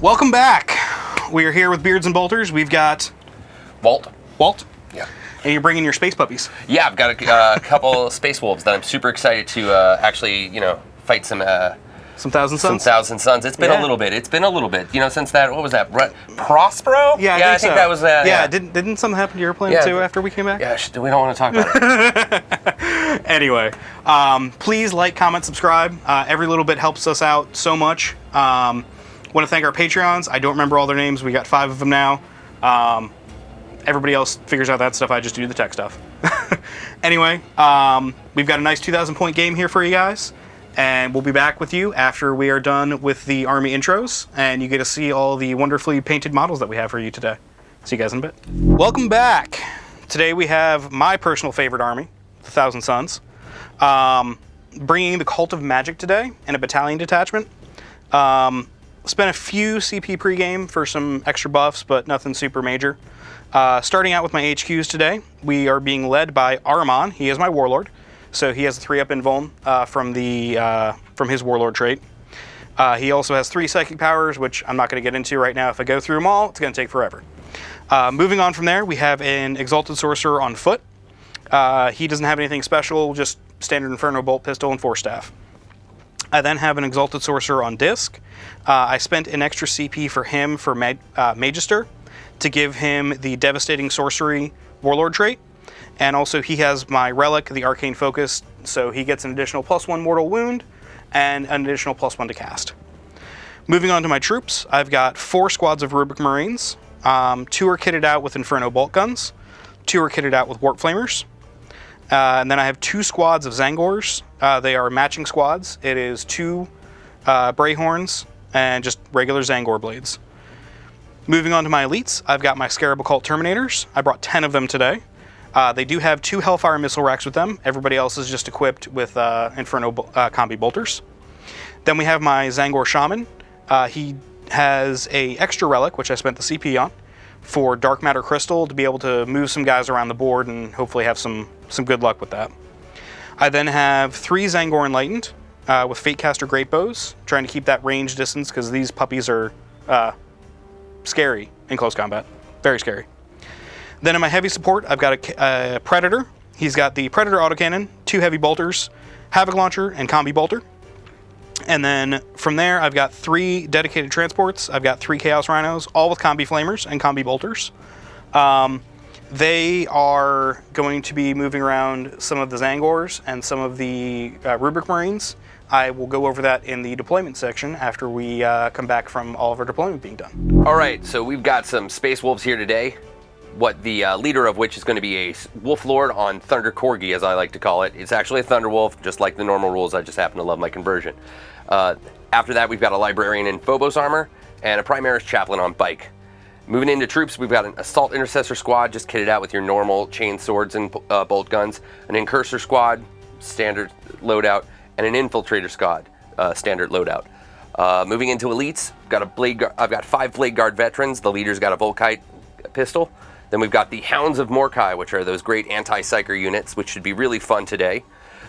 Welcome back. We are here with Beards and Bolters. We've got Walt. Yeah. And you're bringing your space puppies. Yeah, I've got a couple space wolves that I'm super excited to actually, fight some Thousand Suns. Some Thousand Suns. It's been a little bit. It's been a little bit. Since that. What was that? Prospero? Yeah, I think that was that. Yeah. Didn't something happen to your planet too after we came back? Yeah. We don't want to talk about it. Anyway, please like, comment, subscribe. Every little bit helps us out so much. Want to thank our Patreons. I don't remember all their names. We got 5 of them now. Everybody else figures out that stuff. I just do the tech stuff. Anyway, we've got a nice 2,000-point game here for you guys. And we'll be back with you after we are done with the army intros. And you get to see all the wonderfully painted models that we have for you today. See you guys in a bit. Welcome back. Today we have my personal favorite army, the Thousand Suns. Bringing the Cult of Magic today and a Battalion detachment. Spent a few CP pregame for some extra buffs, but nothing super major. Starting out with my HQs today, we are being led by Ahriman. He is my Warlord, so he has a 3-up invuln from his Warlord trait. He also has 3 psychic powers, which I'm not going to get into right now. If I go through them all, it's going to take forever. Moving on from there, we have an Exalted Sorcerer on foot. He doesn't have anything special, just standard Inferno bolt pistol and 4 staff. I then have an Exalted Sorcerer on disc. I spent an extra CP for him for Magister to give him the Devastating Sorcery Warlord trait. And also he has my Relic, the Arcane Focus, so he gets an additional +1 mortal wound and an additional +1 to cast. Moving on to my troops, I've got 4 squads of Rubric Marines. 2 are kitted out with Inferno Boltguns. 2 are kitted out with Warp Flamers. And then I have 2 squads of Zangors. They are matching squads. It is 2 Brayhorns and just regular Zangor blades. Moving on to my elites, I've got my Scarab Occult Terminators. I brought 10 of them today. They do have 2 Hellfire missile racks with them. Everybody else is just equipped with Inferno Combi Bolters. Then we have my Zangor Shaman. He has a extra relic, which I spent the CP on, for Dark Matter Crystal to be able to move some guys around the board and hopefully have some good luck with that. I then have 3 Zangor Enlightened with Fatecaster Great Bows, trying to keep that range distance because these puppies are scary in close combat. Very scary. Then in my heavy support, I've got a Predator. He's got the Predator autocannon, 2 heavy bolters, Havoc Launcher, and Combi Bolter. And then from there, I've got 3 dedicated transports. I've got 3 Chaos Rhinos, all with Combi Flamers and Combi Bolters. They are going to be moving around some of the Zangors and some of the Rubric Marines. I will go over that in the deployment section after we come back from all of our deployment being done. All right, so we've got some Space Wolves here today. What the leader of which is going to be a Wolf Lord on Thunder Corgi, as I like to call it. It's actually a Thunder Wolf, just like the normal rules. I just happen to love my conversion. After that, we've got a Librarian in Phobos armor and a Primaris Chaplain on bike. Moving into troops, we've got an Assault Intercessor squad, just kitted out with your normal chain swords and bolt guns, an Incursor squad, standard loadout, and an Infiltrator squad, standard loadout. Moving into elites, I've got 5 Blade Guard veterans. The leader's got a Volkite pistol. Then we've got the Hounds of Morkai, which are those great anti-psyker units, which should be really fun today.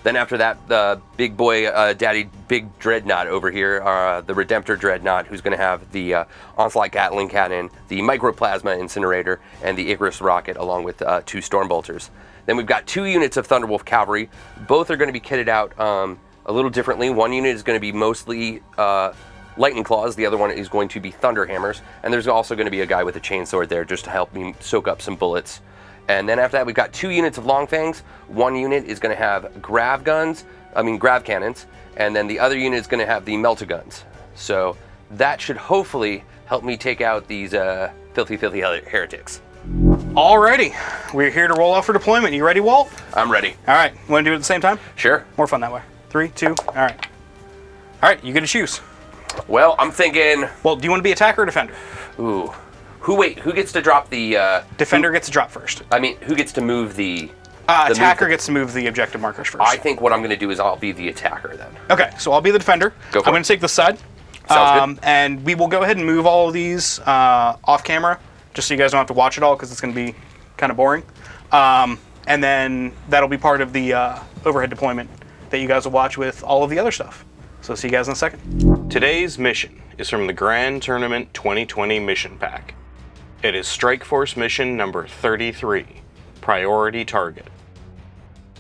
Then after that, the big boy, daddy, big Dreadnought over here, the Redemptor Dreadnought, who's going to have the Onslaught Gatling Cannon, the Microplasma Incinerator, and the Icarus Rocket, along with 2 Stormbolters. Then we've got 2 units of Thunderwolf Cavalry. Both are going to be kitted out a little differently. One unit is going to be mostly Lightning Claws, the other one is going to be Thunder Hammers, and there's also going to be a guy with a chainsword there just to help me soak up some bullets. And then after that, we've got 2 units of Longfangs. One unit is going to have Grav Cannons, and then the other unit is going to have the Meltaguns. So that should hopefully help me take out these filthy heretics. Alrighty, we're here to roll off for deployment. You ready, Walt? I'm ready. All right, want to do it at the same time? Sure. More fun that way. 3, 2, all right. All right, you get to choose. Well, I'm thinking... Well, do you want to be attacker or defender? Ooh. Who gets to drop the... Defender gets to drop first. I mean, who gets to move the... attacker gets to move the objective markers first. I think what I'm going to do is I'll be the attacker then. Okay, so I'll be the defender. Go for I'm going to take this side. Sounds good. And we will go ahead and move all of these off camera, just so you guys don't have to watch it all, because it's going to be kind of boring. And then that'll be part of the overhead deployment that you guys will watch with all of the other stuff. So see you guys in a second. Today's mission is from the Grand Tournament 2020 mission pack. It is Strike Force mission number 33, Priority Target.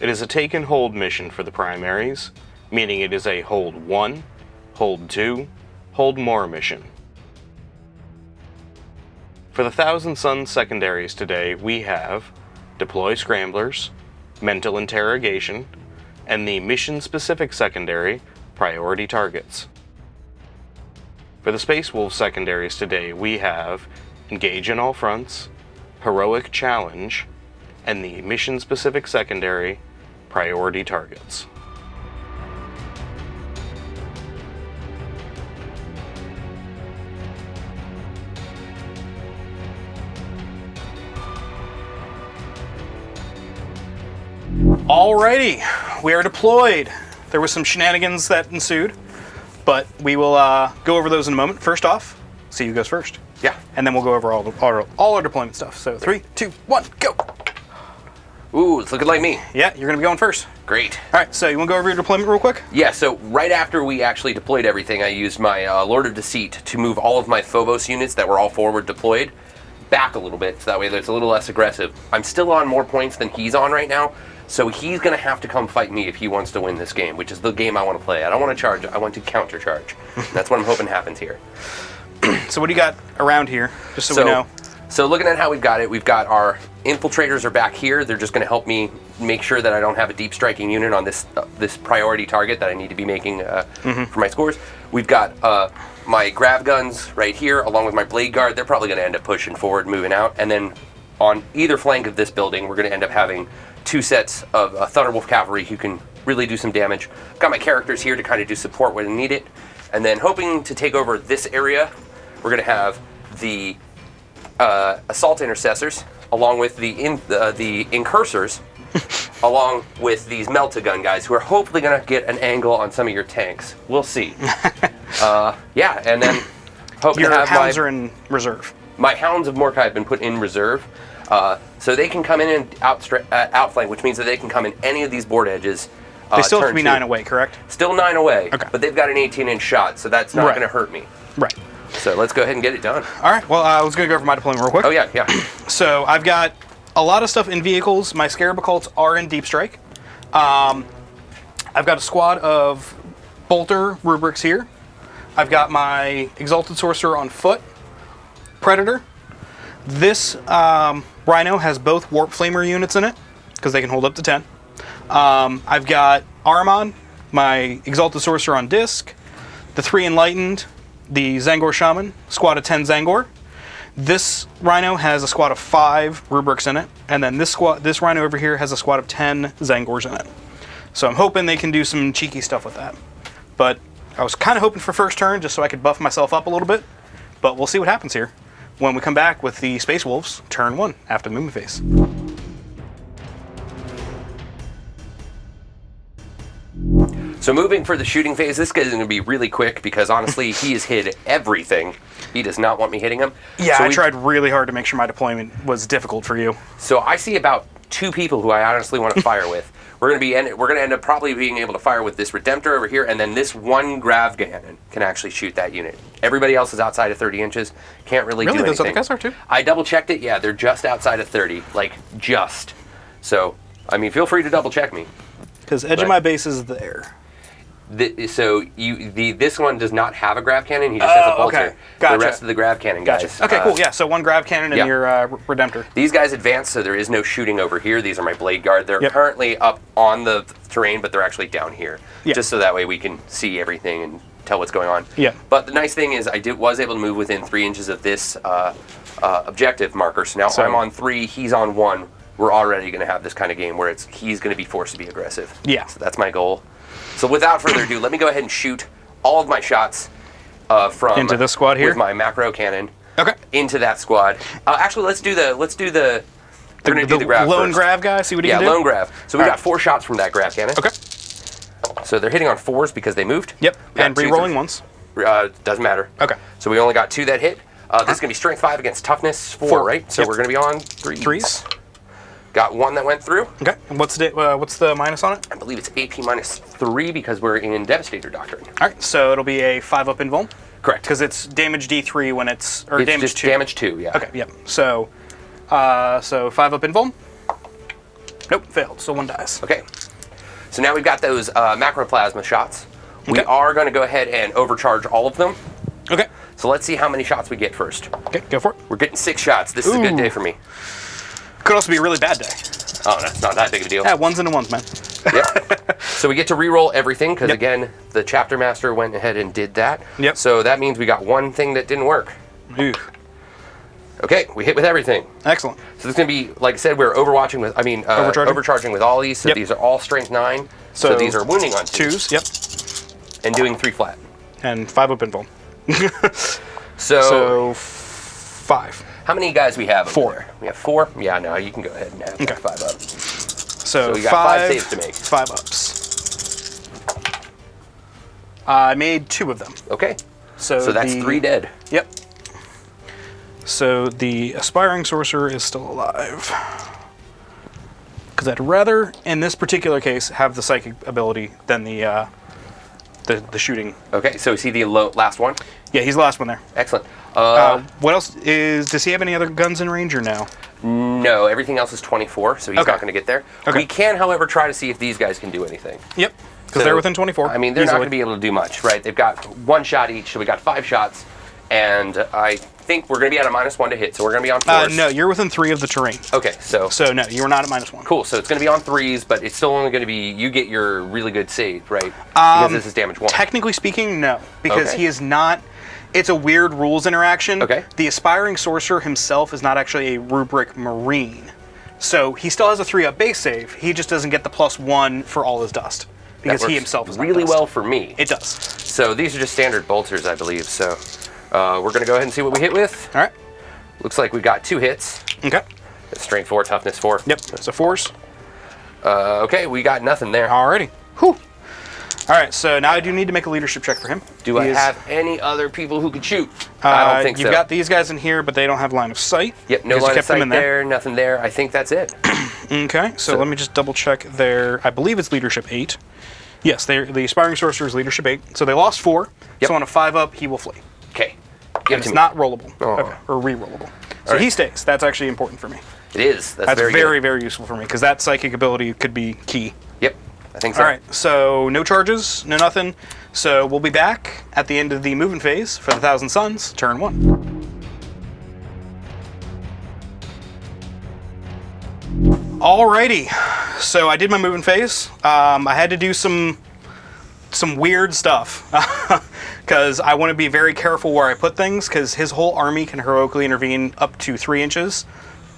It is a take and hold mission for the primaries, meaning it is a hold 1, hold 2, hold more mission. For the Thousand Suns secondaries today, we have Deploy Scramblers, Mental Interrogation, and the mission-specific secondary, Priority Targets. For the Space Wolves secondaries today, we have Engage in All Fronts, Heroic Challenge, and the mission-specific secondary, Priority Targets. Alrighty, we are deployed. There was some shenanigans that ensued, but we will go over those in a moment. First off, see who goes first. Yeah. And then we'll go over all our deployment stuff. So 3, 2, 1, go. Ooh, it's looking like me. Yeah, you're gonna be going first. Great. All right, so you wanna go over your deployment real quick? Yeah, so right after we actually deployed everything, I used my Lord of Deceit to move all of my Phobos units that were all forward deployed back a little bit, so that way it's a little less aggressive. I'm still on more points than he's on right now, so he's going to have to come fight me if he wants to win this game, which is the game I want to play. I don't want to charge, I want to counter-charge. That's what I'm hoping happens here. So what do you got around here, just so we know? So looking at how we've got our infiltrators are back here. They're just going to help me make sure that I don't have a deep striking unit on this priority target that I need to be making for my scores. We've got my grab guns right here, along with my blade guard. They're probably going to end up pushing forward, moving out. And then on either flank of this building, we're going to end up having 2 sets of Thunderwolf cavalry who can really do some damage. Got my characters here to kind of do support when I need it. And then hoping to take over this area, we're going to have the Assault Intercessors, along with the Incursors, along with these Meltagun guys who are hopefully going to get an angle on some of your tanks. We'll see. Yeah, and then hope Your to have hounds are in reserve. My Hounds of Mordecai have been put in reserve, so they can come in and outflank, which means that they can come in any of these board edges. They still have to turn be 9 away, correct? Still 9 away, Okay. but they've got an 18-inch shot, so that's not Right. going to hurt me. Right. So let's go ahead and get it done. All right, well, I was going to go over my deployment real quick. Oh, yeah, yeah. So I've got a lot of stuff in vehicles. My Scarab Occults are in Deep Strike. I've got a squad of Bolter Rubrics here. I've got my Exalted Sorcerer on foot. Predator. This Rhino has both Warp Flamer units in it, because they can hold up to 10. I've got Ahriman, my Exalted Sorcerer on disc. The 3 Enlightened, the Zangor Shaman, squad of 10 Zangor. This Rhino has a squad of 5 Rubrics in it, and then this Rhino over here has a squad of 10 Zangors in it. So I'm hoping they can do some cheeky stuff with that. But I was kind of hoping for first turn, just so I could buff myself up a little bit. But we'll see what happens here when we come back with the Space Wolves, turn 1, after the movement phase. So moving for the shooting phase, this guy's going to be really quick because honestly, he has hit everything. He does not want me hitting him. Yeah, so I tried really hard to make sure my deployment was difficult for you. So I see about 2 people who I honestly want to fire with. We're going to end up probably being able to fire with this Redemptor over here, and then this one Grav Cannon can actually shoot that unit. Everybody else is outside of 30 inches. Can't really do anything. Those other guys are too? I double checked it. Yeah, they're just outside of 30, like just. So, I mean, feel free to double check me. Because edge of my base is there. This one does not have a Grav Cannon. He just has a Bolter. Okay. Gotcha. The rest of the Grav Cannon guys. Okay, cool. Yeah, so 1 Grav Cannon and your Redemptor. These guys advance, so there is no shooting over here. These are my Blade Guard. They're Yep. currently up on the terrain, but they're actually down here. Yeah. Just so that way we can see everything and tell what's going on. Yeah. But the nice thing is I was able to move within 3 inches of this objective marker. So now I'm on 3, he's on 1. We're already going to have this kind of game where he's going to be forced to be aggressive. Yeah. So that's my goal. So without further ado, let me go ahead and shoot all of my shots from into this squad here with my macro cannon. Okay. Into that squad. Actually, let's do the. We're gonna do the grav lone first. grav guy. See what he can do. Yeah, lone grav. So we All got right. 4 shots from that grav cannon. Okay. So they're hitting on 4s because they moved. Yep. We got And 2s re-rolling ones. Doesn't matter. Okay. So we only got 2 that hit. This is gonna be strength 5 against toughness 4, right? So Yep. we're gonna be on 3s. 3s. Got 1 that went through. Okay. And what's the minus on it? I believe it's AP -3 because we're in Devastator Doctrine. All right. So it'll be a 5 up invuln. Correct. Because it's damage D3 when it's... Or It's damage just 2. damage 2, yeah. Okay, yep. So 5 up invuln. Nope, failed. So 1 dies. Okay. So now we've got those macroplasma shots. We Okay. are going to go ahead and overcharge all of them. Okay. So let's see how many shots we get first. Okay, go for it. We're getting 6 shots. This is a good Ooh. day for me. Could also be a really bad day. Oh, that's not that big of a deal. Yeah, ones into ones, man. Yep. So we get to re-roll everything because, Yep. again, the chapter master went ahead and did that. Yep. So that means we got one thing that didn't work. Ooh. Okay, we hit with everything. Excellent. So it's going to be, like I said, we're overwatching with, overcharging with all these. So Yep. these are all strength 9. So these are wounding on 2s. 2s, yep. And doing 3 flat. And 5 up invuln. So, 5. how many guys we have? over 4. there? We have 4? Yeah, no, you can go ahead and have that 5 up. So we got 5 5 saves to make. 5 ups. I made 2 of them. Okay. So that's 3 dead. Yep. So the aspiring sorcerer is still alive. Because I'd rather, in this particular case, have the psychic ability than the shooting. Okay, so is he the last one? Yeah, he's the last one there. Excellent. What else is? Does he have any other guns in range or no? No, everything else is 24, so he's Okay. not going to get there. Okay. We can, however, try to see if these guys can do anything. Yep. Because So, they're within 24. I mean, they're not easily. going to be able to do much, right? They've got 1 shot each, so we got 5 shots, and I think we're going to be at a -1 to hit, so we're going to be on 4s. No, you're within 3 of the terrain. Okay, so So no, you are not at -1. cool. So it's going to be on 3s, but it's still only going to be, you get your really good save, right? Because this is damage 1. Technically speaking, no, because Okay. he is not. It's a weird rules interaction. Okay. The aspiring sorcerer himself is not actually a rubric marine, so he still has a 3-up base save. He just doesn't get the +1 for all his dust because That he works himself is not really dust. well for me. It does. So these are just standard bolters, I believe. So we're going to go ahead and see what we hit with. All right. Looks like we got 2 hits. Okay. Strength 4, toughness 4. Yep. So 4s. Okay, we got nothing there. Alrighty. Whew. All right. So now I do need to make a leadership check for him. Do I He is- have any other people who could shoot? I don't think You've so. got these guys in here, but they don't have line of sight. Yep, no because you line of kept them sight in there, nothing there. I think that's it. Okay, so let me just double check their. I believe it's leadership 8. Yes, the aspiring sorcerer is leadership 8. So they lost 4. Yep. So on a 5-up, he will flee. Okay. And Give it it's to me. not rollable. Oh. Okay, or re-rollable. So Alright. he stays. That's actually important for me. It is. That's That's very, very, good. very useful for me because that psychic ability could be key. Yep, I think so. All right, so no charges, no nothing. So we'll be back at the end of the movement phase for the Thousand Suns, turn 1. Alrighty, so I did my movement phase. I had to do some weird stuff because I want to be very careful where I put things because his whole army can heroically intervene up to 3 inches.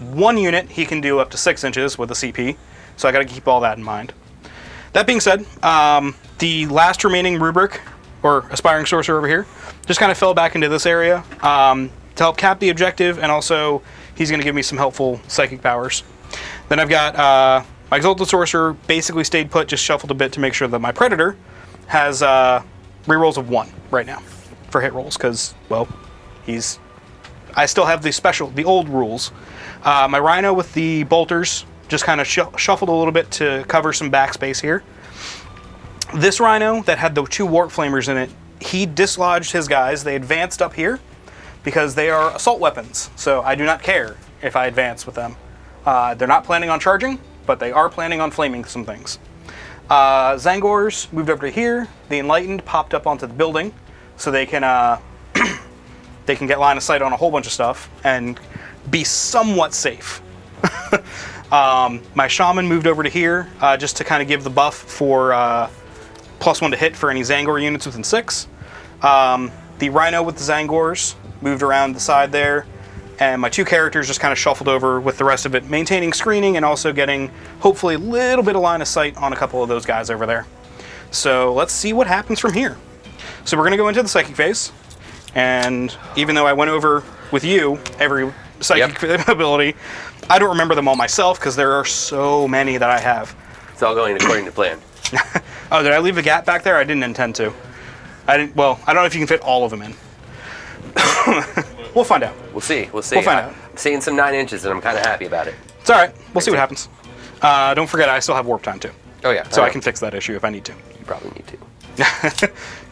1 unit he can do up to 6 inches with a CP, so I got to keep all that in mind. That being said, the last remaining rubric, or aspiring sorcerer over here, just kind of fell back into this area to help cap the objective, and also he's going to give me some helpful psychic powers. Then I've got my Exalted Sorcerer basically stayed put, just shuffled a bit to make sure that my Predator has rerolls of 1 right now for hit rolls, because, well, I still have the old rules. My Rhino with the bolters just kind of shuffled a little bit to cover some backspace here. This Rhino that had the 2 Warp Flamers in it, he dislodged his guys. They advanced up here because they are assault weapons, so I do not care if I advance with them. They're not planning on charging, but they are planning on flaming some things. Zangors moved over to here. The Enlightened popped up onto the building, so they can they can get line of sight on a whole bunch of stuff and be somewhat safe. My Shaman moved over to here just to kind of give the buff for +1 to hit for any Zangor units within 6. The Rhino with the Zangors moved around the side there, and my 2 characters just kind of shuffled over with the rest of it, maintaining screening and also getting hopefully a little bit of line of sight on a couple of those guys over there. So let's see what happens from here. So we're going to go into the psychic phase, and even though I went over with you every psychic ability, I don't remember them all myself because there are so many that I have. It's all going according to plan. Oh, did I leave a gap back there? I didn't intend to. Well, I don't know if you can fit all of them in. We'll find out. We'll see. We'll see. We'll find out. I'm seeing some 9 inches, and I'm kind of happy about it. It's all right. We'll see what happens. Don't forget, I still have warp time too, Oh, yeah. so I can fix that issue if I need to. You probably need to.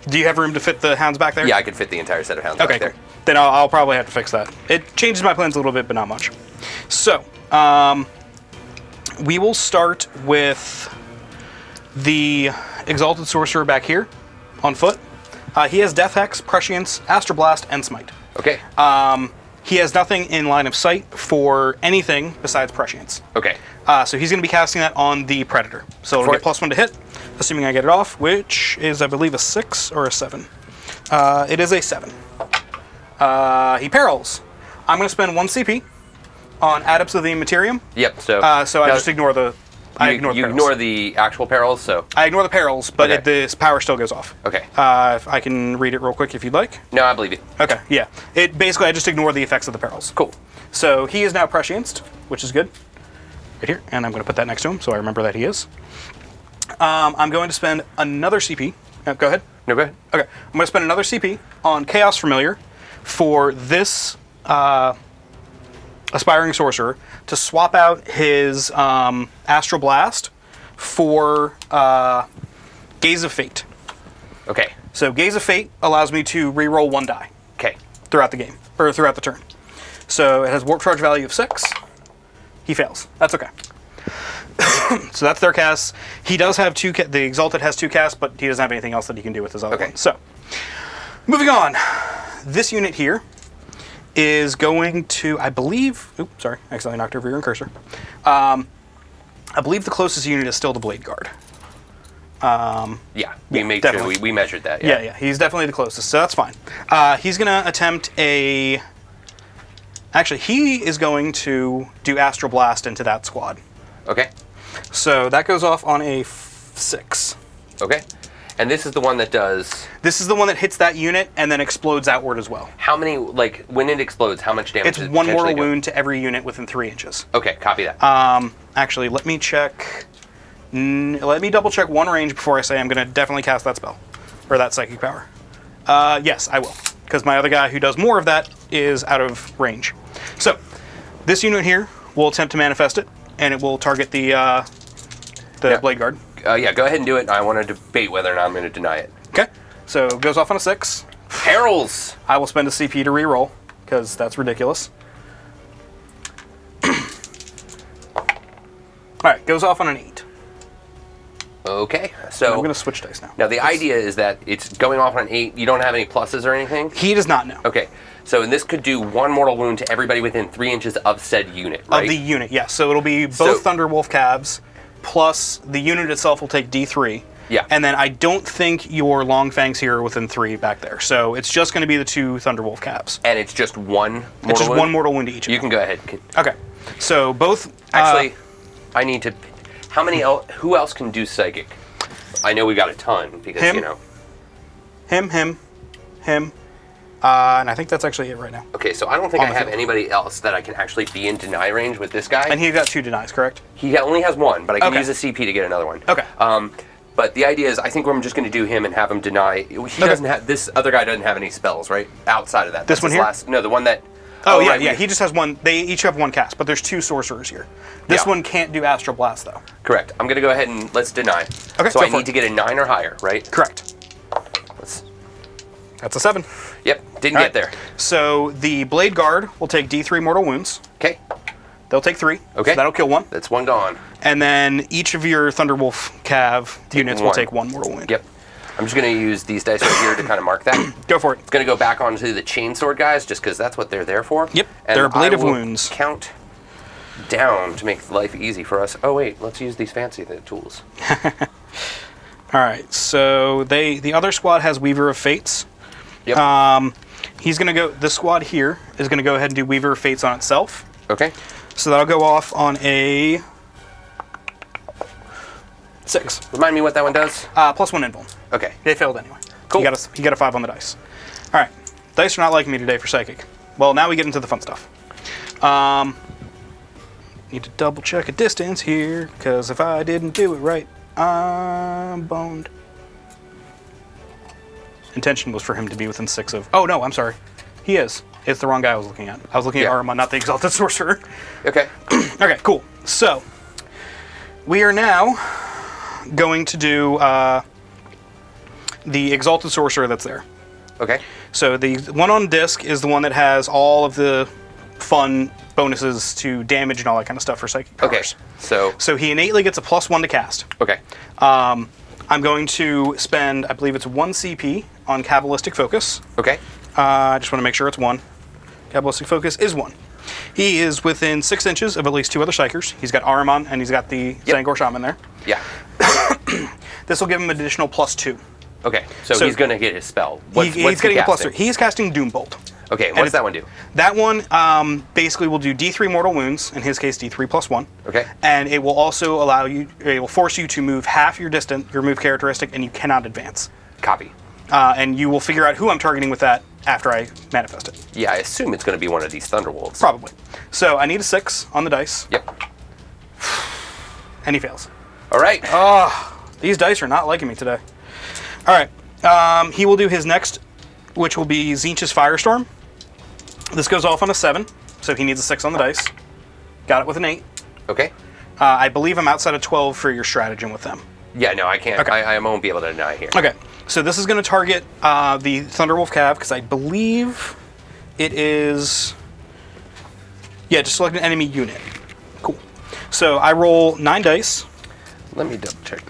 Do you have room to fit the hounds back there? Yeah, I could fit the entire set of hounds Okay, back there. cool. Then I'll probably have to fix that. It changes my plans a little bit, but not much. So, we will start with the Exalted Sorcerer back here on foot. He has Death Hex, Prescience, Astral Blast, and Smite. Okay. He has nothing in line of sight for anything besides Prescience. Okay. So he's going to be casting that on the Predator. So it'll get +1 to hit, assuming I get it off, which is, I believe, a 6 or a 7. It is a 7. He perils. I'm going to spend 1 CP on Adepts of the Materium. Yep. So I just ignore the. I ignore the you perils. ignore the actual perils. So I ignore the perils, but Okay. this power still goes off. okay. If I can read it real quick if you'd like. No, I believe you. Okay, yeah. It basically I just ignore the effects of the perils. Cool. So he is now prescienced, which is good. Right here, and I'm going to put that next to him so I remember that he is. I'm going to spend another CP. Go ahead. No, go ahead. Okay, I'm going to spend another CP on Chaos Familiar for this Aspiring Sorcerer to swap out his Astral Blast for Gaze of Fate. Okay. So Gaze of Fate allows me to reroll 1 die Okay. throughout the game, or throughout the turn. So it has Warp Charge value of 6. He fails. That's okay. So that's their casts. He does have 2. The Exalted has 2 casts, but he doesn't have anything else that he can do with his other Okay. one. So, moving on. This unit here is going to, I believe... Oops, sorry. I accidentally knocked over your own cursor. I believe the closest unit is still the Blade Guard. Yeah. We made definitely. sure we measured that. Yeah, he's definitely the closest, so that's fine. He's going to attempt a... Actually, he is going to do Astral Blast into that squad. Okay. So that goes off on a 6. Okay. And this is the one that does. This is the one that hits that unit and then explodes outward as well. How many? Like when it explodes, how much damage? It's does it 1 mortal potentially do? wound to every unit within 3 inches. Okay, copy that. Actually, let me check. Let me double check 1 range before I say I'm going to definitely cast that spell. Or that psychic power. Yes, I will. Because my other guy who does more of that is out of range. So, this unit here will attempt to manifest it, and it will target the Yeah. Blade Guard. Yeah, go ahead and do it. I want to debate whether or not I'm going to deny it. Okay, so it goes off on a 6. Perils! I will spend a CP to reroll, because that's ridiculous. Alright, goes off on an 8. Okay, so... I'm going to switch dice now. Now, the idea is that it's going off on an 8. You don't have any pluses or anything? He does not know. Okay, so and this could do 1 mortal wound to everybody within 3 inches of said unit, right? Of the unit, yes. So it'll be both So- Thunderwolf calves, plus the unit itself will take D3. Yeah. And then I don't think your Long Fangs here are within 3 back there. So it's just going to be the 2 Thunderwolf calves. And it's just 1 mortal It's just wound? 1 mortal wound to each of You them. can go ahead. Okay. So both... Actually, I need to... How many... Who else can do Psychic? I know we got a ton, because, Him. you know... him, and I think that's actually it right now. Okay, so I don't think On I the have field. anybody else that I can actually be in deny range with this guy. And he got 2 denies, correct? He only has 1, but I can Okay. use a CP to get another one. Okay. But the idea is, I think I'm just going to do him and have him deny. He doesn't have... This other guy doesn't have any spells, right? Outside of that. This That's one his here? No, the one that... Oh, yeah, right, yeah. He just has 1. They each have 1 cast, but there's 2 sorcerers here. This Yeah. one can't do Astral Blast, though. Correct. I'm going to go ahead and let's deny. Okay, So go I for need it. to get a 9 or higher, right? Correct. Let's... That's a 7. Yep, didn't All get right. there. So the Blade Guard will take D3 mortal wounds. Okay, They'll take 3. Okay. So that'll kill 1. that's 1 gone. And then each of your Thunderwolf cav units will 1. take 1 mortal wound. Yep. I'm just going to use these dice right here to kind of mark that. Go for it. It's going to go back onto the chainsword guys, just because that's what they're there for. Yep, And they're a blade I of will wounds. Count down to make life easy for us. Oh wait, let's use these fancy tools. All right. So the other squad has Weaver of Fates. Yep. He's going to go. This squad here is going to go ahead and do Weaver of Fates on itself. Okay. So that'll go off on a 6. Remind me what that one does. Plus 1 invuln. Okay. They failed anyway. Cool. He got a 5 on the dice. All right. Dice are not liking me today for Psychic. Well, now we get into the fun stuff. Need to double check a distance here, because if I didn't do it right, I'm boned. Intention was for him to be within 6 of... Oh, no, I'm sorry. He is. It's the wrong guy I was looking at. I was looking at Yeah. Ahriman, not the Exalted Sorcerer. Okay. Okay, cool. So, we are now going to do the Exalted Sorcerer that's there. Okay. So the one on disc is the one that has all of the fun bonuses to damage and all that kind of stuff for psychic powers. Okay. So he innately gets a +1 to cast. Okay. I'm going to spend, I believe it's 1 CP on Kabbalistic Focus. Okay. I just want to make sure it's 1. Kabbalistic Focus is 1. He is within 6 inches of at least 2 other Psychers. He's got Ahriman and he's got the Zangor Shaman there. Yeah. This will give him an additional +2. Okay. So he's going to get his spell. What's he's getting he a +3. casting? He's casting Doombolt. Okay. What's that one do? That one basically will do D3 mortal wounds, in his case D3 +1. Okay. And it will also it will force you to move half your move characteristic, and you cannot advance. Copy. And you will figure out who I'm targeting with that after I manifest it. Yeah, I assume it's going to be one of these Thunderwolves. Probably. So I need a 6 on the dice. Yep. And he fails. All right. These dice are not liking me today. All right. He will do his next, which will be Tzeentch's Firestorm. This goes off on a 7, so he needs a 6 on the dice. Got it with an 8. Okay. I believe I'm outside of 12 for your stratagem with them. Yeah, no, I can't. Okay. I won't be able to deny here. Okay, so this is going to target the Thunderwolf Cav, because I believe it is... Yeah, just select an enemy unit. Cool. So I roll 9 dice. Let me double check.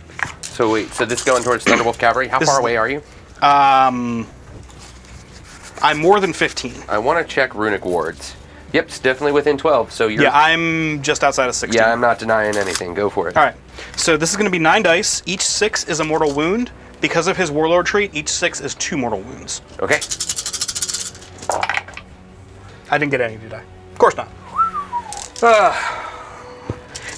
So wait, so this is going towards Thunderwolf Cavalry. How far away are you? I'm more than 15. I want to check Runic Wards. Yep, it's definitely within 12, so you're... Yeah, I'm just outside of 16. Yeah, I'm not denying anything. Go for it. All right, so this is going to be 9 dice. Each 6 is a mortal wound. Because of his Warlord trait, each 6 is 2 mortal wounds. Okay. I didn't get any, did I? Of course not.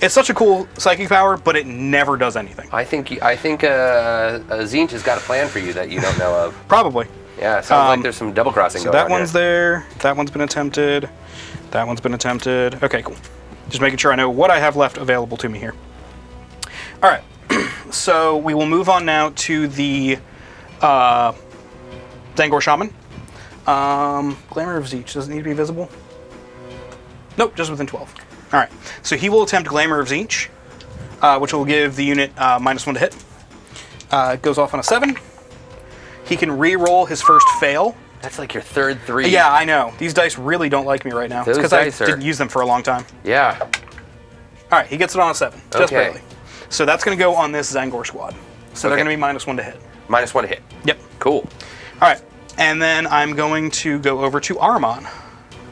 It's such a cool psychic power, but it never does anything. I think Tzeentch has got a plan for you that you don't know of. Probably. Yeah, it sounds like there's some double crossing So going that on one's here. there. That one's been attempted. That one's been attempted. Okay, cool. Just making sure I know what I have left available to me here. All right. So we will move on now to the Zangor Shaman. Glamour of Tzeentch. Does it need to be visible? Nope, just within 12. All right. So he will attempt Glamour of Tzeentch, which will give the unit -1 to hit. It goes off on a 7. He can re-roll his first fail. That's like your third 3. Yeah, I know. These dice really don't like me right now. Those It's because I dice are- didn't use them for a long time. Yeah. All right, he gets it on a 7. Just Okay. barely. So that's going to go on this Zangor squad. So they're Okay. going to be -1 to hit. -1 to hit. Yep. Cool. All right. And then I'm going to go over to Ahriman,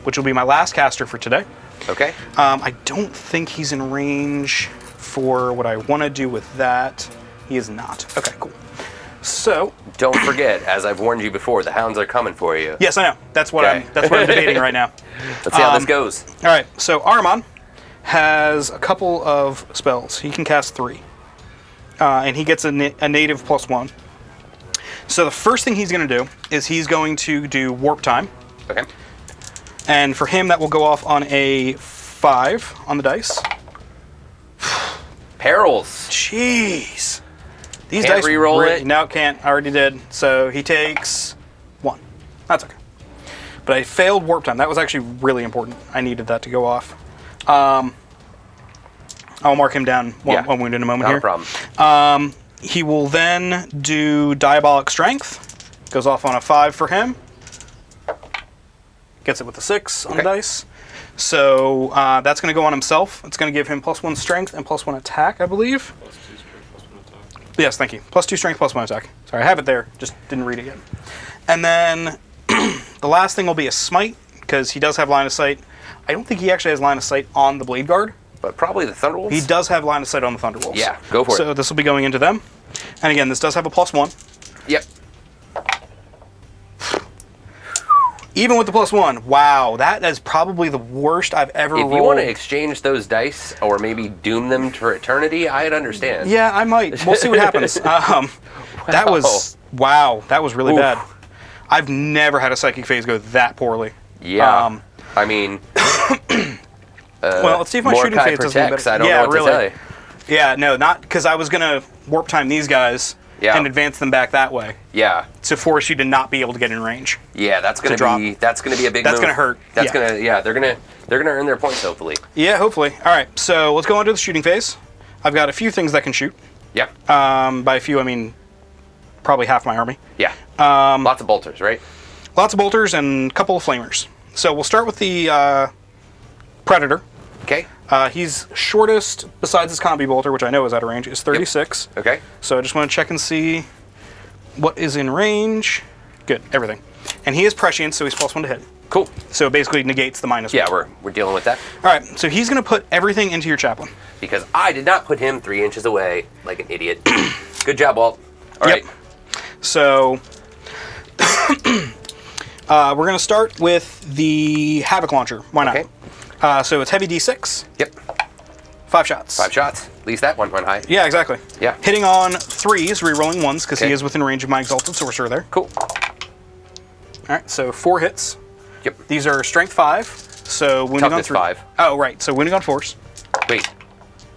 which will be my last caster for today. Okay. I don't think he's in range for what I want to do with that. He is not. Okay, cool. So, Don't forget, as I've warned you before, the hounds are coming for you. yes, I know. That's what Okay. I'm debating right now. Let's see how this goes. All right, so Ahriman has a couple of spells. He can cast 3. And he gets a native +1. So the first thing he's going to do is he's going to do Warptime. Okay. And for him, that will go off on a 5 on the dice. Perils. Jeez. These Can't dice re-roll it? No, can't. I already did. So he takes 1. That's okay. But I failed Warptime. That was actually really important. I needed that to go off. I'll mark him down one wound in a moment Not here. a problem. He will then do Diabolic Strength. Goes off on a 5 for him. Gets it with a 6 on the dice. So that's going to go on himself. It's going to give him +1 Strength and +1 Attack, I believe. +2 strength, +1 attack. Yes, thank you. +2 Strength, +1 Attack. Sorry, I have it there. Just didn't read it yet. And then the last thing will be a Smite, because he does have line of sight. I don't think he actually has line of sight on the Blade Guard. But probably the Thunderwolves? He does have line of sight on the Thunderwolves. Yeah, go for it. So this will be going into them. And again, this does have a +1. Yep. Even with the +1, wow, that is probably the worst I've ever rolled. If you want to exchange those dice or maybe doom them for eternity, I'd understand. Yeah, I might. We'll see what happens. That was really Oof. bad. I've never had a psychic phase go that poorly. Yeah. I mean, well, let's see if my shooting Mordecai phase does any protects. better. I don't know what to tell you. Yeah, no, not because I was gonna warp time these guys and advance them back that way Yeah. to force you to not be able to get in range. Yeah, that's gonna drop. be a big That's move. gonna hurt. That's Yeah. they're gonna earn their points hopefully. Yeah, hopefully. All right, so let's go on to the shooting phase. I've got a few things that can shoot. Yeah. By a few, I mean probably half my army. Yeah. Lots of bolters, right? Lots of bolters and a couple of flamers. So we'll start with the Predator. Okay. He's shortest, besides his combi bolter, which I know is out of range, is 36. Yep. Okay. So I just want to check and see what is in range. Good, everything. And he is Prescience, so he's +1 to hit. Cool. So it basically negates the -1. Yeah, we're dealing with that. All right, so he's going to put everything into your chaplain. Because I did not put him 3 inches away like an idiot. Good job, Walt. All right. So we're going to start with the Havoc Launcher. Why not? Okay. So it's heavy D6. Yep. 5 shots. 5 shots. At least that 1 point high. Yeah, exactly. Yeah. Hitting on 3s, re-rolling 1s, because Okay. he is within range of my Exalted Sorcerer there. Cool. All right, so 4 hits. Yep. These are Strength 5, so wounding on Toughness 3. 5. Oh, right, so wounding on 4s. Wait.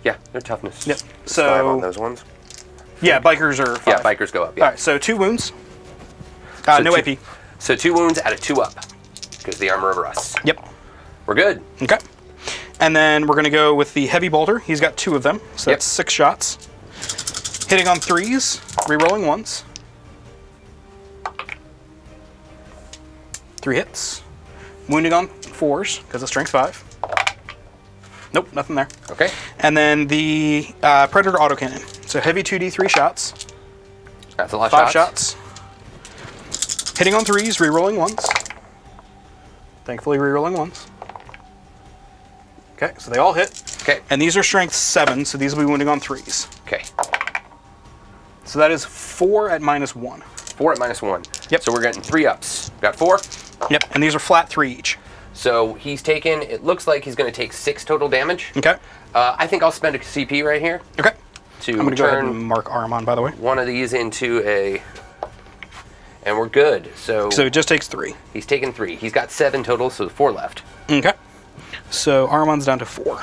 Yeah, they're toughness. Yep. It's So 5 on those ones. yeah, bikers are 5. Yeah, bikers go up. Yeah. All right, so 2 wounds. So No 2 AP. So 2 wounds at a 2 up. Because the armor of Russ. Yep. We're good. Okay. And then we're going to go with the Heavy Bolter. He's got 2 of them, so that's 6 shots. Hitting on 3s, re-rolling 1s. 3 hits. Wounding on 4s, because it's Strength 5. Nope, nothing there. Okay. And then the Predator Autocannon. So heavy 2d3 shots. That's a lot of 5 shots. shots. Hitting on 3s, re-rolling 1s. Thankfully, re-rolling 1s. Okay, so they all hit. Okay. And these are Strength 7, so these will be wounding on 3s. Okay. So that is 4 at -1. 4 at -1. Yep. So we're getting 3 ups. Got 4. Yep, and these are flat 3 each. So he's taken, it looks like he's going to take 6 total damage. Okay. I think I'll spend a CP right here Okay. to I'm going to go ahead and turn mark Ahriman, by the way. one of these into a... And we're good. So it just takes 3. he's taken 3. He's got 7 total, so 4 left. Okay. So Ahriman's down to 4.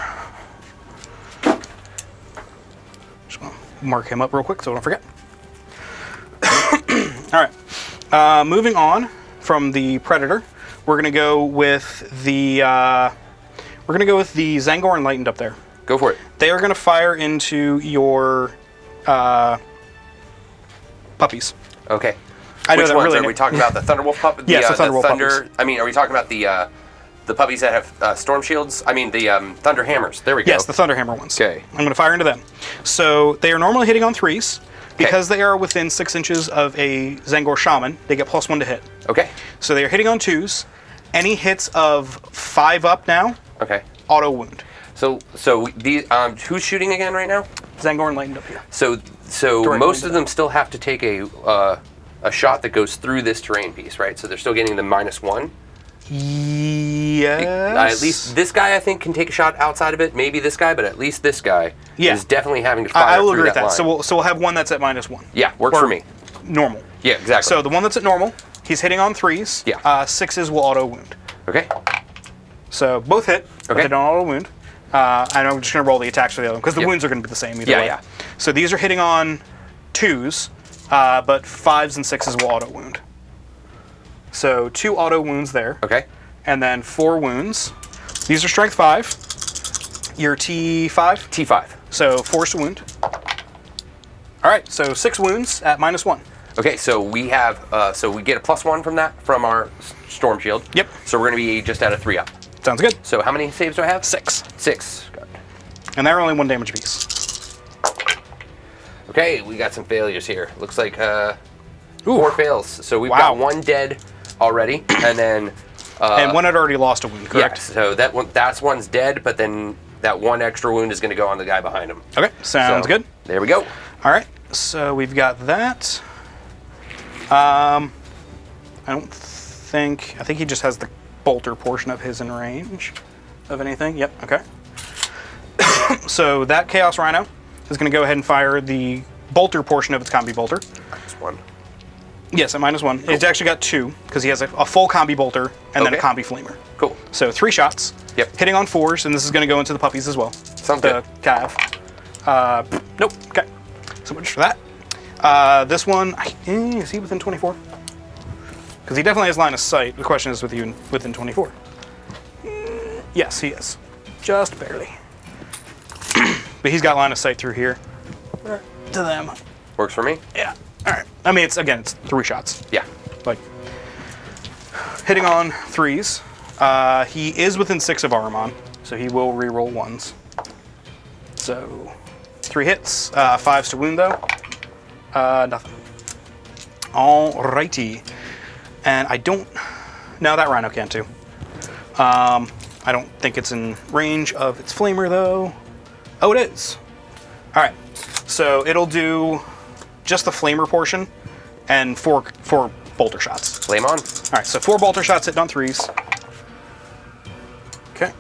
Just want to mark him up real quick so I don't forget. All right. Moving on from the Predator, we're gonna go with the Zangor Enlightened up there. Go for it. They are gonna fire into your puppies. Okay. I know Which that ones really. are we talking about? The Thunderwolf pup? Yes, the Thunderwolf Thunder. puppies. I mean, are we talking about the puppies that have storm shields? I mean, the Thunder Hammers. There we go. Yes, the Thunderhammer ones. Okay. I'm going to fire into them. So they are normally hitting on 3s. Because they are within 6 inches of a Zangor Shaman, they get +1 to hit. Okay. So they are hitting on 2s. Any hits of 5 up now, Okay. auto wound. So these who's shooting again right now? Zangor Enlightened up here. So Direct most wound. of them still have to take a shot that goes through this terrain piece, right? So they're still getting the -1. Yes. At least this guy, I think, can take a shot outside of it. Maybe this guy, but at least this guy Yeah. is definitely having to fire I will through agree with that. line. So we'll have one that's at -1. Yeah, works Or for me. Normal. Yeah, exactly. So the one that's at normal, he's hitting on 3s. Yeah. 6s will auto wound. Okay. So both hit. Okay. Hit on auto wound. And I'm just going to roll the attacks for the other one because the Yep. wounds are going to be the same either Yeah, way. yeah. So these are hitting on 2s, but 5s and 6s will auto wound. So 2 auto wounds there. Okay. And then 4 wounds. These are Strength 5. Your T5. T5. So force wound. All right, so 6 wounds at -1. Okay, so we have so we get a +1 from that from our storm shield. Yep. So we're going to be just at a 3 up. Sounds good. So how many saves do I have? 6. 6. Got it. And they're only 1 damage apiece. Okay, we got some failures here. Looks like Ooh. 4 fails. So we've Wow. got 1 dead already, and then And one had already lost a wound, correct? yeah, so that's one's dead, but then that 1 extra wound is going to go on the guy behind him. Okay, sounds So, good. There we go. All right, so we've got that. I think he just has the bolter portion of his in range of anything. Yep, okay. So that Chaos Rhino is going to go ahead and fire the bolter portion of its combi bolter. Just 1. Yes, at -1. It's actually got 2 because he has a full combi bolter and then a Okay. combi flamer. Cool. So 3 shots. Yep. Hitting on 4s, and this is going to go into the puppies as well. Sounds the good. Cav. Nope. Okay. So much for that. This one, is he within 24? Because he definitely has line of sight. The question is with you within 24. Yes, he is. Just barely. But he's got line of sight through here. To them. Works for me. Yeah. All right. I mean, it's 3 shots. Yeah. Like, hitting on 3s. He is within 6 of Ahriman, so he will re-roll 1s. So, 3 hits, 5s to wound though. Nothing. Alrighty. And I don't... No, that Rhino can too. I don't think it's in range of its flamer though. Oh, it is. Alright. So it'll do just the flamer portion and 4 bolter shots. Flame on. Alright, so 4 bolter shots hitting on 3s. Okay.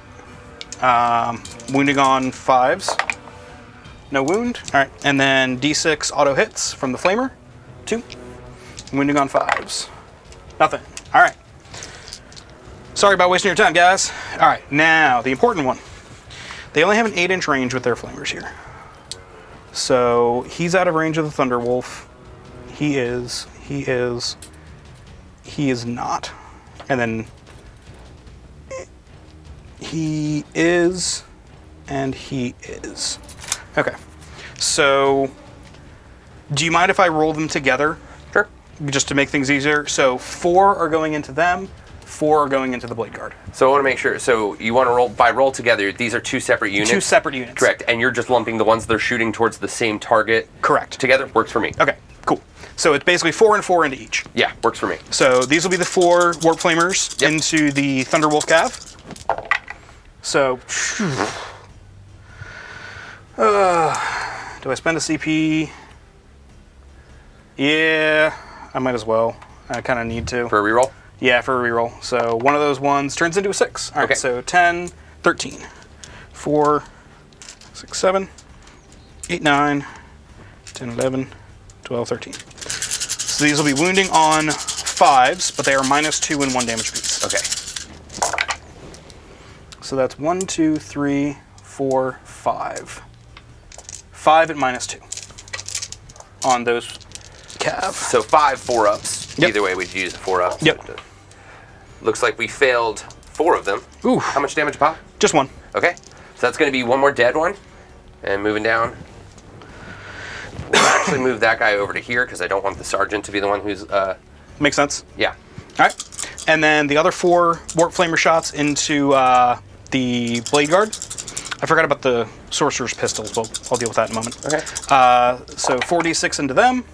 Wounding on 5s. No wound. Alright, and then D6 auto hits from the flamer. 2. Wounding on 5s. Nothing. Alright. Sorry about wasting your time, guys. Alright, now the important one. They only have an 8-inch range with their flamers here. So he's out of range of the Thunderwolf. He is not. And then he is, and he is. Okay. So do you mind if I roll them together? Sure. Just to make things easier. So 4 are going into them, 4 are going into the Blade Guard. So I want to make sure. So you want to roll together. These are 2 separate units. 2 separate units. Correct. And you're just lumping the ones that are shooting towards the same target. Correct. Together works for me. Okay. Cool. So it's basically 4 and 4 into each. Yeah, works for me. So these will be the 4 Warp Flamers into the Thunderwolf Cav. So, do I spend a CP? Yeah, I might as well. I kind of need to. For a reroll? Yeah, for a reroll. So one of those ones turns into a 6. All right, Okay. so 10, 13, 4, 6, 7, 8, 9, 10, 11, 12, 13. So these will be wounding on 5s, but they are -2 and 1 damage apiece. Okay. So that's 1, 2, 3, 4, 5. 5 at -2 on those cav. So 5 4-ups. Yep. Either way, we'd use a 4-up. Yep. Looks like we failed 4 of them. Ooh. How much damage pop? Just 1. Okay. So that's going to be 1 more dead one. And moving down. We'll actually move that guy over to here because I don't want the sergeant to be the one who's... Makes sense. Yeah. All right. And then the other 4 Warp Flamer shots into the Blade Guard. I forgot about the Sorcerer's pistols, but I'll deal with that in a moment. Okay. So 4d6 into them.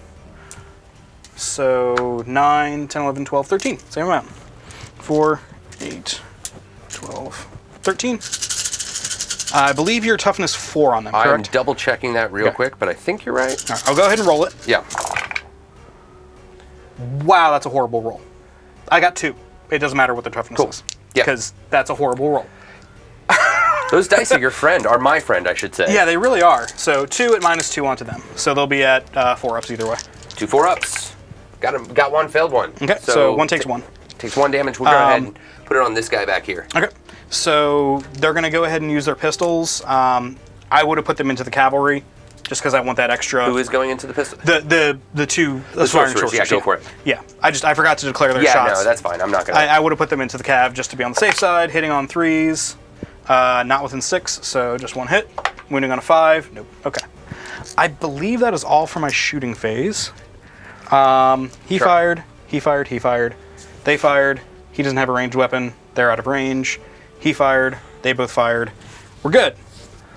So 9, 10, 11, 12, 13. Same amount. 4, 8, 12, 13. I believe you're toughness 4 on them, I'm correct? double checking that real quick, but I think you're right. All right, I'll go ahead and roll it. Yeah. Wow, that's a horrible roll. I got 2. It doesn't matter what the toughness Cool. is. Yeah. Because that's a horrible roll. Those dice are your friend, are my friend, I should say. Yeah, they really are. So 2 at -2 onto them. So they'll be at 4-ups either way. 2 4-ups. Got 1, failed 1. Okay, so 1 takes 1. Takes 1 damage. We'll go ahead and put it on this guy back here. Okay, so they're going to go ahead and use their pistols. I would have put them into the cavalry, just because I want that extra. Who is going into the pistol? The 2 The aspiring sorcerers. Yeah, go for it. Yeah, I forgot to declare their Yeah, shots. no, that's fine. I'm not going to... I would have put them into the cav just to be on the safe side, hitting on 3s, not within 6, so just 1 hit. Wounding on a 5, nope. Okay. I believe that is all for my shooting phase. He fired, he fired, he fired. They fired. He doesn't have a ranged weapon. They're out of range. He fired. They both fired. We're good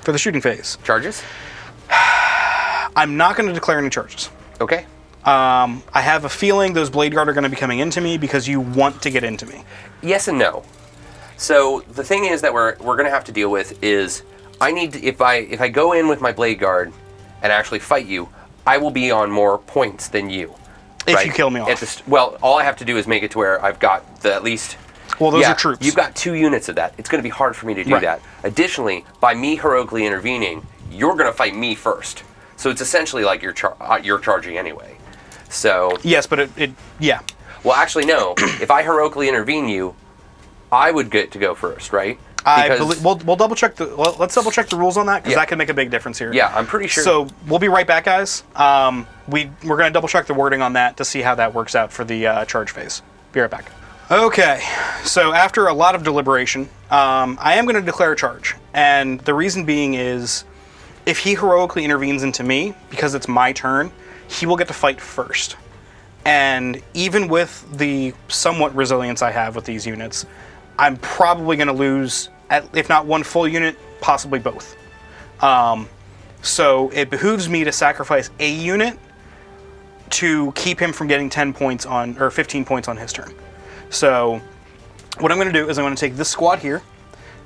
for the shooting phase. Charges? I'm not going to declare any charges. Okay. I have a feeling those Blade Guard are going to be coming into me because you want to get into me. Yes and no. So the thing is that we're going to have to deal with is I need to, if I go in with my Blade Guard and actually fight you, I will be on more points than you. If you kill me off. Well, all I have to do is make it to where I've got the at least... Well, those are troops. You've got 2 units of that. It's going to be hard for me to do Right. that. Additionally, by me heroically intervening, you're going to fight me first. So it's essentially like you're charging anyway. So... Yes, but yeah. Well, actually, no. If I heroically intervene you, I would get to go first, right? We'll double check let's double check the rules on that because Yeah. that can make a big difference here. Yeah, I'm pretty sure. So we'll be right back, guys. We're going to double check the wording on that to see how that works out for the charge phase. Be right back. Okay, so after a lot of deliberation, I am going to declare a charge, and the reason being is if he heroically intervenes into me because it's my turn, he will get to fight first. And even with the somewhat resilience I have with these units, I'm probably going to lose, if not one full unit, possibly both. So it behooves me to sacrifice a unit to keep him from getting 10 points on, or 15 points on his turn. So what I'm going to do is I'm going to take this squad here,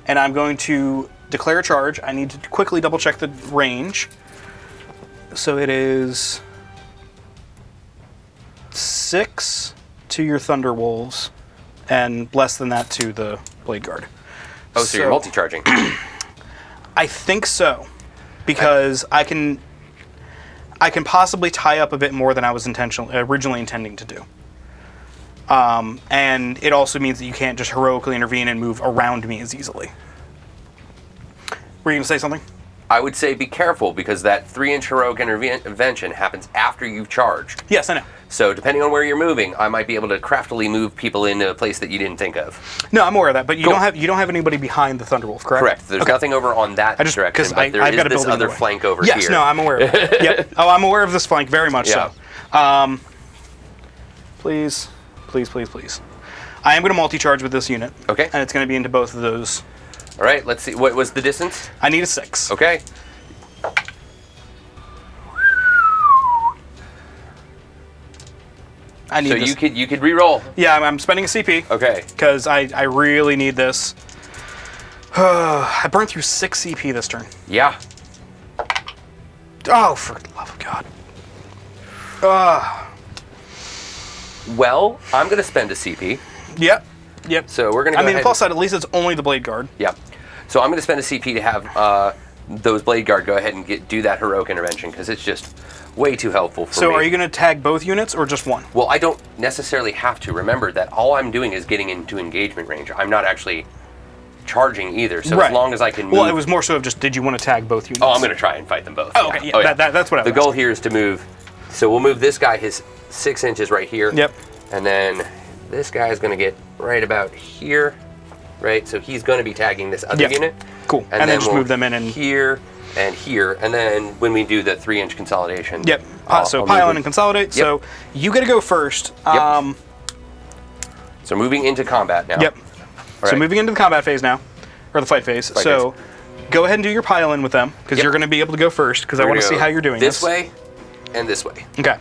and I'm going to declare a charge. I need to quickly double check the range. So it is 6 to your Thunderwolves, and less than that to the Blade Guard. Oh, so you're multi-charging. I think so, because I can possibly tie up a bit more than I was originally intending to do. And it also means that you can't just heroically intervene and move around me as easily. Were you going to say something? I would say be careful, because that 3-inch heroic intervention happens after you've charged. Yes, I know. So depending on where you're moving, I might be able to craftily move people into a place that you didn't think of. No, I'm aware of that, but you Cool. don't have anybody behind the Thunderwolf, correct? Correct. There's nothing over on that direction, but there is this other flank over here. Yes, no, I'm aware of it. Yep. Oh, I'm aware of this flank, very much so. Please, please, please, please. I am going to multi-charge with this unit. Okay. And it's going to be into both of those. All right, let's see. What was the distance? I need a 6. Okay. I need So this. you could re-roll. Yeah, I'm spending a CP. Okay. Because I really need this. I burned through 6 CP this turn. Yeah. Oh, for the love of God. Well, I'm going to spend a CP. Yep. Yep. So we're going to go ahead. Plus side, at least it's only the Blade Guard. Yeah. So I'm going to spend a CP to have those Blade Guard go ahead and do that heroic intervention, because it's just way too helpful for me. So are you going to tag both units or just one? Well, I don't necessarily have to. Remember that all I'm doing is getting into engagement range. I'm not actually charging either. So as long as I can move... Well, it was more so of just, did you want to tag both units? Oh, I'm going to try and fight them both. Oh, okay. Yeah, Oh, yeah. That's what I was The goal here is to move... So we'll move this guy his 6 inches right here. Yep. And then this guy is going to get right about here, right? So he's going to be tagging this other unit. Cool. And then just we'll move them in and... here and here. And then when we do the 3-inch consolidation... Yep. So I'll pile move in and consolidate. Yep. So you get to go first. Yep. So moving into combat now. Yep. All So right. moving into the combat phase now, or the fight phase. So go ahead and do your pile in with them, because you're going to be able to go first, because I want to see how you're doing this. This way and this way. Okay.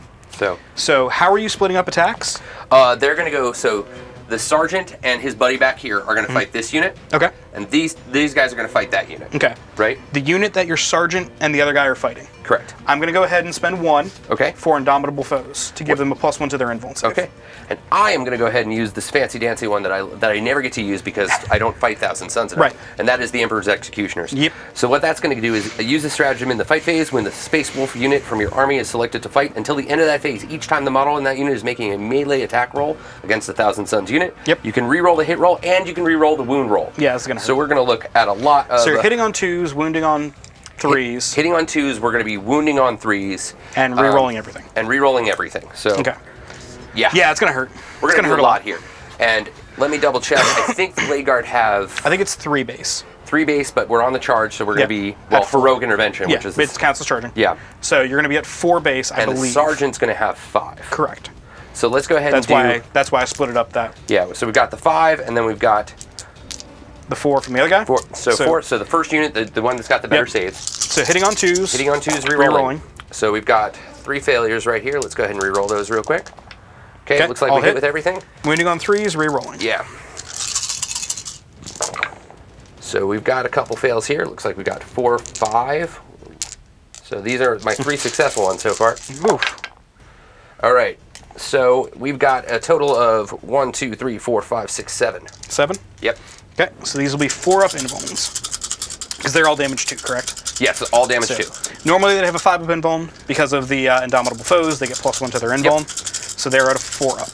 So how are you splitting up attacks? They're going to go, so the sergeant and his buddy back here are going to fight this unit. Okay. And these guys are going to fight that unit. Okay. Right? The unit that your sergeant and the other guy are fighting. Correct. I'm going to go ahead and spend 1 Okay. for Indomitable Foes to give them a +1 to their invuln save. Okay. And I am going to go ahead and use this fancy dancy one that I never get to use because I don't fight Thousand Sons enough. Right. And that is the Emperor's Executioners. Yep. So what that's going to do is use the stratagem in the fight phase when the Space Wolf unit from your army is selected to fight until the end of that phase. Each time the model in that unit is making a melee attack roll against the Thousand Sons unit, Yep. you can re-roll the hit roll and you can re-roll the wound roll. Yeah, this is going to hurt. So we're going to look at a lot of... So you're hitting on 2s, wounding on 3s. Hitting on 2s, we're going to be wounding on 3s. And re-rolling everything. And re-rolling everything. So Okay. Yeah. Yeah, it's going to hurt. We're going to hurt a lot here. And let me double check. I think the Blade Guard have I think it's 3 base. 3 base, but we're on the charge, so we're going to Yep. be, well, At for 4. Rogue Intervention, Yeah, which is... it counts as charging. Yeah. So you're going to be at 4 base, I And believe. the Sergeant's going to have 5. Correct. So let's go ahead That's and do... that's why I split it up that. Yeah, so we've got the 5, and then we've got... The 4 from the other guy? 4. So 4. So the first unit, the one that's got the better Yep. saves. So hitting on 2s. Hitting on 2s, re-rolling. Re-rolling. So we've got 3 failures right here. Let's go ahead and re-roll those real quick. Okay, looks like I'll we hit hit. with everything. Wounding on 3s, re-rolling. Yeah. So we've got a couple fails here. Looks like we got 4, 5. So these are my 3 successful ones so far. Oof. All right. So we've got a total of 1, 2, 3, 4, 5, 6, 7. 7? Yep. Okay, so these will be 4 up invulns. Because they're all damage 2, correct? Yes, all damage So, 2. normally they'd have a 5 up invuln. Because of the Indomitable Foes, they get +1 to their invuln. So they're at a 4 up.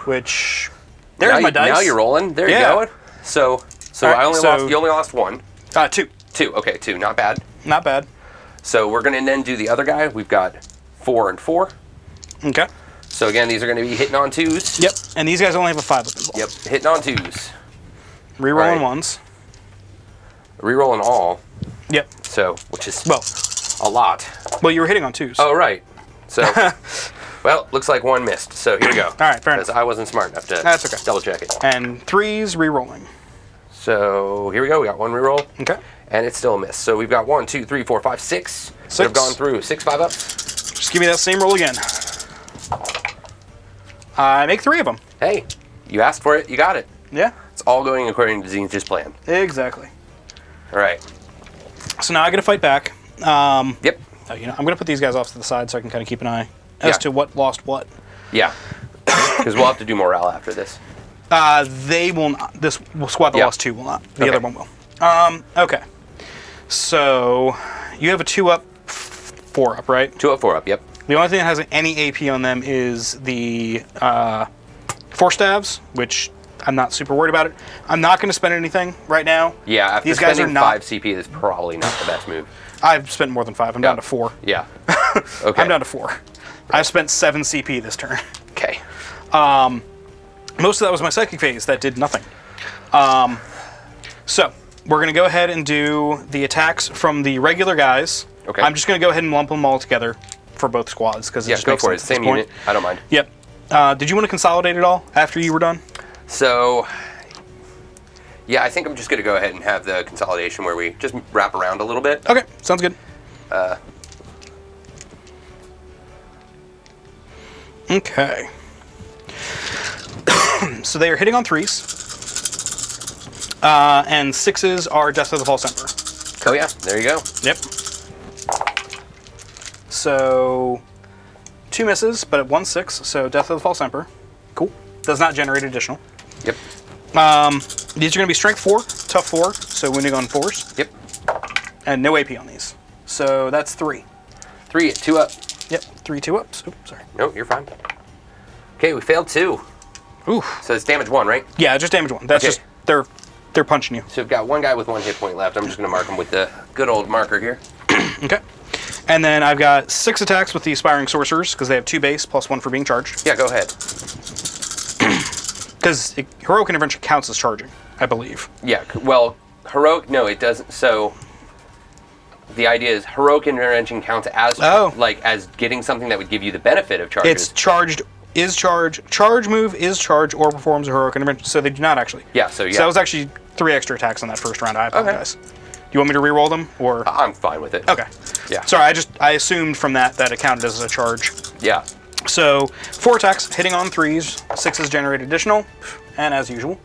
Which... There's now my you, dice. Now you're rolling. There Yeah. you go. So All right, you only lost 1. 2. 2. Okay, 2. Not bad. Not bad. So we're going to then do the other guy. We've got 4 and 4. Okay. So again, these are going to be hitting on 2s. Yep, and these guys only have a 5 up invuln. Yep, hitting on 2s. Rerolling All right. 1s. Rerolling all. Yep. So, which is Well, a lot. Well, you were hitting on 2s. Oh, right. So, well, looks like 1 missed. So here we go. All right, fair Because enough. I wasn't smart enough to That's okay. double check it. And 3s re-rolling. So here we go. We got 1 reroll. Okay. And it's still a miss. So we've got 1, 2, 3, 4, 5, 6. That have gone through. 6 5-ups. Just give me that same roll again. I make 3 of them. Hey, you asked for it. You got it. Yeah. It's all going according to Tzeentch's plan. Exactly. All right. So now I got to fight back. Yep. I'm going to put these guys off to the side so I can kind of keep an eye as to what lost what. Yeah. Because we'll have to do morale after this. They will not. This squad that lost 2 will not. The other one will. Okay. So you have a 2-up, 4-up, right? 2-up, 4-up, yep. The only thing that has any AP on them is the 4 stabs, which I'm not super worried about it. I'm not going to spend anything right now. Yeah, after These guys spending are not, 5 CP, that's probably not the best move. I've spent more than 5. I'm down to 4. Yeah. Okay. I'm down to 4. I've spent 7 CP this turn. Okay. Most of that was my psychic phase that did nothing. So we're going to go ahead and do the attacks from the regular guys. Okay. I'm just going to go ahead and lump them all together for both squads because it just go makes for it. sense at this Same point. unit. I don't mind. Yep. Did you want to consolidate it all after you were done? So, yeah, I think I'm just going to go ahead and have the consolidation where we just wrap around a little bit. Okay, sounds good. Okay. So they are hitting on 3s. And 6s are Death of the False Emperor. Oh, yeah. There you go. Yep. So 2 misses, but at 1 6, so Death of the False Emperor. Cool. Does not generate additional. Yep. These are going to be Strength 4, Tough 4, so wounding on 4s. Yep. And no AP on these. So that's 3. 3, 2-up. Yep, 3 2-ups. Oops, sorry. No, you're fine. Okay, we failed 2. Oof. So it's damage 1, right? Yeah, just damage 1. That's Okay. just, they're punching you. So we've got 1 guy with 1 hit point left. I'm just going to mark him with the good old marker here. Okay. And then I've got 6 attacks with the Aspiring Sorcerers, because they have 2 base, plus 1 for being charged. Yeah, go ahead. Because Heroic Intervention counts as charging, I believe. Yeah, well, heroic, no, it doesn't. So the idea is heroic intervention counts as as getting something that would give you the benefit of charges. It's charged, is charge, charge move, is charge, or performs a Heroic Intervention. So they do not actually. Yeah, so yeah. So that was actually 3 extra attacks on that first round. I apologize. Do you want me to re-roll them, or? I'm fine with it. Okay. Yeah. Sorry, I assumed from that it counted as a charge. Yeah. So 4 attacks, hitting on 3s, 6s generate additional, and as usual.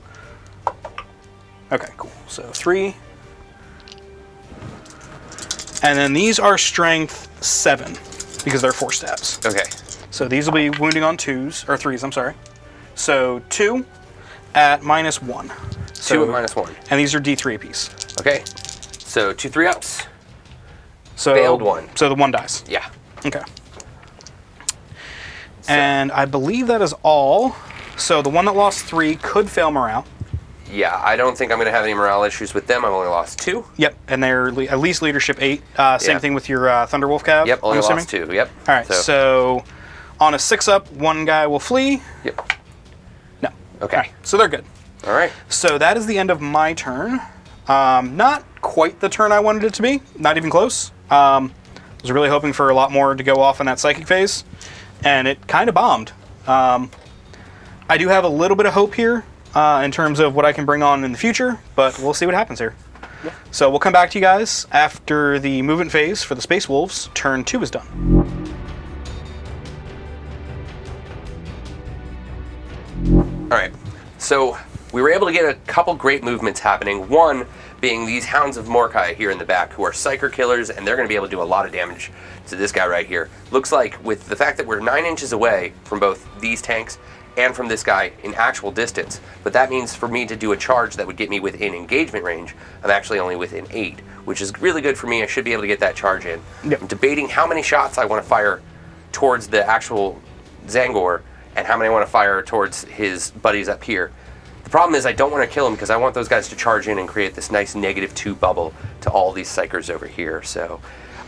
Okay, cool. So 3. And then these are strength 7, because they're 4 stabs. Okay. So these will be wounding on 2s, or 3s, I'm sorry. So 2 at -1. 2 at -1. And these are D3 apiece. Okay. So 2 3-ups. So Failed 1. So the 1 dies. Yeah. Okay. And I believe that is all. So the one that lost 3 could fail morale. Yeah, I don't think I'm going to have any morale issues with them. I've only lost 2. Yep, and they're at least leadership 8. Same thing with your Thunderwolf Cav. Yep, only I'm assuming? lost 2. Yep. All right, so on a 6-up, 1 guy will flee. Yep. No. Okay. All right, so they're good. All right. So that is the end of my turn. Not quite the turn I wanted it to be. Not even close. I was really hoping for a lot more to go off in that psychic phase, and it kind of bombed. I do have a little bit of hope here in terms of what I can bring on in the future, but we'll see what happens here. Yeah. So we'll come back to you guys after the movement phase for the Space Wolves. Turn 2 is done. All right. So we were able to get a couple great movements happening. One being these Hounds of Mordkai here in the back, who are Psyker killers, and they're going to be able to do a lot of damage to this guy right here. Looks like with the fact that we're 9 inches away from both these tanks and from this guy in actual distance, but that means for me to do a charge that would get me within engagement range, I'm actually only within 8, which is really good for me. I should be able to get that charge in. Yep. I'm debating how many shots I want to fire towards the actual Zangor and how many I want to fire towards his buddies up here. The problem is I don't want to kill him because I want those guys to charge in and create this nice -2 bubble to all these Psykers over here. So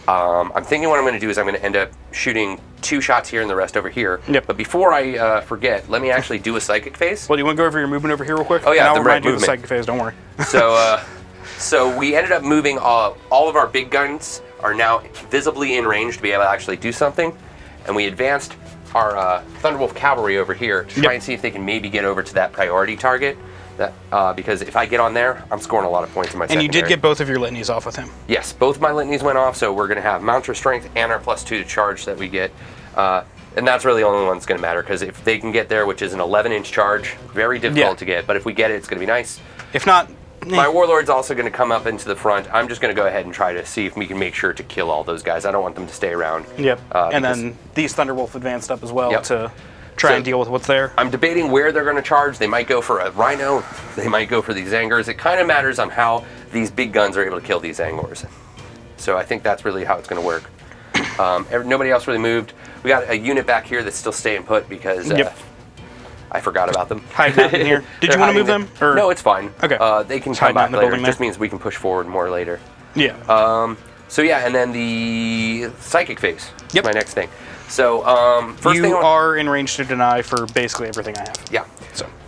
I'm thinking what I'm going to do is I'm going to end up shooting 2 shots here and the rest over here. Yep. But before I forget, let me actually do a Psychic phase. Well, do you want to go over your movement over here real quick? Oh, yeah, and I'll the remind you of the movement. psychic phase, don't worry. So we ended up moving all of our big guns are now visibly in range to be able to actually do something. And we advanced our Thunderwolf cavalry over here to try and see if they can maybe get over to that priority target. That because if I get on there, I'm scoring a lot of points in my secondary. And you did get both of your litanies off with him. Yes, both my litanies went off, so we're going to have Mounter Strength and our +2 to charge that we get. And that's really the only one that's going to matter, because if they can get there, which is an 11-inch charge, very difficult to get, but if we get it, it's going to be nice. If not... My Warlord's also going to come up into the front. I'm just going to go ahead and try to see if we can make sure to kill all those guys. I don't want them to stay around. Yep. And then these Thunderwolf advanced up as well to try and deal with what's there. I'm debating where they're going to charge. They might go for a Rhino. They might go for these Zangors. It kind of matters on how these big guns are able to kill these Zangors. So I think that's really how it's going to work. Nobody else really moved. We got a unit back here that's still staying put because I forgot about them. Hiding out in here. Did you want to move them? Or? No, it's fine. Okay. They can come back later. It just means we can push forward more later. Yeah. So yeah, and then the psychic phase. Yep. My next thing. So first thing you are in range to deny for basically everything I have. Yeah.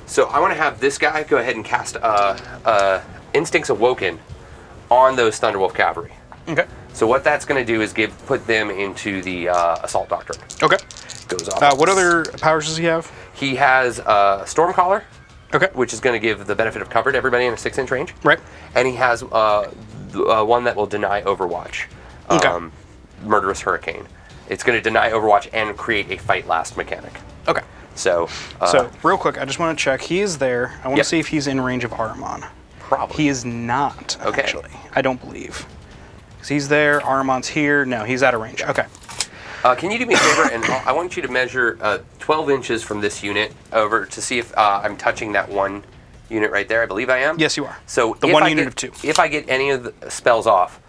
So I want to have this guy go ahead and cast Instincts Awoken on those Thunderwolf cavalry. Okay. So what that's going to do is put them into the Assault Doctrine. Okay. Goes off. What other powers does he have? He has Stormcaller. Okay. Which is going to give the benefit of cover to everybody in a 6-inch range. Right. And he has one that will deny Overwatch. Okay. Murderous Hurricane. It's going to deny Overwatch and create a fight last mechanic. Okay. So real quick, I just want to check. He is there. I want to see if he's in range of Ahriman. Probably. He is not, actually. I don't believe. Because he's there, Ahriman's here. No, he's out of range. Okay. Can you do me a favor? And I want you to measure 12 inches from this unit over to see if I'm touching that one unit right there. I believe I am. Yes, you are. So the one unit of 2. If I get any of the spells off,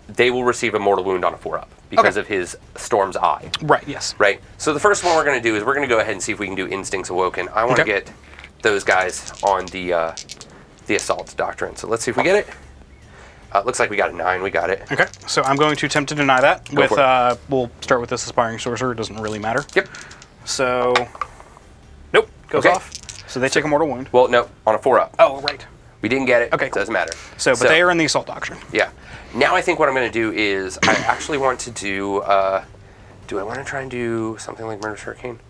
they will receive a mortal wound on a 4-up because of his Storm's Eye. Right, yes. Right. So the first one we're going to do is we're going to go ahead and see if we can do Instincts Awoken. I want to get those guys on the Assault Doctrine. So let's see if we get it. Looks like we got a 9. We got it. Okay. So I'm going to attempt to deny that. Go for it. We'll start with this Aspiring Sorcerer. It doesn't really matter. Yep. So, nope. Goes off. So they take a mortal wound. Well, no, on a 4-up. Oh, right. We didn't get it. Okay, cool. Doesn't matter. But they are in the Assault Doctrine. Yeah. Now I think what I'm going to do is I actually want to do. Do I want to try and do something like Murderous Hurricane?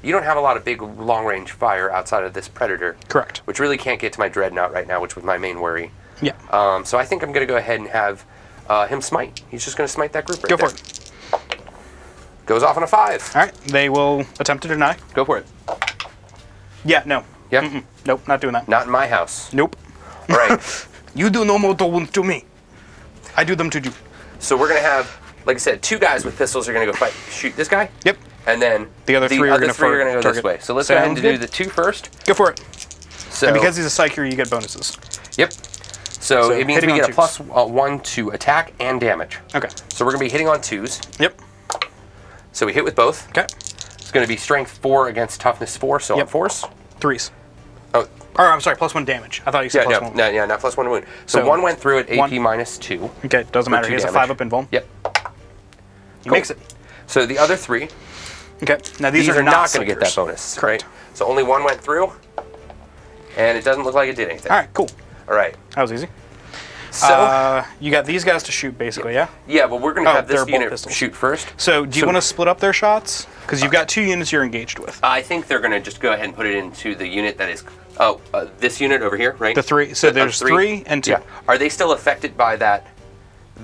You don't have a lot of big long-range fire outside of this Predator. Correct. Which really can't get to my Dreadnought right now, which was my main worry. Yeah. So I think I'm going to go ahead and have him smite. He's just going to smite that group right there. Go for it. Goes off on a 5. All right. They will attempt to deny. Go for it. Yeah, no. Yeah? Mm-mm. Nope, not doing that. Not in my house. Nope. All right. You do no mortal wounds to me. I do them to you. So we're going to have, like I said, 2 guys with pistols are going to go shoot this guy. Yep. And then the other 3 are going to go this way. So let's go ahead and do the 2 first. Go for it. So, and because he's a Psyker, you get bonuses. Yep. So it means we get a 2s. +1 to attack and damage. Okay. So we're going to be hitting on 2s. Yep. So we hit with both. Okay. It's going to be Strength 4 against Toughness 4, so on force. 3s. Oh. Or, I'm sorry, +1 damage. I thought you said +1. No, not +1 wound. So 1 went through at AP -2. Okay, doesn't matter. He has a 5-up invuln. Yep. He makes it. So the other 3. Okay. Now these are not going to get that bonus. Correct. Right? So only 1 went through, and it doesn't look like it did anything. All right, cool. All right. That was easy. So you got these guys to shoot, basically, yeah? Yeah, but we're going to have this unit shoot first. So do you want to split up their shots? Because you've got 2 units you're engaged with. I think they're going to just go ahead and put it into the unit that is... this unit over here, right? The 3. So there's 3 and 2. Yeah. Are they still affected by that?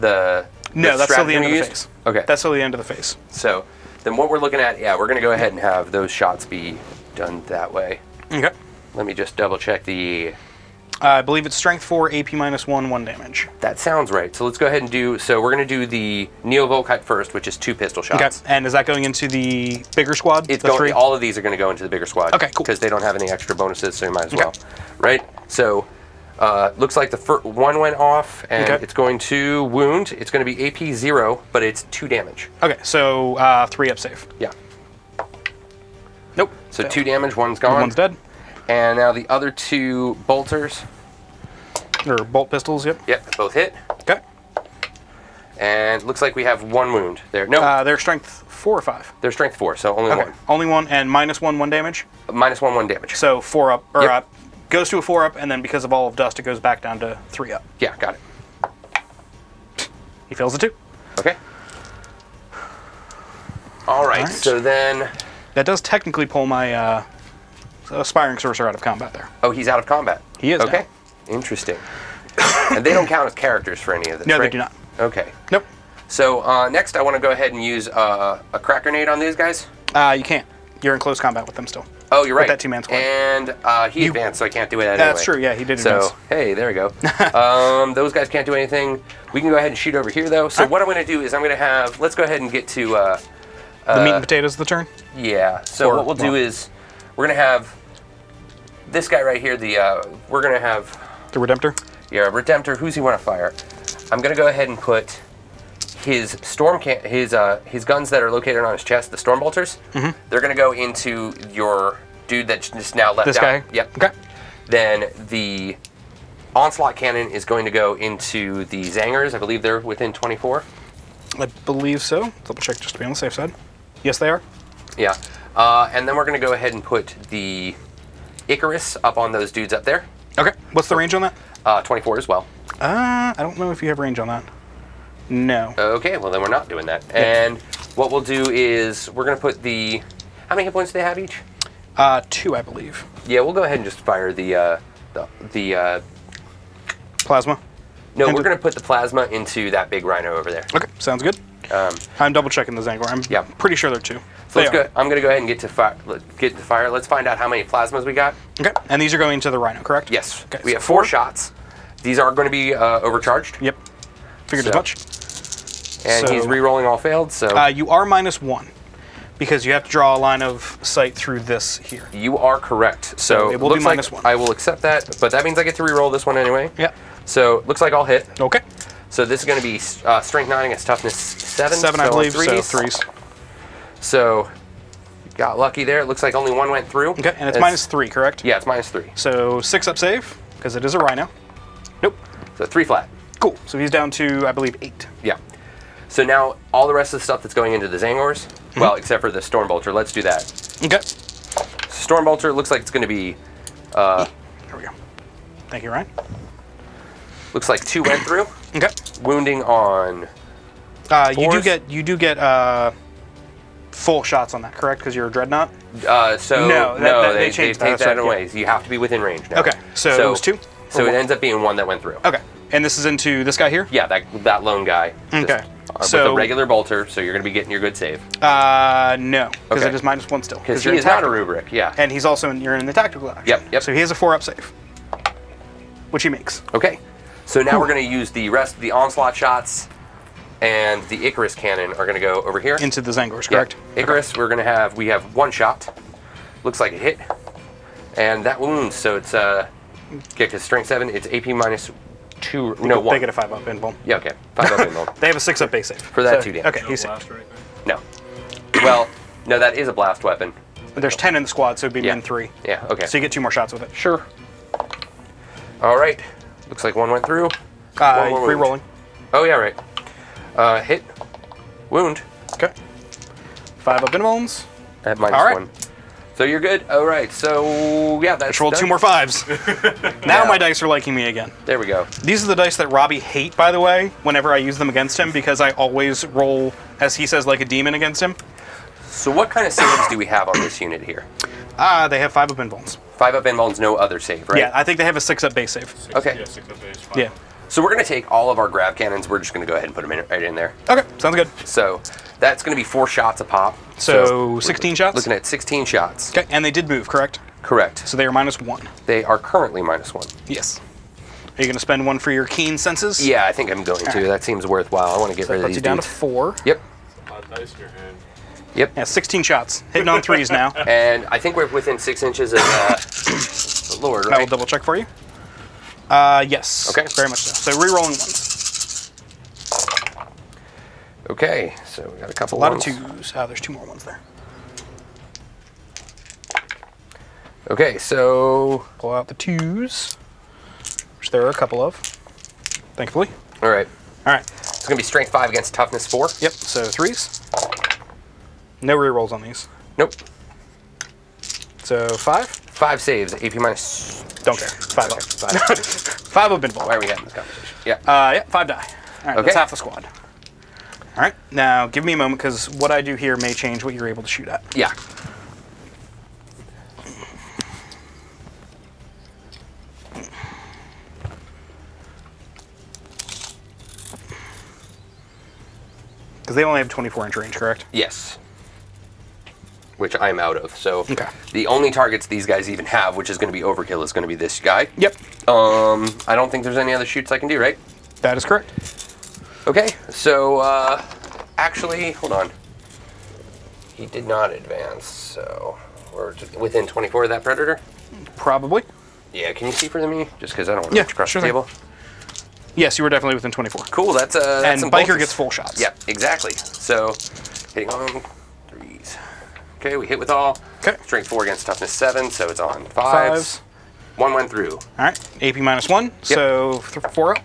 No, that's still the end of the phase. Okay. That's still the end of the phase. So then what we're looking at, we're going to go ahead and have those shots be done that way. Okay. Let me just double check the... I believe it's Strength 4, AP -1, 1 damage. That sounds right. So let's go ahead and do... So we're going to do the Neo-Volkite first, which is 2 pistol shots. Okay. And is that going into the bigger squad? It's going, all of these are going to go into the bigger squad. Okay, cool. Because they don't have any extra bonuses, so you might as well. Right? So looks like the first 1 went off, and it's going to wound. It's going to be AP 0, but it's 2 damage. Okay, so 3-up save. Yeah. Nope. So 2 damage, 1's gone. 1's dead. And now the other 2 bolters. Or bolt pistols, yep. Yep, both hit. Okay. And looks like we have 1 wound there. No. They're Strength 4 or 5? They're Strength 4, so only 1. Only 1, and -1, 1 damage? -1, 1 damage. So 4-up, or goes to a 4-up, and then because of all of dust, it goes back down to 3-up. Yeah, got it. He fails a 2. Okay. All right. Alright. So then, That does technically pull my Aspiring Sorcerer out of combat there. oh, he's out of combat. He is Okay. Interesting. And they don't count as characters for any of this, No, right? they do not. Okay. Nope. So next, I want to go ahead and use a crack grenade on these guys. You can't. You're in close combat with them still. Oh, you're right. that two-man squad. And he advanced, so I can't do it anyway. That's true, yeah, he did advance. So, hey, there we go. Those guys can't do anything. We can go ahead and shoot over here, though. So what I'm going to do is I'm going to have... Let's go ahead and get to... the meat and potatoes of the turn? Yeah. So what we'll do is we're going to have this guy right here. We're going to have... The Redemptor? Yeah, Redemptor. Who's he want to fire? I'm going to go ahead and put his his guns that are located on his chest, the storm bolters. Mm-hmm. They're going to go into your dude that's just now left This out. guy? Yep. Okay. Then the onslaught cannon is going to go into the zangers. I believe they're within 24. I believe so. Double check just to be on the safe side. Yes, they are. Yeah. And then we're going to go ahead and put the Icarus up on those dudes up there. Okay. What's the range on that? 24 as well. I don't know if you have range on that. No. Okay, well then we're not doing that. And what we'll do is we're going to put the... How many hit points do they have each? 2, I believe. Yeah, we'll go ahead and just fire the Plasma? No, we're going to put the plasma into that big rhino over there. Okay, sounds good. I'm double checking the Zangor. I'm pretty sure they're 2. So let's go. I'm going to go ahead and get to fire. Let's find out how many plasmas we got. Okay, and these are going to the rhino, correct? Yes. Okay, we so have 4 shots. These are going to be overcharged. Yep. Figured as So- much. And So- he's re-rolling all failed, so... You are -1 because you have to draw a line of sight through this here. You are correct. So it will looks be like -1. I will accept that, but that means I get to re-roll this one anyway. Yeah. So looks like I'll hit. Okay. So this is going to be strength 9 against toughness 7. 7, I so believe, so threes. 3s. So got lucky there. It looks like only 1 went through. Okay, and it's -3, correct? Yeah, it's -3. So 6 up save, because it is a rhino. Nope. So 3 flat. Cool. So he's down to, I believe, 8. Yeah. So now all the rest of the stuff that's going into the Zangors, well, except for the Storm Bolter, let's do that. Okay. Storm Bolter looks like it's going to be, There we go. Thank you, Ryan. looks like 2 went through. Okay. Wounding on, You Fours? do get full shots on that, correct? Because you're a dreadnought. so No, they they changed take that, that so, away. So you have to be within range now. Okay, so it was 2? So Or it one? ends up being 1 that went through. Okay. And this is into this guy here? Yeah, that lone guy. Okay. With So- a regular bolter, so you're going to be getting your good save. No, because Okay. it is -1 still. Because he you're is in not a tactical. rubric, yeah. And he's also you're in the tactical action. Yep. So he has a 4 up save, which he makes. Okay. So now we're going to use the rest of the onslaught shots, and the Icarus cannon are going to go over here. Into the Zangors, Yeah. correct? Icarus, we have 1 shot. Looks like a hit. And that wounds, so it's get to strength 7, it's AP -2, no, 1. They get a 5 up invuln. Yeah, okay. 5 up invuln. They have a 6 up base save. For that 2 damage. Okay, he's Blast saved. right there. No. Well, no, that is a blast weapon. But there's 10 in the squad, so it'd be Yeah. -3. Yeah, okay. So you get 2 more shots with it. Sure. All right. Looks like 1 went through. One more wound. Re-rolling. Oh, yeah, right. Hit. Wound. Okay. 5 up invulns. At All right. -1. So you're good. All right. So, yeah, that's Just rolled done. 2 more 5s. Now Yeah. my dice are liking me again. There we go. These are the dice that Robbie hate, by the way, whenever I use them against him, because I always roll, as he says, like a demon against him. So what kind of saves do we have on this unit here? They have 5 up invulns. 5 up invulns, no other save, right? Yeah, I think they have a 6 up base save. Okay. Yeah, 6 up base. Yeah. So we're going to take all of our grab cannons. We're just going to go ahead and put them right in there. Okay, sounds good. So that's going to be 4 shots a pop. So 16 shots? Looking at 16 shots. Okay, and they did move, correct? Correct. So they are -1. They are currently -1. Yes. Are you going to spend 1 for your keen senses? Yeah, I think I'm going to. That seems worthwhile. I want to get So rid that of puts these you down dudes. to 4. Yep. Odd dice in your hand. Yep. Yeah, 16 shots. Hitting on 3s now. And I think we're within 6 inches of the Lord, I will right? double check for you. Yes. Okay. Very much so. So re-rolling ones. Okay, so we got a couple A lot ones. of 2s. There's 2 more ones there. Okay, so... Pull out the 2s, which there are a couple of, thankfully. All right. All right. It's going to be strength 5 against toughness 4. Yep, so 3s. No re-rolls on these. Nope. So 5. 5 saves, AP minus... Don't care. 5 up. 5. 5 up invuln. Why are we having this conversation? Yeah. Yeah, 5 die. All right, Okay. that's half the squad. All right. Now, give me a moment, because what I do here may change what you're able to shoot at. Yeah. Because they only have 24-inch range, correct? Yes. Which I'm out of. So Okay. the only targets these guys even have, which is going to be overkill, is going to be this guy. Yep. I don't think there's any other shoots I can do, right? That is correct. Okay, so actually, hold on. He did not advance, so we're within 24 of that predator. Probably. Yeah, can you see for me? Just because I don't want to Yeah, reach across sure the thing. table. Yes, you were definitely within 24. Cool, that's And some Biker bolters. gets full shots. Yep, exactly. So hitting on 3s. Okay, we hit with all. Okay. Strength 4 against toughness 7, so it's on 5s. Fives. 1 went through. All right. AP -1, so 4 up.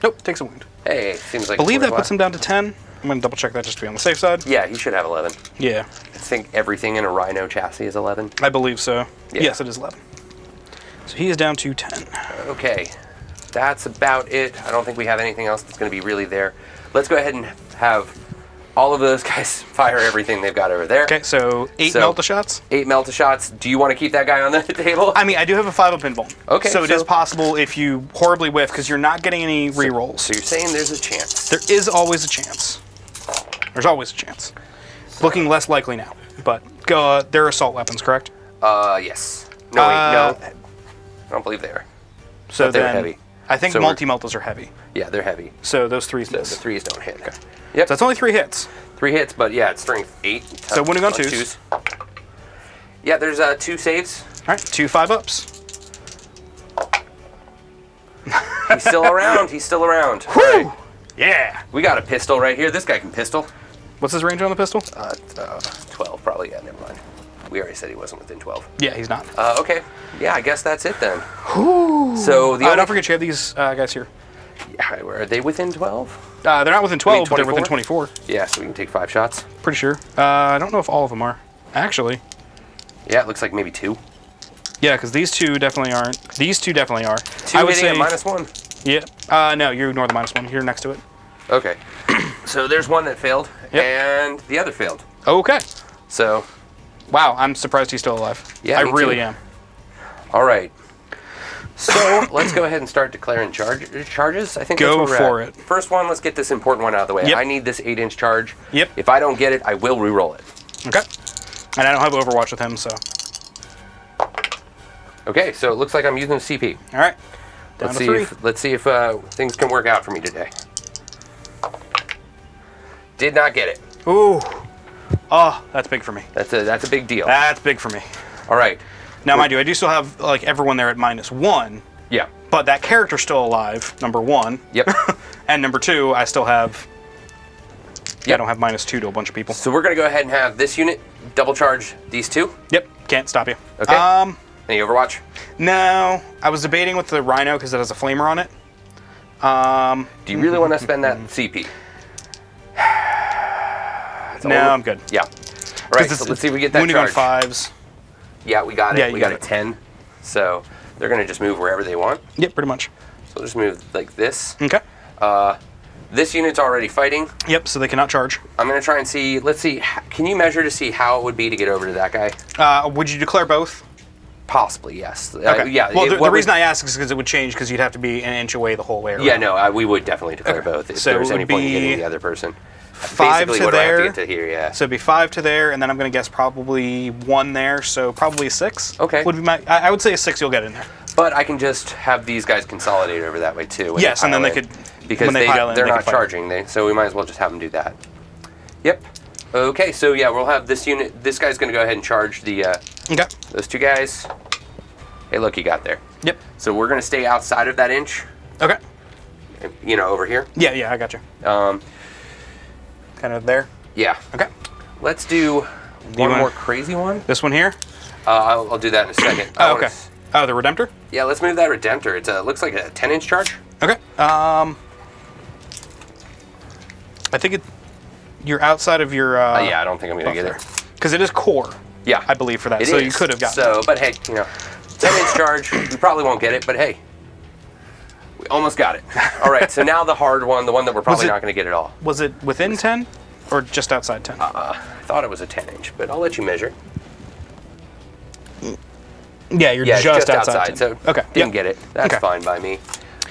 Nope, takes a wound. Hey, seems like I believe it's that puts him down to 10. I'm going to double check that just to be on the safe side. Yeah, he should have 11. Yeah, I think everything in a Rhino chassis is 11. I believe so. Yeah. Yes, it is 11. So he is down to 10. Okay, that's about it. I don't think we have anything else that's going to be really there. Let's go ahead and have all of those guys fire everything they've got over there. Okay, so 8 melta shots. 8 melta shots. Do you want to keep that guy on the table? I mean, I do have a 5-up pinball. Okay, So it is so- possible if you horribly whiff, because you're not getting any rerolls. So you're saying there's a chance. There is always a chance. There's always a chance. Looking less likely now, but they're assault weapons, correct? Yes. No, wait, no. I don't believe they are. So But they're then, heavy. I think So we're- multi-meltas are heavy. Yeah, they're heavy. So those 3s So miss. the 3s don't hit. Okay. Yep. So that's only 3 hits. 3 hits, but yeah, it's strength 8. So when we go on plus 2s. Yeah, there's 2 saves. All right, 2 5-ups. He's still around. He's still around. All right. Yeah. We got a pistol right here. This guy can pistol. What's his range on the pistol? 12 probably. Yeah, never mind. We already said he wasn't within 12. Yeah, he's not. Okay. Yeah, I guess that's it then. So the only... Don't forget you have these guys here. Yeah, are they within 12? They're not within 12, but they're within 24? 24. Yeah, so we can take 5 shots. Pretty sure. I don't know if all of them are. Actually. Yeah, it looks like maybe 2. Yeah, because these 2 definitely aren't. These 2 definitely are. 2 I would hitting say at -1. Yeah. No, you ignore the -1. You're next to it. Okay. So there's one that failed, Yep. and the other failed. Okay. So, Wow, I'm surprised he's still alive. Yeah, I me really too. am. all right. So let's go ahead and start declaring charges. I think Go that's where for we're at. it. First one, let's get this important one out of the way. Yep. I need this 8-inch charge. Yep. If I don't get it, I will re-roll it. Okay. And I don't have Overwatch with him, so. Okay, so it looks like I'm using a CP. All right. Down Let's to see 3. if things can work out for me today. Did not get it. Ooh. Oh, that's big for me. That's a big deal. That's big for me. All right. Now, mind you, I do still have like everyone there at -1, Yeah. but that character's still alive, number 1. Yep. And number 2, I still have. Yeah, I Yep. don't have -2 to a bunch of people. So we're gonna go ahead and have this unit double charge these 2. Yep, can't stop you. Okay. Any Overwatch? No, I was debating with the Rhino because it has a flamer on it. Do you really want to spend that CP? No, I'm good. Yeah. All right. So let's see if we get that wounding charge. on 5s. Yeah, we got it. Yeah, you we got got a it. 10. So they're gonna just move wherever they want. Yep, pretty much. So we'll just move like this. Okay. This unit's already fighting. Yep, so they cannot charge. I'm gonna try and see. Let's see. Can you measure to see how it would be to get over to that guy? Would you declare both? Possibly, yes. Okay. Yeah. Well, the what reason would- I ask is because it would change because you'd have to be an inch away the whole way around. Yeah, no, we would definitely declare Okay. both if So there was it any would point in be getting the other person. 5 Basically, to what do I have there. to get to here? Yeah. So it'd be 5 to there, and then I'm going to guess probably 1 there, so probably a 6. Okay. Would be I would say a 6 you'll get in there. But I can just have these guys consolidate over that way too. when Yes, and then they pile could- in. Because when they pile in, they're they not can fight. charging, so we might as well just have them do that. Yep. Okay, so yeah, we'll have this unit. This guy's going to go ahead and charge the Okay. those 2 guys. Hey, look, he got there. Yep. So we're going to stay outside of that inch. Okay. You know, over here. Yeah, I got you. Kind of there. Yeah. Okay. Let's do one wanna- more crazy one. This one here? I'll do that in a second. I Oh, wanna okay. Oh, the Redemptor? Yeah, let's move that Redemptor. It looks like a 10-inch charge. Okay. I think you're outside of your. Yeah, I don't think I'm going to get it. Because it is core, Yeah. I believe, for that. It so is. you could have gotten So, but hey, 10-inch charge, we probably won't get it, but hey. Almost got it. All right, so now the hard one, the one that we're probably it- not going to get at all. Was it within 10 or just outside 10? I thought it was a 10-inch, but I'll let you measure. Yeah, you're Yeah, just just outside. outside. So 10. Okay. didn't yep. get it. That's Okay. fine by me.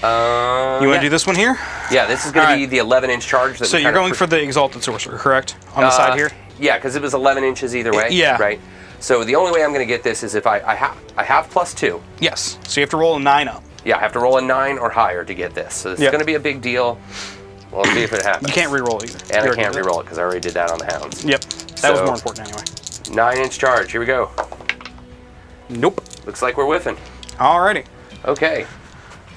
You want to do this one here? Yeah, this is going All to be right. the 11-inch charge. That So you're going for the Exalted Sorcerer, correct? On the side here? Yeah, because it was 11 inches either way. Yeah. Right. So the only way I'm going to get this is if I have +2. Yes. So you have to roll a 9 up. Yeah, I have to roll a 9 or higher to get this. So this is Yep. going to be a big deal. We'll see if it happens. You can't re-roll either. And You I already can't did that. re-roll it because I already did that on the hounds. Yep. That was So- more important anyway. 9-inch charge. Here we go. Nope. Looks like we're whiffing. Alrighty. Okay.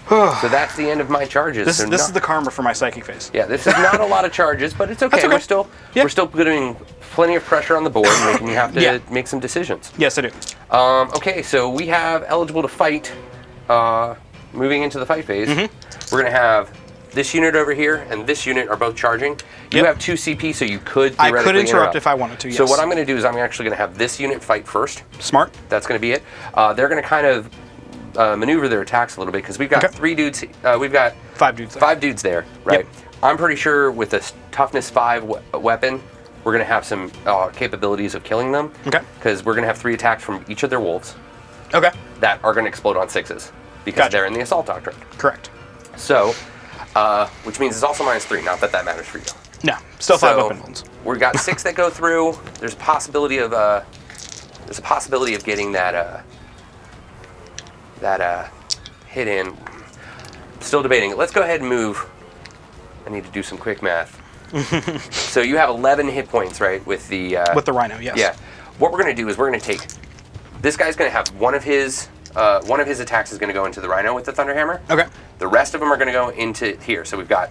So that's the end of my charges. This So is not- the karma for my psychic phase. Yeah, this is not a lot of charges, but it's okay. That's okay. We're still putting plenty of pressure on the board, making you have to Yeah. make some decisions. Yes, I do. Okay, so we have eligible to fight. Moving into the fight phase, we're gonna have this unit over here and this unit are both charging. You Yep. have 2 CP, so you could I theoretically could interrupt if I wanted to, So yes. what I'm gonna do is I'm actually gonna have this unit fight first. Smart. That's gonna be it. They're gonna kind of maneuver their attacks a little bit because we've got Okay. 3 dudes. We've got 5 dudes there. 5 dudes there, right? Yep. I'm pretty sure with a toughness 5 weapon, we're going to have some capabilities of killing them. Okay. Because we're going to have 3 attacks from each of their wolves Okay. that are going to explode on 6s because Gotcha. they're in the assault doctrine. Correct. So, which means it's also -3. Not that that matters for you. No. Still 5 So, open ones. we've got 6 that go through. There's a possibility of getting that hit in. Still debating it. Let's go ahead and move. I need to do some quick math. So you have 11 hit points, right? With the With the Rhino, yes. yeah. What we're going to do is we're going to take. This guy's going to have one of his attacks is going to go into the Rhino with the Thunderhammer. Okay. The rest of them are going to go into here. So we've got.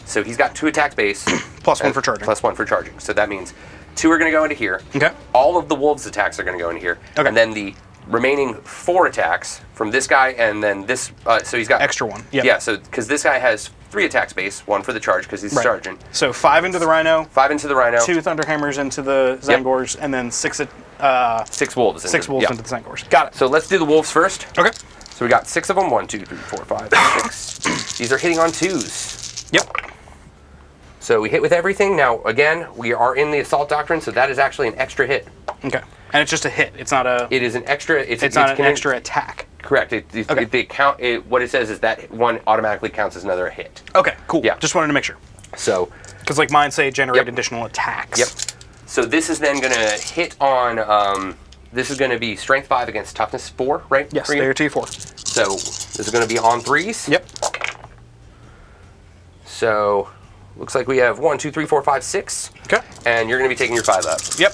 So he's got 2 attacks base. Plus 1 and for charging. Plus 1 for charging. So that means 2 are going to go into here. Okay. All of the wolves' attacks are going to go into here. Okay. And then the remaining 4 attacks from this guy and then this. So he's got Extra 1. Yep. Yeah. So because this guy has 3 attacks base, 1 for the charge because he's Right. charging. So 5 into the Rhino, 5 into the Rhino. 2 Thunderhammers into the Zangors, and then 6 6 wolves. 6 wolves yeah. into the Zangors. Got it. So let's do the wolves first. Okay. So we got 6 of them. 1, 2, 3, 4, 5, 6. These are hitting on 2s. Yep. So we hit with everything. Now, again, we are in the assault doctrine, so that is actually an extra hit. Okay. And it's just a hit. It's not a. It is an extra. It's not an extra attack. Correct. Okay. What it says is that one automatically counts as another hit. Okay. Cool. Yeah. Just wanted to make sure. So, Because like mine say generate Yep. additional attacks. yep. So this is then going to hit on. This is going to be strength 5 against toughness 4, right? Yes. For you? They are T4. So this is going to be on 3s. Yep. So looks like we have 1, 2, 3, 4, 5, 6. Okay. And you're going to be taking your 5 up. Yep.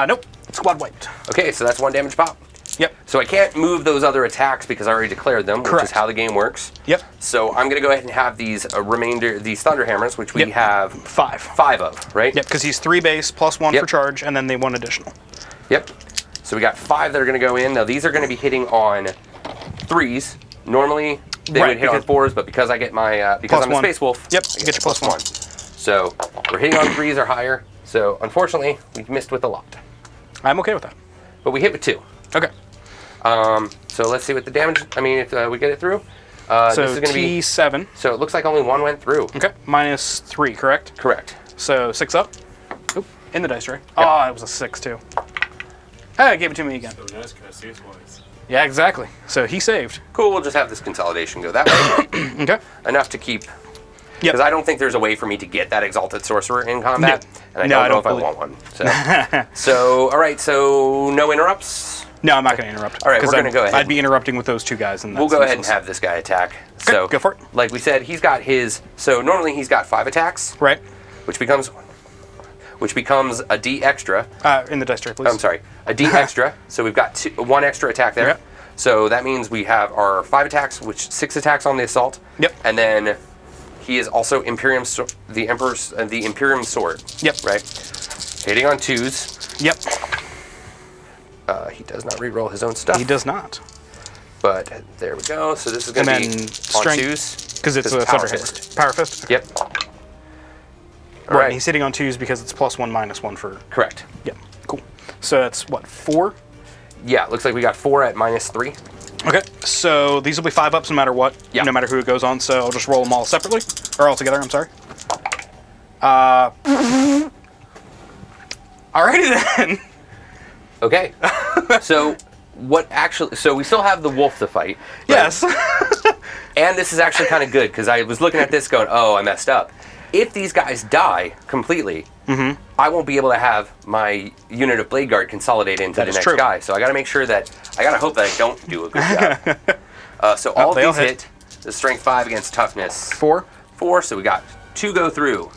Nope. Squad wiped. Okay, so that's 1 damage pop. Yep. So I can't move those other attacks because I already declared them, which Correct. is how the game works. Yep. So I'm going to go ahead and have these these Thunderhammers, which we Yep. have 5. 5 of, right? Yep. Because he's 3 base plus 1 Yep. for charge, and then they 1 additional. Yep. So we got 5 that are going to go in. Now these are going to be hitting on 3s. Normally they Right, would hit on because- 4s, but because I get my because Plus I'm a 1. Space Wolf, Yep, I you get your plus 1. So we're hitting on 3s or higher. So unfortunately, we missed with a lot, I'm okay with that. but we hit with 2. Okay. So let's see what the damage. I mean, if we get it through. So this is going to be. T7. So it looks like only 1 went through. Okay. -3, correct? Correct. So 6 up. Oop. In the dice tray. Oh, it was a 6 too. Hey, gave it to me again. So nice, can I see his voice? Yeah, exactly. So he saved. Cool. We'll just have this consolidation go that way. Okay. Enough to keep. Yep. Because I don't think there's a way for me to get that Exalted Sorcerer in combat. No. And No, I I don't know don't if I want one. So, all right. So, no interrupts. No, I'm not going to interrupt. All right, 'cause we're gonna I'd- go ahead. I'd be interrupting with those 2 guys. And We'll that's go ahead and useless. have this guy attack. So, go for it. Like we said, he's got his. So, normally he's got 5 attacks, Right. which becomes a D extra. In the dice tray, please. I'm sorry, a D extra. So we've got 1 extra attack there. Yep. So that means we have our 5 attacks, which 6 attacks on the assault. Yep. And then he is also the Emperor's the Imperium sword. Yep. Right. Hitting on 2s. Yep. He does not reroll his own stuff. He does not. But there we go. So this is going And to be then on strength- 2s. Because it's a Power Thunderhammer. Fist. Power Fist? Yep. All Right. right. And he's hitting on 2s because it's +1, -1 for. Correct. Yep. Cool. So that's what, 4? Yeah. It looks like we got 4 at -3. Okay, so these will be 5-ups no matter what, Yeah. no matter who it goes on, so I'll just roll them all separately, or all together, I'm sorry. Alrighty then. Okay. So so we still have the wolf to fight. Right? Yes. And this is actually kind of good, because I was looking at this going, oh, I messed up. If these guys die completely, I won't be able to have my unit of Blade Guard consolidate into That the is next true. guy. So I got to make sure that, I got to hope that I don't do a good job. So all of they all these hit. The strength 5 against toughness 4. 4, so we got 2 go through.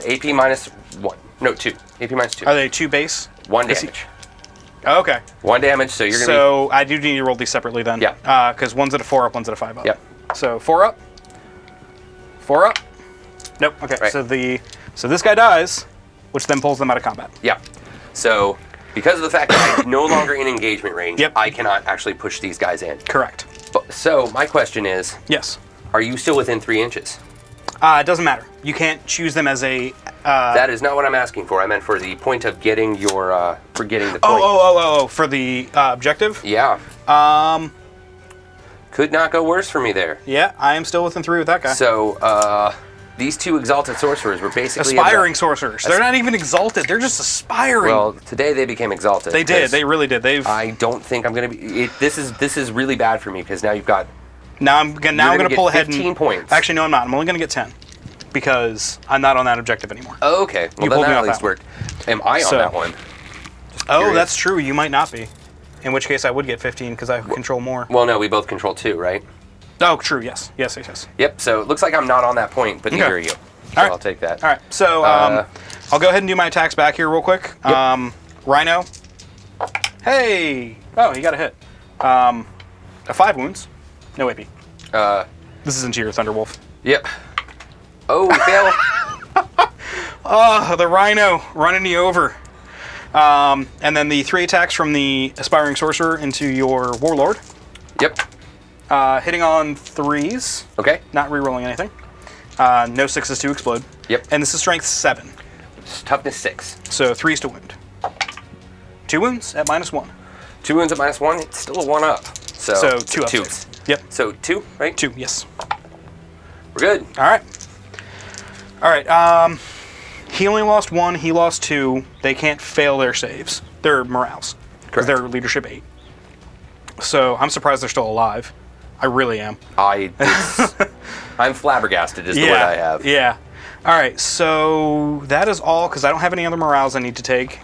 AP minus 1. No, 2. AP minus 2. Are they 2 base? 1 Is he- damage. Oh, okay. 1 damage, so you're going to So I do need to roll these separately then. Yeah. Because one's at a 4-up, one's at a 5-up. Yep. So 4-up. 4-up. Nope. Okay. Right. So this guy dies, which then pulls them out of combat. be... Yeah. So, because of the fact that I'm no longer in engagement range, Yep. I cannot actually push these guys in. Correct. So, my question is, Yes. are you still within 3 inches? It doesn't matter. You can't choose them as a. That is not what I'm asking for. I meant for the point of getting your, for getting the point. For the objective. Yeah. Could not go worse for me there. Yeah, I am still within 3 with that guy. So, these 2 Exalted Sorcerers were basically... Aspiring sorcerers. They're not even exalted. They're just aspiring. Well, today they became Exalted. they did. because They really did. I don't think I'm going to be... This is really bad for me, because now you've got... Now I'm gonna get pull ahead 15 and points. Actually, no, I'm not. I'm only gonna get 10 because I'm not on that objective anymore. Oh, okay. Well, You then pulled me that off at least that one. worked. Am I So- on that one? Oh, curious. that's true. You might not be. In which case, I would get 15 because I control more. Well, no, we both control 2, right? Oh, true. Yes. Yes. Yep, so it looks like I'm not on that point, but neither Okay. are you. So All right. I'll take that. All right. So I'll go ahead and do my attacks back here real quick. Rhino. Hey. Oh, he got a hit. A 5 wounds. No AP. This is into your Thunderwolf. Yep. Oh, we fail. Oh, the Rhino running you over. And then the 3 attacks from the Aspiring Sorcerer into your Warlord. Yep. Hitting on 3s. Okay. Not re-rolling anything. No 6s to explode. Yep. And this is strength 7. Toughness 6. So 3s to wound. 2 wounds at -1. 2 wounds at -1. It's still a 1-up. So 2 up. 2. Yep. So 2, right? 2, yes. We're good. All right. He only lost 1. He lost 2. They can't fail their saves. Their morales. Because Correct. they're leadership 8. So I'm surprised they're still alive. I really am. I'm flabbergasted is the word I have. Yeah. All right, so that is all, because I don't have any other morales I need to take.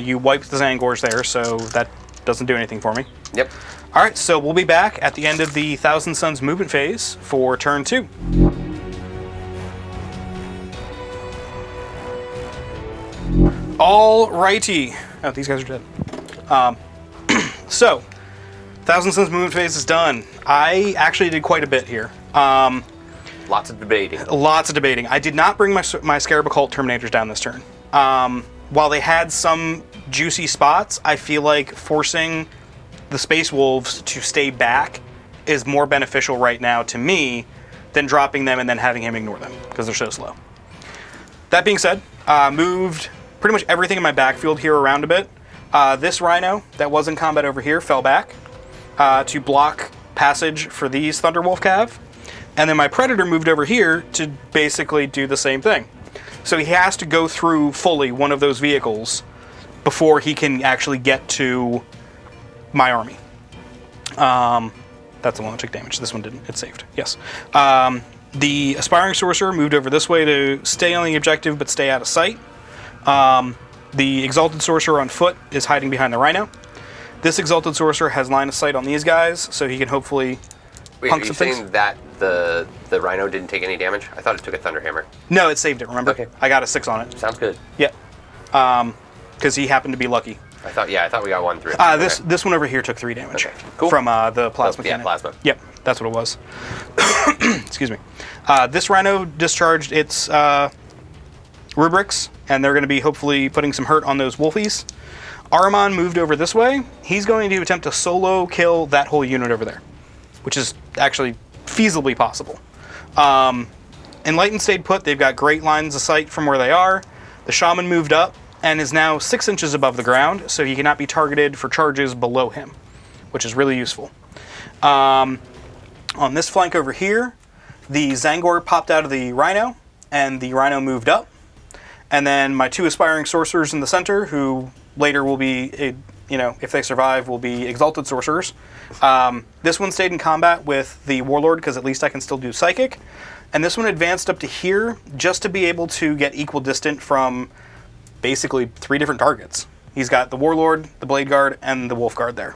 You wiped the Zangors there, so that doesn't do anything for me. Yep. All right, so we'll be back at the end of the Thousand Suns movement phase for turn 2. All righty. Oh, these guys are dead. So, Thousand Suns movement phase is done. I actually did quite a bit here. Lots of debating. Lots of debating. I did not bring my Scarab Occult Terminators down this turn. While they had some juicy spots, I feel like forcing the Space Wolves to stay back is more beneficial right now to me than dropping them and then having him ignore them, because they're so slow. That being said, moved pretty much everything in my backfield here around a bit. This Rhino that was in combat over here fell back to block passage for these Thunderwolf Cav. And then my Predator moved over here to basically do the same thing. So he has to go through fully one of those vehicles before he can actually get to my army. That's the one that took damage. This one didn't. It saved. Yes. The Aspiring Sorcerer moved over this way to stay on the objective but stay out of sight. The Exalted Sorcerer on foot is hiding behind the Rhino. This Exalted Sorcerer has line of sight on these guys, so he can hopefully Wait, punk are you some things. saying that the Rhino didn't take any damage? I thought it took a Thunderhammer. No, it saved it, remember? Okay. I got a 6 on it. Sounds good. Yep. Because he happened to be lucky. I thought we got 1 through. This one over here took 3 damage. Okay, cool. From the plasma Yeah, cannon. plasma. Yep, that's what it was. Excuse me. This Rhino discharged its rubrics, and they're going to be hopefully putting some hurt on those wolfies. Ahriman moved over this way. He's going to attempt to solo kill that whole unit over there, which is actually feasibly possible. Enlightened stayed put. They've got great lines of sight from where they are. The Shaman moved up and is now 6 inches above the ground, so he cannot be targeted for charges below him, which is really useful. On this flank over here, the Zangor popped out of the Rhino, and the Rhino moved up. And then my 2 aspiring sorcerers in the center, who later will be, if they survive, will be Exalted Sorcerers. This one stayed in combat with the Warlord, because at least I can still do Psychic. And this one advanced up to here, just to be able to get equal distant from basically 3 different targets. He's got the Warlord, the Blade Guard, and the Wolf Guard there.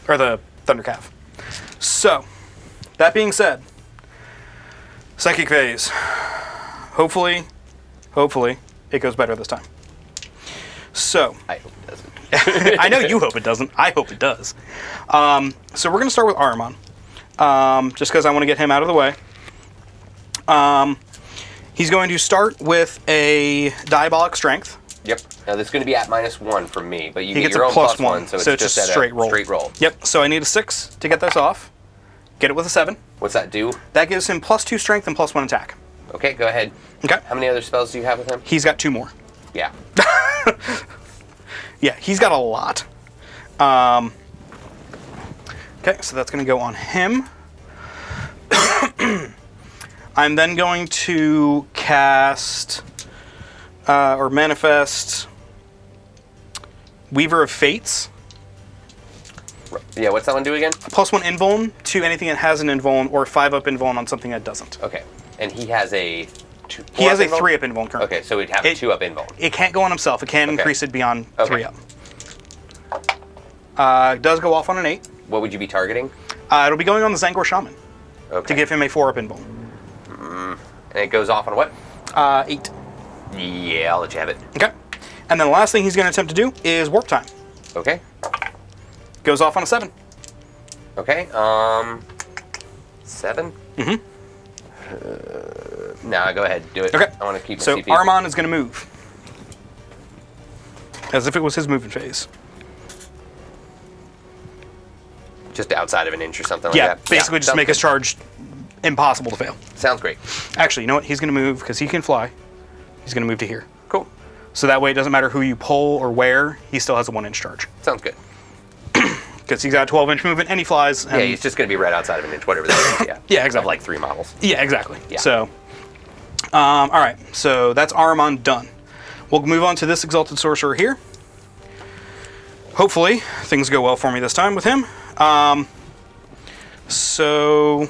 Or the Thundercav. So, that being said, Psychic phase. Hopefully, it goes better this time. So, I hope it doesn't. I know you hope it doesn't. I hope it does. So we're going to start with Ahriman, just because I want to get him out of the way. He's going to start with a Diabolic Strength. Yep. Now this is going to be at -1 from me, but you He get gets your a own +1, so it's so just it's a at straight roll. Straight roll. Yep, so I need a 6 to get this off. Get it with a 7. What's that do? That gives him +2 strength and +1 attack. Okay, go ahead. Okay. How many other spells do you have with him? He's got 2 more. Yeah. Yeah, he's got a lot. Okay, so that's going to go on him. I'm then going to cast or manifest Weaver of Fates. Yeah, what's that one do again? +1 invuln to anything that has an invuln, or 5-up invuln on something that doesn't. Okay. And he has a 2 He has a 3-up invuln currently. Okay, so we'd have a 2-up invuln. It can't go on himself. It can't Okay. increase it beyond Okay. 3-up. It does go off on an 8. What would you be targeting? It'll be going on the Zangor Shaman Okay. to give him a 4-up invuln. And it goes off on what? 8. Yeah, I'll let you have it. Okay. And then the last thing he's going to attempt to do is Warptime. Okay. Goes off on a 7. Okay. 7? Mm-hmm. Nah, go ahead. Do it. Okay. I want to keep my So CP. Ahriman is going to move. As if it was his movement phase. Just outside of an inch or something Yeah, like that. basically just sounds make his good. charge impossible to fail. Sounds great. Actually, you know what? He's going to move, because he can fly. He's going to move to here. Cool. So that way it doesn't matter who you pull or where, he still has a 1-inch charge. Sounds good. Because he's got a 12-inch movement and he flies. And Yeah, he's just going to be right outside of an inch, whatever that is. Yeah. Yeah, exactly. Of like 3 models. Yeah, exactly. Yeah. So, all right. So that's Ahriman done. We'll move on to this Exalted Sorcerer here. Hopefully, things go well for me this time with him. So,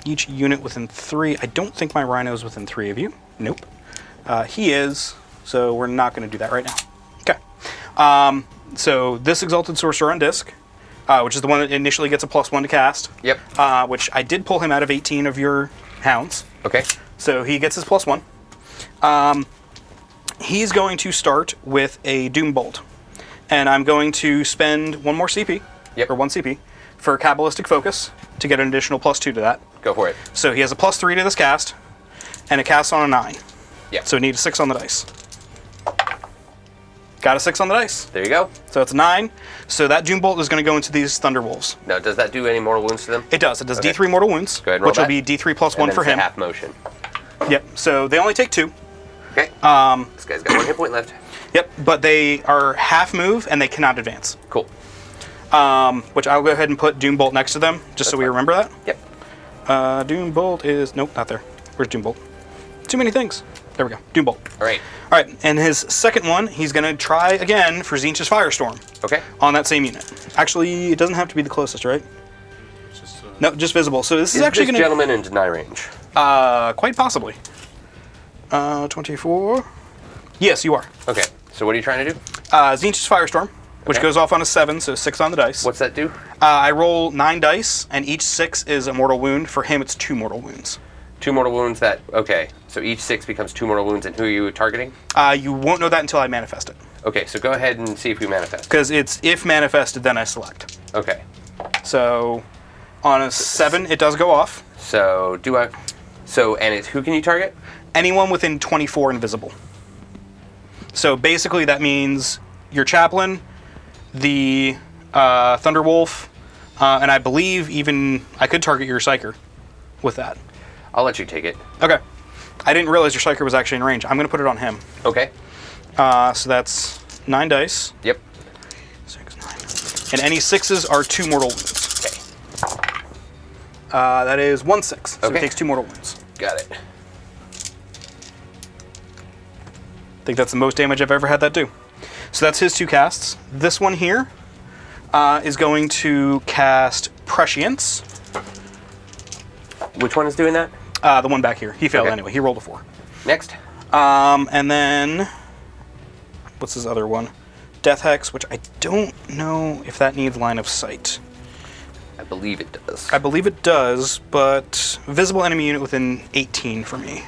each unit within 3. I don't think my Rhino's within 3 of you. Nope. He is, so we're not going to do that right now. Okay. So this Exalted Sorcerer on disc, which is the one that initially gets a +1 to cast. Yep. Which I did pull him out of 18 of your hounds. Okay. So he gets his +1. He's going to start with a Doombolt. And I'm going to spend 1 more CP, Yep. or 1 CP, for Kabbalistic Focus to get an additional +2 to that. Go for it. So he has a +3 to this cast, and it casts on a 9. Yep. So he needs a 6 on the dice. Got a 6 on the dice. There you go. So it's a 9. So that Doombolt is going to go into these Thunderwolves. Now, does that do any mortal wounds to them? It does. It does Okay. D3 mortal wounds, Go ahead and roll which will that. be D3 +1 And then for it's a him. half motion. Yep. So they only take 2. Okay. This guy's got 1 hit point left. Yep. But they are half move and they cannot advance. Cool. Which I'll go ahead and put Doombolt next to them, just so we fine. remember that. Yep. Doombolt is... Nope, not there. Where's Doombolt? Too many things. There we go. Doombolt. All right. All right, and his second one, he's going to try again for Tzeentch's Firestorm Okay. on that same unit. Actually, it doesn't have to be the closest, right? Just, No, just visible. So this is Is actually this going to... gentleman in deny range? Quite possibly. 24... Yes, you are. Okay. So what are you trying to do? Tzeentch's Firestorm, which Okay. goes off on a 7, so 6 on the dice. What's that do? I roll 9 dice, and each 6 is a mortal wound. For him, it's 2 mortal wounds. 2 mortal wounds that... Okay. So each 6 becomes 2 mortal wounds, and who are you targeting? You won't know that until I manifest it. Okay, so go ahead and see if we manifest. Because it's if manifested, then I select. Okay. So on a 7, it does go off. So do I... So, and it's who can you target? Anyone within 24 invisible. So basically that means your Chaplain, the Thunderwolf, and I believe even I could target your Psyker with that. I'll let you take it. Okay. I didn't realize your Psyker was actually in range. I'm going to put it on him. Okay. So that's 9 dice. Yep. 6, 9. And any 6s are 2 mortal wounds. Okay. That is 1/6. So Okay. he takes 2 mortal wounds. Got it. I think that's the most damage I've ever had that do. So that's his 2 casts. This one here is going to cast Prescience. Which one is doing that? The one back here. He failed Okay. anyway. He rolled a 4. Next. And then, what's his other one? Death Hex, which I don't know if that needs line of sight. I believe it does. I believe it does, but visible enemy unit within 18 for me.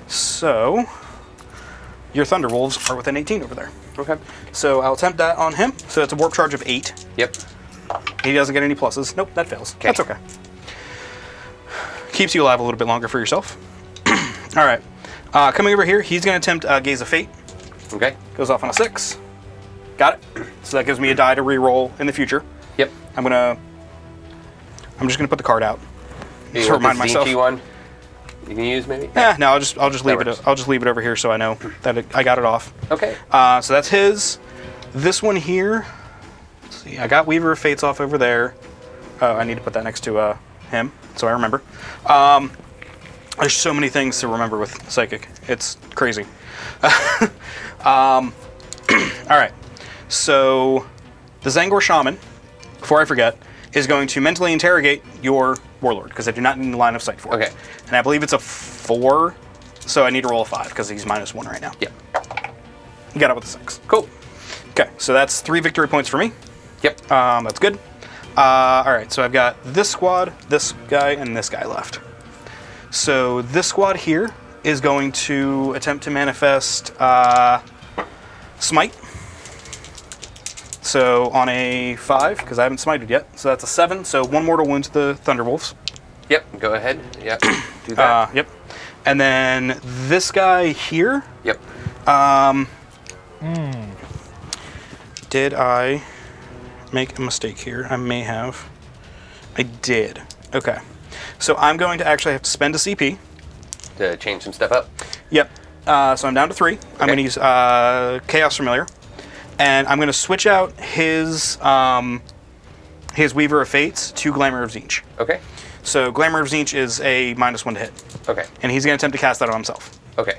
So, your Thunderwolves are within 18 over there. Okay. So I'll attempt that on him. So that's a warp charge of 8. Yep. He doesn't get any pluses. Nope, that fails. Okay. That's okay. Keeps you alive a little bit longer for yourself. All right. Coming over here, he's going to attempt Gaze of Fate. Okay. Goes off on a 6. Got it. So that gives me a die to re-roll in the future. Yep. I'm just gonna put the card out You to want remind the myself. Tzeentch one you can use maybe? No, I'll just leave works. it. I'll just leave it over here so I know that I got it off. Okay. So that's his. This one here. Let's see. I got Weaver of Fates off over there. I need to put that next to him so I remember. There's so many things to remember with Psychic. It's crazy. All right. So the Zangor Shaman, before I forget, is going to mentally interrogate your Warlord, because I do not need the line of sight for it. Okay. And I believe it's a 4, so I need to roll a 5, because he's -1 right now. Yep. You got it with a 6. Cool. Okay, so that's 3 victory points for me. Yep. That's good. All right, so I've got this squad, this guy, and this guy left. So this squad here is going to attempt to manifest Smite. So on a 5, because I haven't smited yet, so that's a 7. So 1 mortal wound to the Thunderwolves. Yep. Go ahead. Yep. Do that. Yep. And then this guy here. Yep. Did I make a mistake here? I may have. I did. Okay. So I'm going to actually have to spend a CP. To change some stuff up. Yep. So I'm down to 3. I'm going to use Chaos Familiar. And I'm going to switch out his Weaver of Fates to Glamour of Tzeentch. Okay. So Glamour of Tzeentch is a -1 to hit. Okay. And he's going to attempt to cast that on himself. Okay.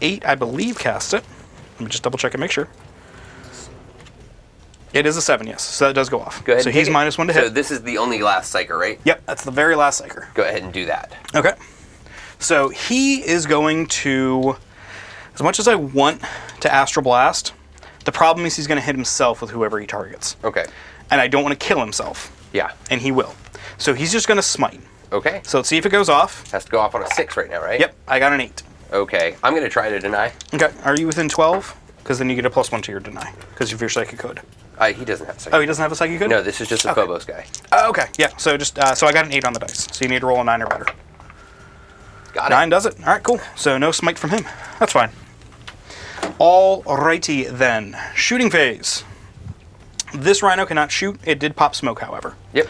8, I believe, cast it. Let me just double check and make sure. It is a 7, yes. So that does go off. Go ahead. So and he's take it. -1 to So hit. this is the only last psyker, right? Yep, that's the very last Psyker. Go ahead and do that. Okay. So he is going to, as much as I want to Astral Blast, the problem is he's going to hit himself with whoever he targets. Okay. And I don't want to kill himself. Yeah. And he will. So he's just going to smite. Okay. So let's see if it goes off. Has to go off on a 6 right now, right? Yep, I got an 8. Okay. I'm going to try to deny. Okay, are you within 12? Because then you get a +1 to your deny, because of your Psychic Code. He doesn't have psychic. Oh, he doesn't have a Psychic Code? No, this is just a Phobos guy. Okay, yeah, so just, so I got an 8 on the dice. So you need to roll a 9 or better. Got 9 it. does it. All right, cool. So no smite from him. That's fine. Alrighty then. Shooting phase. This Rhino cannot shoot. It did pop smoke, however. Yep.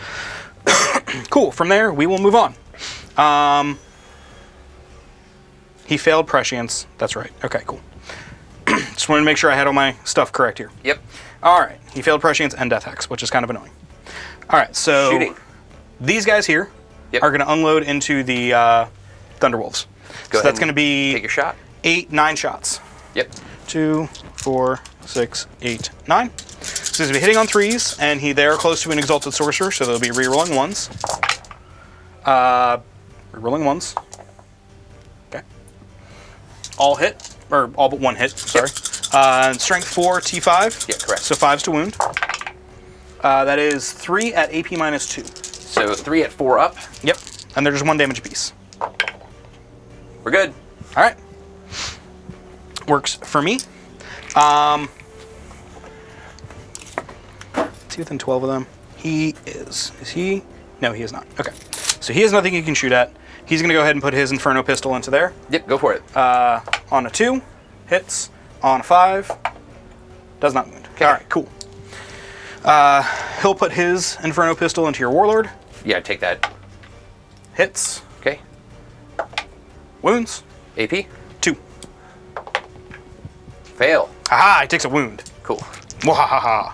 Cool. From there, we will move on. He failed Prescience. That's right. Okay, cool. Just wanted to make sure I had all my stuff correct here. Yep. All right. He failed Prescience and Death Hex, which is kind of annoying. All right, so Shooting. these guys here Yep. are going to unload into the Thunderwolves. Go So ahead that's going to and be take your shot. 9 shots. Yep. 2, 4, 6, 8, 9. So he's going to be hitting on 3s, and they're close to an Exalted Sorcerer, so they'll be re-rolling 1s. Re-rolling 1s. Okay. All hit, or all but 1 hit, sorry. And Strength 4, T5. Yeah, correct. So 5s to wound. That is 3 at AP -2. So 3 at 4 up. Yep. And they're just 1 damage apiece. We're good. All right. Works for me. Is he within 12 of them? He is. Is he? No, he is not. Okay. So he has nothing he can shoot at. He's going to go ahead and put his Inferno pistol into there. Yep, go for it. On a 2, hits. On a 5, does not wound. Okay. All right, cool. He'll put his Inferno pistol into your Warlord. Yeah, take that. Hits. Okay. Wounds. AP. 2. Fail. Aha, he takes a wound. Cool. Wahaha.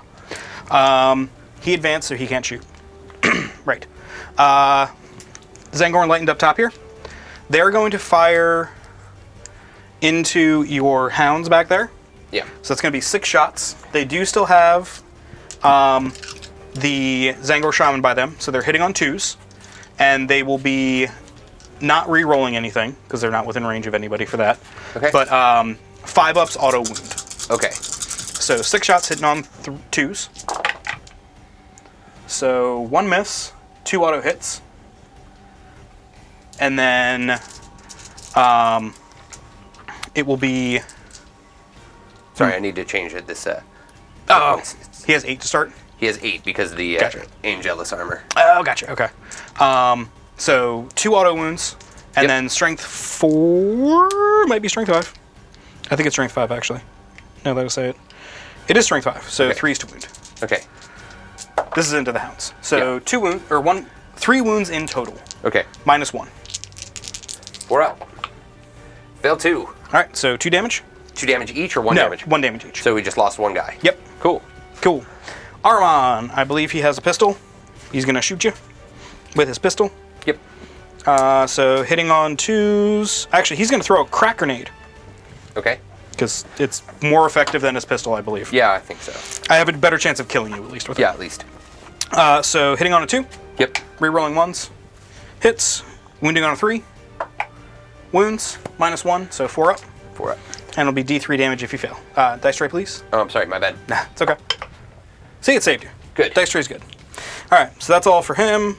He advanced, so he can't shoot. Right. Zangor lightened up top here. They're going to fire into your hounds back there. Yeah. So that's going to be 6 shots. They do still have the Zangor Shaman by them, so they're hitting on 2s. And they will be not re-rolling anything, because they're not within range of anybody for that. Okay. But 5-ups auto wound. Okay. So 6 shots hitting on 2s. So 1 miss, 2 auto hits. And then it will be... Sorry, I need to change it. This. Oh, he has 8 to start? He has 8 because of the Gotcha. Angelus armor. Oh, gotcha. Okay. So 2 auto wounds, and then strength 4, might be strength 5. I think it's strength 5, actually. Now that I say it. It is strength 5, so 3s to wound. Okay. This is into the hounds. So 3 wounds in total. Okay. Minus 1. 4 up. Fail 2. All right, so 2 damage? 2 damage each or 1 No, damage? 1 damage each. So we just lost 1 guy. Yep. Cool. Cool. Ahriman, I believe he has a pistol. He's going to shoot you with his pistol. Yep. So hitting on 2s. Actually, he's going to throw a crack grenade Okay. because it's more effective than his pistol, I believe. Yeah, I think so. I have a better chance of killing you, at least, with Yeah, at least. it. So hitting on a 2. Yep. Rerolling 1s. Hits. Wounding on a 3. Wounds. Minus 1, so 4 up. 4 up. And it'll be D3 damage if you fail. Dice tray, please. Oh, I'm sorry, my bad. Nah, it's okay. See, it saved you. Good. Dice tray's good. All right, so that's all for him.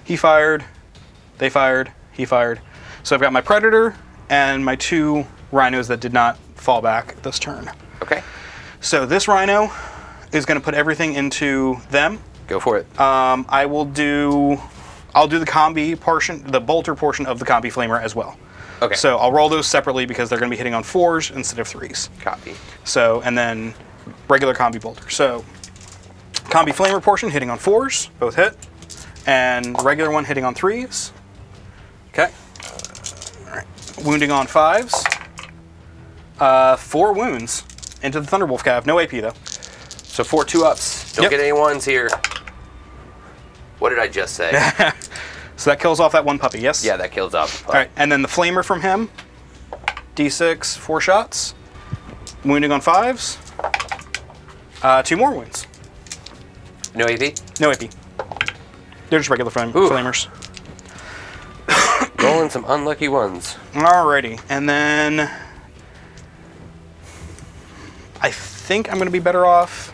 He fired. They fired. He fired. So I've got my Predator and my 2 Rhinos that did not fall back this turn. Okay. So this Rhino is going to put everything into them. Go for it. I'll do the combi portion, the bolter portion of the combi flamer as well. Okay. So I'll roll those separately because they're going to be hitting on 4s instead of 3s. Copy. So, and then regular combi bolter. So, combi flamer portion hitting on 4s, both hit, and regular one hitting on 3s. Okay. All right. Wounding on 5s. 4 wounds into the Thunderwolf Cav. No AP though. So 4 2-ups. Don't Yep. get any 1s here. What did I just say? So that kills off that 1 puppy. Yes. Yeah, that kills up. All right, and then the flamer from him. D6, 4 shots. Wounding on 5s. 2 more wounds. No AP? No AP. They're just regular flamers. Rolling some unlucky 1s. Alrighty, and then I think I'm going to be better off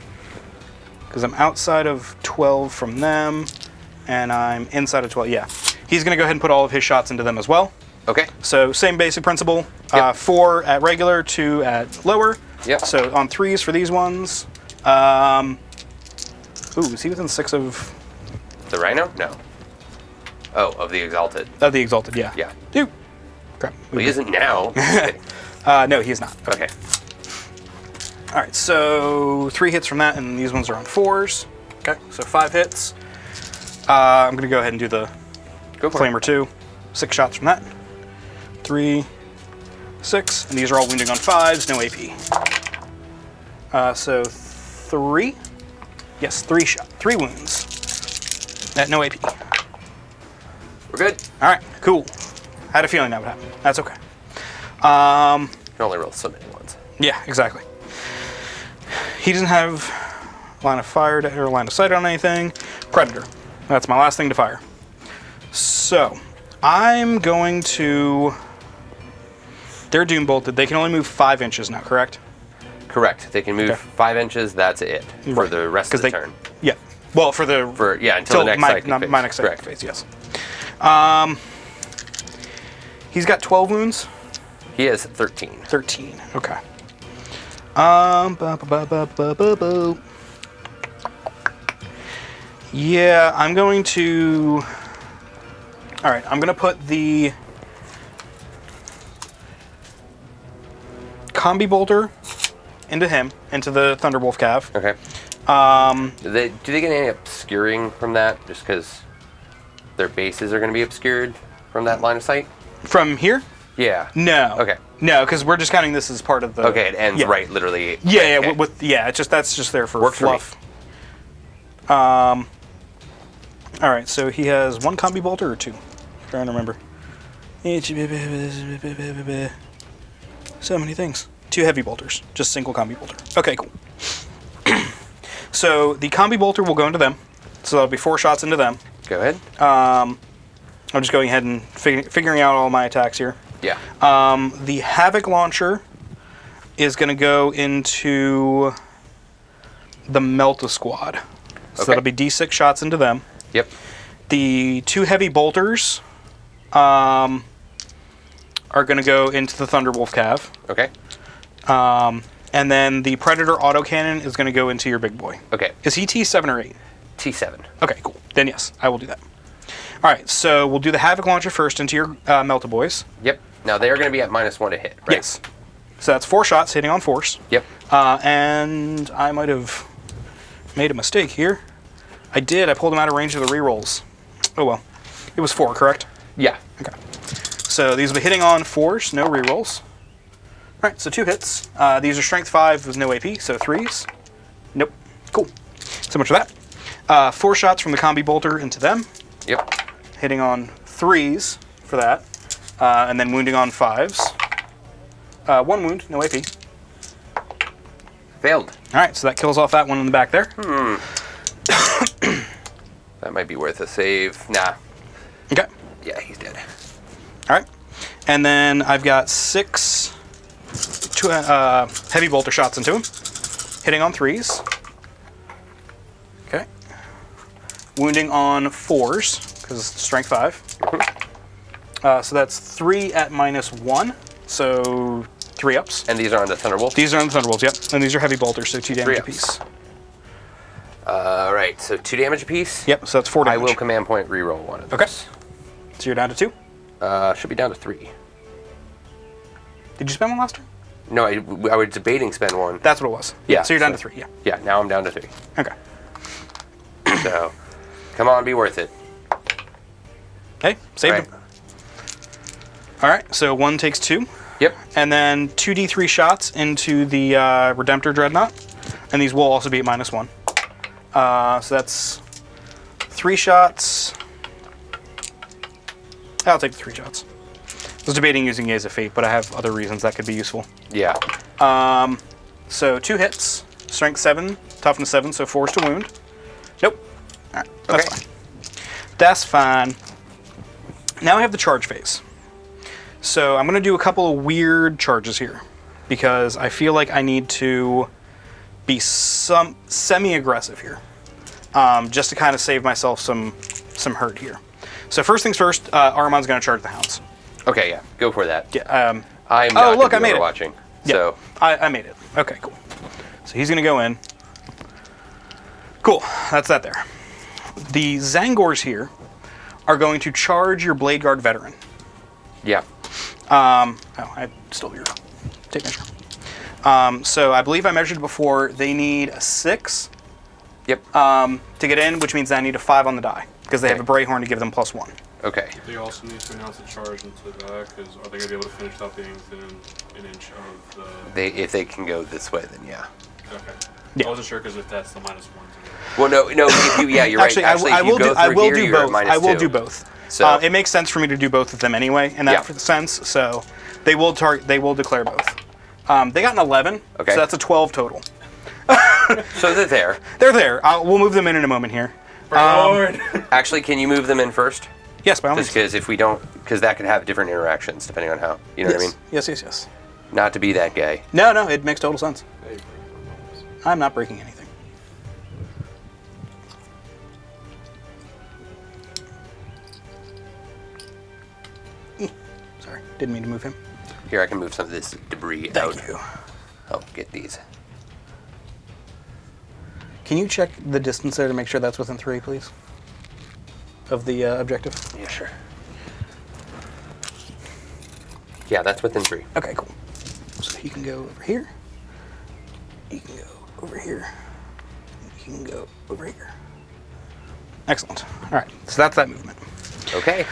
because I'm outside of 12 from them, and I'm inside of 12. Yeah, he's going to go ahead and put all of his shots into them as well. Okay. So same basic principle. Yep. 4 at regular, 2 at lower. Yep. So on 3s for these ones. Ooh, is he within 6 of The Rhino? No. Oh, of the Exalted. the Exalted? Yeah. Yeah. Dude. Crap. Well, he isn't now. No, he is not. Okay. All right, so 3 hits from that, and these ones are on 4s. Okay, so 5 hits. I'm going to go ahead and do the Go for Flamer it. 2. 6 shots from that. 3, 6, and these are all wounding on 5s, no AP. So 3. Yes, 3 wounds. At no AP. We're good. All right, cool. Had a feeling that would happen. That's okay. You can only roll so many 1s. Yeah, exactly. He doesn't have line of fire or line of sight on anything. Predator. That's my last thing to fire. So, I'm going to... They're Doombolted. They can only move 5 inches now, correct? Correct. They can move Okay. 5 inches. That's it for Right. the rest of the turn. Yeah. Well, for the... Until the next psychic phase. my next psychic Correct. phase, yes. He's got 12 wounds. He has 13. 13. Okay. Ba-ba-ba-ba-ba-ba-ba. Yeah, I'm going to... All right, I'm going to put the Combi Bolter into him, into the Thunderwolf Cav. Okay. Do they get any obscuring from that? Just because their bases are going to be obscured from that line of sight? From here? Yeah. No. Okay. No, because we're just counting this as part of the... Okay, it ends yeah. right, literally. Yeah, okay. it's just that's just there for Works for me. fluff. All right, so he has 1 combi bolter or 2? I'm trying to remember. So many things. 2 heavy bolters, just single combi bolter. Okay, cool. So the combi bolter will go into them. So that'll be 4 shots into them. Go ahead. I'm just going ahead and figuring out all my attacks here. Yeah. The Havoc Launcher is going to go into the Melta Squad. So Okay. that'll be D6 shots into them. Yep. The 2 heavy bolters are going to go into the Thunderwolf Cav. Okay. And then the Predator autocannon is going to go into your big boy. Okay. Is he T7 or 8? T7. Okay, cool. Then yes, I will do that. All right, so we'll do the Havoc Launcher first into your Melta Boys. Yep. Now they are going to be at -1 to hit, right? Yes. So that's 4 shots hitting on force. Yep. And I might have made a mistake here. I did. I pulled them out of range of the rerolls. Oh well. It was 4, correct? Yeah. Okay. So these will be hitting on 4s, no rerolls. All right, so 2 hits. These are strength 5 with no AP, so 3s. Nope. Cool. So much for that. 4 shots from the combi bolter into them, Yep. hitting on 3s for that, and then wounding on 5s. 1 wound, no AP. Failed. All right, so that kills off that one in the back there. That might be worth a save. Nah. Okay. Yeah, he's dead. All right. And then I've got 6 heavy bolter shots into him, hitting on 3s. Okay. Wounding on 4s, because strength 5. So that's 3 at -1, so 3 ups. And these are on the Thunderbolt? These are on the Thunderbolts, yep. And these are heavy bolters, so 2 damage 3 apiece. Right, so 2 damage apiece? Yep, so that's 4 I damage. will command point reroll one of those. Okay. So you're down to 2. Should be down to 3. Did you spend one last turn? No, I was debating spend 1. That's what it was. Yeah, So you're down so- to 3, yeah. Yeah, now I'm down to 3. Okay. So, come on, be worth it. Okay, saved Right. him. All right, so 1 takes 2. Yep. And then 2d3 shots into the Redemptor Dreadnought. And these will also be at -1. So that's 3 shots. I'll take the 3 shots. I was debating using Gaze of Fate, but I have other reasons that could be useful. Yeah. So 2 hits, strength 7, toughness 7, so 4s to wound. Nope. All right, that's Okay. fine. That's fine. Now I have the charge phase. So I'm going to do a couple of weird charges here because I feel like I need to be semi-aggressive here, just to kind of save myself some hurt here. So first things first, Ahriman's going to charge the hounds. Okay, yeah, go for that. Yeah, I'm Oh, not look, I gonna made be it. watching. yeah, So, I made it. Okay, cool. So he's going to go in. Cool, that's that there. The Zangors here are going to charge your Blade Guard veteran. yeah. Oh, I stole your tape measure. So I believe I measured before. They need a 6 Yep. to get in, which means I need a 5 on the die because they have a Okay. Brayhorn to give them +1. Okay. They also need to announce a charge into that, because are they going to be able to finish out being within an inch of the... If they can go this way, then yeah. Okay. Yeah. I wasn't sure, because if that's the -1s. Well, no, if you, yeah, you're Actually, right. Actually, I if you will go do. I through will here, do you're at both. I will -2. do both. So- It makes sense for me to do both of them anyway, in that Yeah. sense. So they will They will declare both. They got an 11. Okay. So that's a 12 total. So they're there. They're there. We'll move them in a moment here. Actually, can you move them in first? Yes, by all Just means. because if we don't, because that could have different interactions depending on how, you know what I mean? Yes, yes, yes. Not to be that guy. No, it makes total sense. I'm not breaking anything. Sorry, didn't mean to move him. Here, I can move some of this debris out. Thank you. Oh, get these. Can you check the distance there to make sure that's within 3, please? Of the objective? Yeah, sure. Yeah, that's within 3. Okay, cool. So he can go over here. He can go over here. He can go over here. Excellent. All right, so that's that movement. Okay.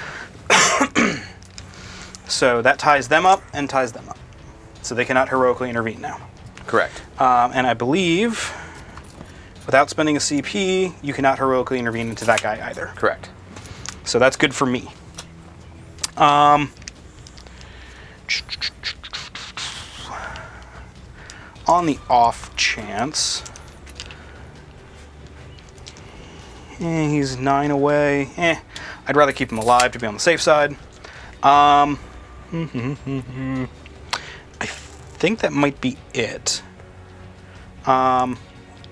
So that ties them up and ties them up. So they cannot heroically intervene now. Correct. And I believe without spending a CP, you cannot heroically intervene into that guy either. Correct. So that's good for me. On the off chance, he's 9 away. I'd rather keep him alive to be on the safe side. I think that might be it.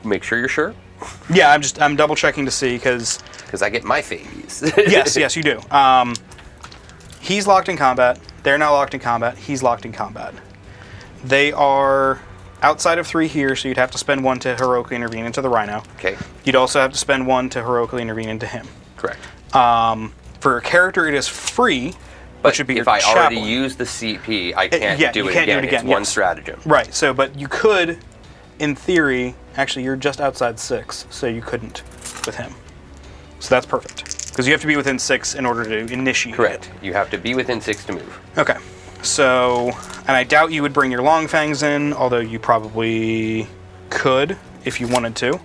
Make sure you're sure, Yeah, I'm double checking to see because because I get my phase. yes, you do. He's locked in combat. They're now locked in combat. He's locked in combat. They are outside of 3 here, so you'd have to spend 1 to heroically intervene into the Rhino. Okay. You'd also have to spend 1 to heroically intervene into him. Correct. For a character, it is free, But which would be if your I already chaplain. used the CP, I can't yeah, do you it can't do again. it again, It's one yes. stratagem. Right, so, but you could, in theory, actually, you're just outside 6, so you couldn't with him. So that's perfect. Because you have to be within 6 in order to initiate Correct. it. You have to be within 6 to move. Okay. So, and I doubt you would bring your long fangs in, although you probably could if you wanted to.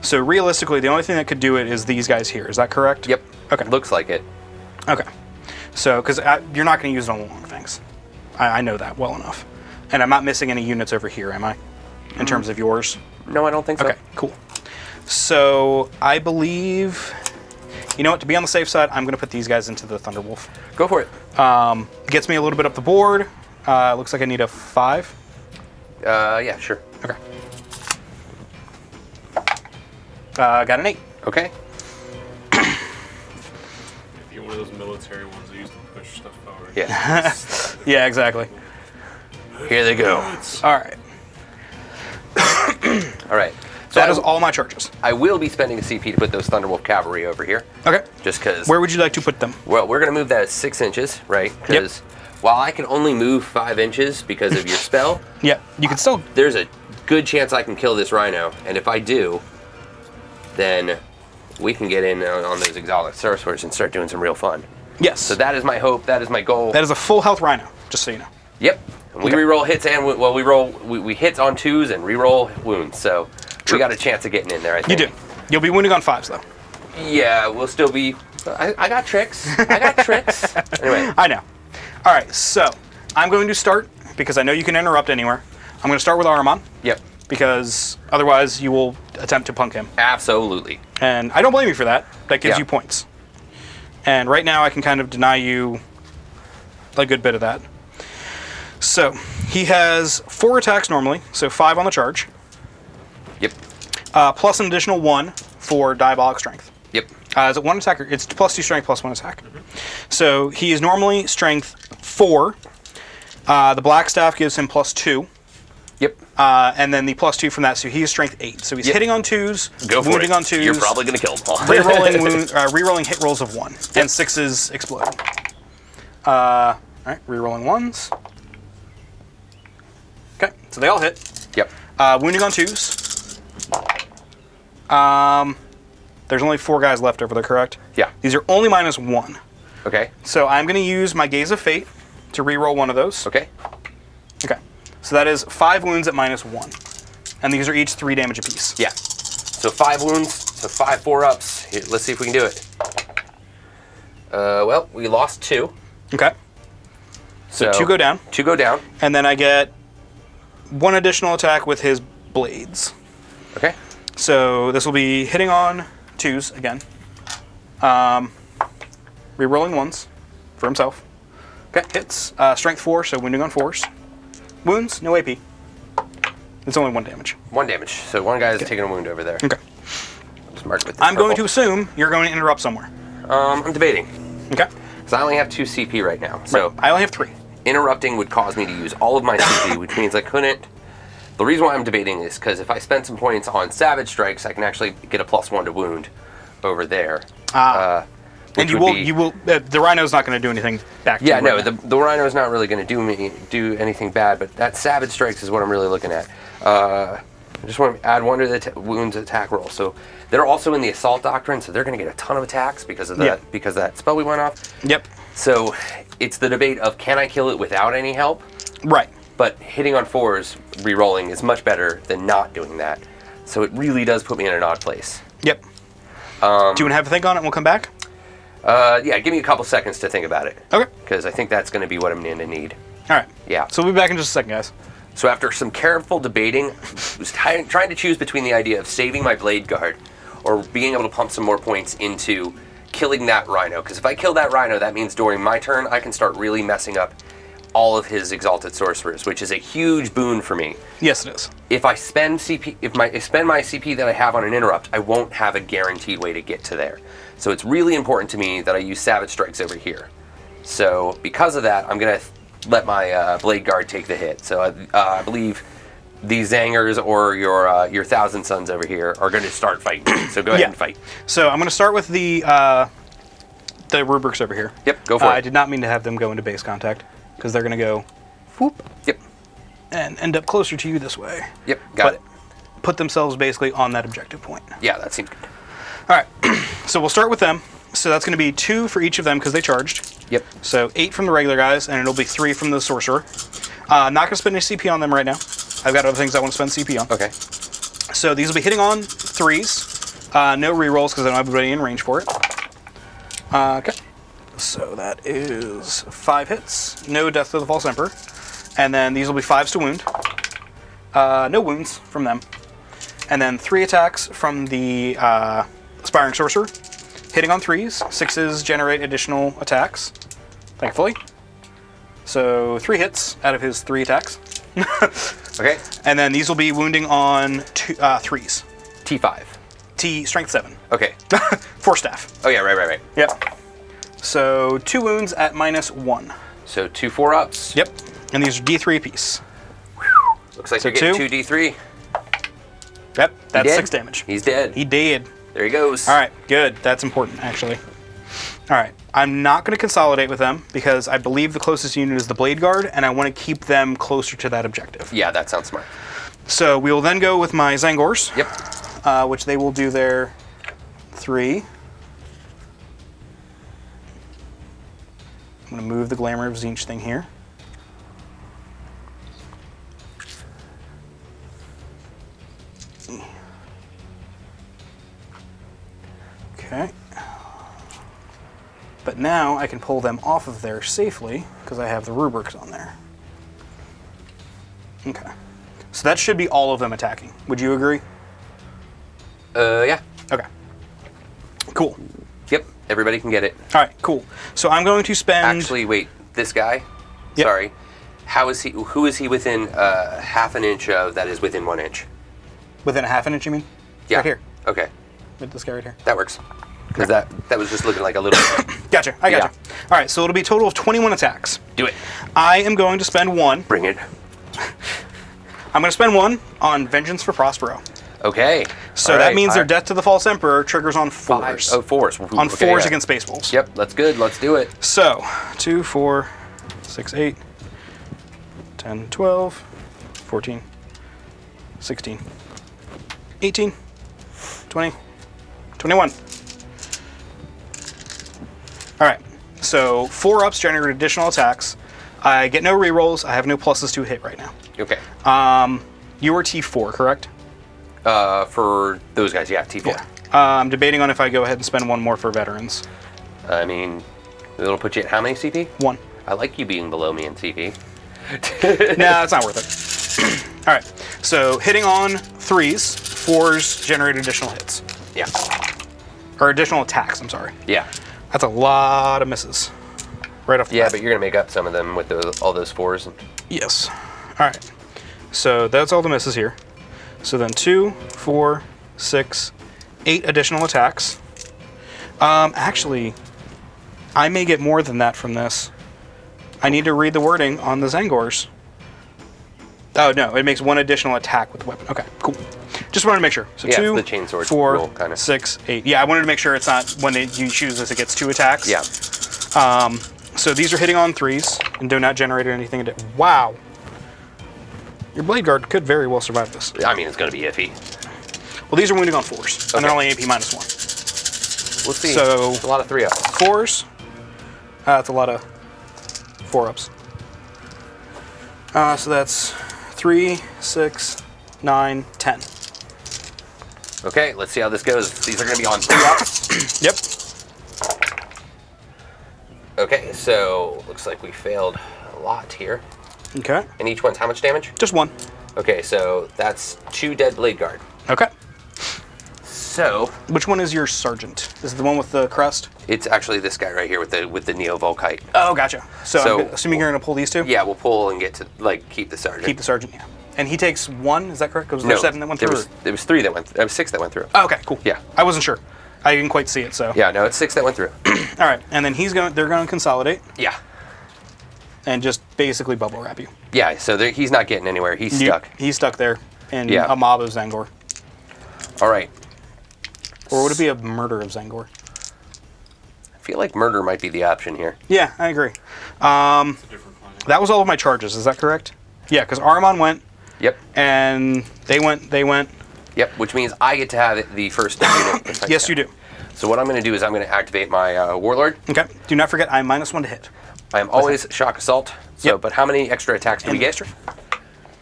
So realistically, the only thing that could do it is these guys here. Is that correct? Yep. Okay. Looks like it. Okay. So, because you're not going to use it on the long fangs. I know that well enough. And I'm not missing any units over here, am I? In terms of yours? No, I don't think so. Okay, cool. So, I believe... You know what? To be on the safe side, I'm going to put these guys into the Thunderwolf. Go for it. Gets me a little bit up the board. Looks like I need a 5. Yeah, sure. Okay. Got an 8. Okay. If you're one of those military ones that used to push stuff forward. Yeah. Yeah, exactly. Here they go. All right. All right. So That is all my charges. I will be spending a CP to put those Thunderwolf cavalry over here. Okay. Just because. Where would you like to put them? Well, we're going to move that 6 inches, right? Because while I can only move 5 inches because of your spell, Yeah, you can still... there's a good chance I can kill this Rhino. And if I do, then we can get in on those Exalted Sorcerers and start doing some real fun. Yes. So that is my hope. That is my goal. That is a full health Rhino, just so you know. Yep. And we reroll hits and we hits on 2s and reroll wounds. So we got a chance of getting in there. I You think. do. You'll be wounding on 5s, though. Yeah, we'll still be. I got tricks. I got tricks. Anyway. I know. All right, so I'm going to start, because I know you can interrupt anywhere. I'm going to start with Ahriman, Yep. because otherwise you will attempt to punk him. Absolutely. And I don't blame you for that. That gives Yeah. you points. And right now I can kind of deny you a good bit of that. So he has 4 attacks normally, so 5 on the charge, Yep. plus an additional 1 for Diabolic Strength. Yep. Is it 1 attack? It's plus 2 strength, plus 1 attack. So he is normally strength 4. The black staff gives him plus 2. Yep. And then the plus 2 from that, so he is strength 8. So he's Yep. hitting on 2s, Go for wounding it. on 2s, You're probably gonna kill them all. rerolling hit rolls of 1, and 6s explode. All right, rerolling 1s. Okay, so they all hit. Yep. Wounding on 2s. There's only 4 guys left over there, correct? Yeah. These are only -1. Okay. So I'm going to use my Gaze of Fate to reroll one of those. Okay. Okay. So that is 5 wounds at -1. And these are each 3 damage apiece. Yeah. So 5 wounds. So 5 4-ups. Here, let's see if we can do it. Well, we lost 2. Okay. So 2 go down. 2 go down. And then I get 1 additional attack with his blades. Okay. So this will be hitting on 2s again. Rerolling 1s for himself. Okay, hits. Strength 4, so wounding on 4s. Wounds, no AP. It's only 1 damage. 1 damage. So 1 guy is taking a wound over there. Okay. Just mark with this I'm going to purple. assume you're going to interrupt somewhere. I'm debating. Okay. Because I only have 2 CP right now. So Right. I only have 3. interrupting would cause me to use all of my CP, which means I couldn't. The reason why I'm debating is because if I spend some points on Savage Strikes, I can actually get a +1 to wound over there. And you will. The Rhino's not going to do anything back to you. Yeah, no, right now. the Rhino's not really going to do anything bad, but that Savage Strikes is what I'm really looking at. I just want to add 1 to the wounds attack roll. So they're also in the Assault Doctrine, so they're going to get a ton of attacks because of that because that spell we went off. Yep. So it's the debate of can I kill it without any help? Right. But hitting on 4s, re-rolling is much better than not doing that. So it really does put me in an odd place. Yep. Do you want to have a think on it and we'll come back? Yeah, give me a couple seconds to think about it. Okay. Because I think that's going to be what I'm going to need. All right. Yeah. So we'll be back in just a second, guys. So after some careful debating, I was trying to choose between the idea of saving my Blade Guard or being able to pump some more points into killing that Rhino. Because if I kill that Rhino, that means during my turn, I can start really messing up all of his Exalted Sorcerers, which is a huge boon for me. Yes, it is. If I spend CP, if I spend my CP that I have on an interrupt, I won't have a guaranteed way to get to there. So it's really important to me that I use Savage Strikes over here. So because of that, I'm going to let my Blade Guard take the hit. So I believe these Zangers or your Thousand Suns over here are going to start fighting. So go ahead and fight. So I'm going to start with the Rubrics over here. Yep, go for it. I did not mean to have them go into base contact because they're going to go whoop. Yep. And end up closer to you this way. Yep, got it. Put themselves basically on that objective point. Yeah, that seems good. All right. So we'll start with them. So that's going to be 2 for each of them because they charged. Yep. So 8 from the regular guys, and it'll be 3 from the Sorcerer. Not going to spend any CP on them right now. I've got other things I want to spend CP on. Okay. So these will be hitting on 3s. No rerolls because I don't have everybody in range for it. Okay. So that is 5 hits. No death to the False Emperor. And then these will be 5s to wound. No wounds from them. And then 3 attacks from the Aspiring Sorcerer. Hitting on 3s. 6s generate additional attacks. Thankfully. So 3 hits out of his 3 attacks. Okay. And then these will be wounding on 3s. T5. Strength 7. Okay. 4 staff. Oh yeah, right. Yep. So 2 wounds at -1. So 2 4-ups. Yep. And these are D3 apiece. Looks like So you're getting 2. 2d3. Yep. That's dead? 6 damage. He's dead. He did. There he goes. All right. Good. That's important, actually. All right. I'm not going to consolidate with them because I believe the closest unit is the Blade Guard, and I want to keep them closer to that objective. Yeah, that sounds smart. So we will then go with my Zangors. Yep. Which they will do their 3. I'm going to move the Glamour of Tzeentch thing here. Okay. But now I can pull them off of there safely because I have the Rubrics on there. Okay. So that should be all of them attacking. Would you agree? Yeah. Okay. Cool. Yep. Everybody can get it. All right, cool. So I'm going to spend... Actually, wait. This guy? Yep. Sorry. Who is he within half an inch of that is within 1 inch? Within a half an inch, you mean? Yeah. Right here. Okay. With this guy right here. That works. Because that was just looking like a little... Gotcha. I gotcha. All right, so it'll be a total of 21 attacks. Do it. I am going to spend 1. Bring it. I'm going to spend 1 on Vengeance for Prospero. Okay. So that means their Death to the False Emperor triggers on 4s. Oh, 4s. On 4s against Space Wolves. Yep, that's good. Let's do it. So, 2, 4, 6, 8, 10, 12, 14, 16, 18, 20, 21. All right. So 4-ups generate additional attacks. I get no rerolls. I have no pluses to hit right now. Okay. You are T4, correct? For those guys, yeah, T4. Yeah. I'm debating on if I go ahead and spend 1 more for veterans. I mean, it'll put you at how many CP? 1. I like you being below me in CP. Nah, it's not worth it. All right. So hitting on 3s, 4s generate additional hits. Yeah. Or additional attacks, I'm sorry. Yeah. That's a lot of misses. Right off the Yeah, bat. but you're going to make up some of them with all those 4s. And... Yes. All right. So that's all the misses here. So then 2, 4, 6, 8 additional attacks. Actually, I may get more than that from this. I need to read the wording on the Zangors. Oh, no. It makes 1 additional attack with the weapon. Okay, cool. Just wanted to make sure. So yeah, 2, it's the chainsword 4, rule, kind of. 6, 8. Yeah, I wanted to make sure it's not when you choose this, it gets 2 attacks. Yeah. So these are hitting on 3s and do not generate anything. Wow. Your Blade Guard could very well survive this. I mean, it's going to be iffy. Well, these are wounding on 4s, and they're only AP -1. We'll see. So it's a lot of 3-ups. 4s. That's a lot of 4-ups. So that's 3, 6, 9, 10. Okay, let's see how this goes. These are going to be on 3 ups. Yep. Okay, so looks like we failed a lot here. Okay. And each one's how much damage? Just one. Okay, so that's 2 dead blade guard. Okay. So Which one is your sergeant? Is it the one with the crest? it's actually this guy right here with the Neo-Volkite. Oh, gotcha. So, So- assuming you're going to pull these two? Yeah, we'll pull and get to, like, keep the sergeant. Keep the sergeant, yeah. And he takes 1, is that correct? Was there 7 that went through? There was 3 that went. There was 6 that went through. Oh, okay, cool. Yeah. I wasn't sure. I didn't quite see it, so. Yeah, no, it's 6 that went through. All right, and then they're going to consolidate Yeah. and just basically bubble wrap you. Yeah, so he's not getting anywhere. He's stuck. He's stuck there in Yeah. a mob of Zangor. All right. Or would it be a murder of Zangor? I feel like murder might be the option here. Yeah, I agree. It's a different plan. That was all of my charges, is that correct? Yeah, because Ahriman went, Yep. and they went. Yep, which means I get to have the first unit. Yes, you do. So what I'm going to do is I'm going to activate my Warlord. Okay. Do not forget, I'm -1 to hit. I am always shock assault. So, Yep. but how many extra attacks do we And get? extra.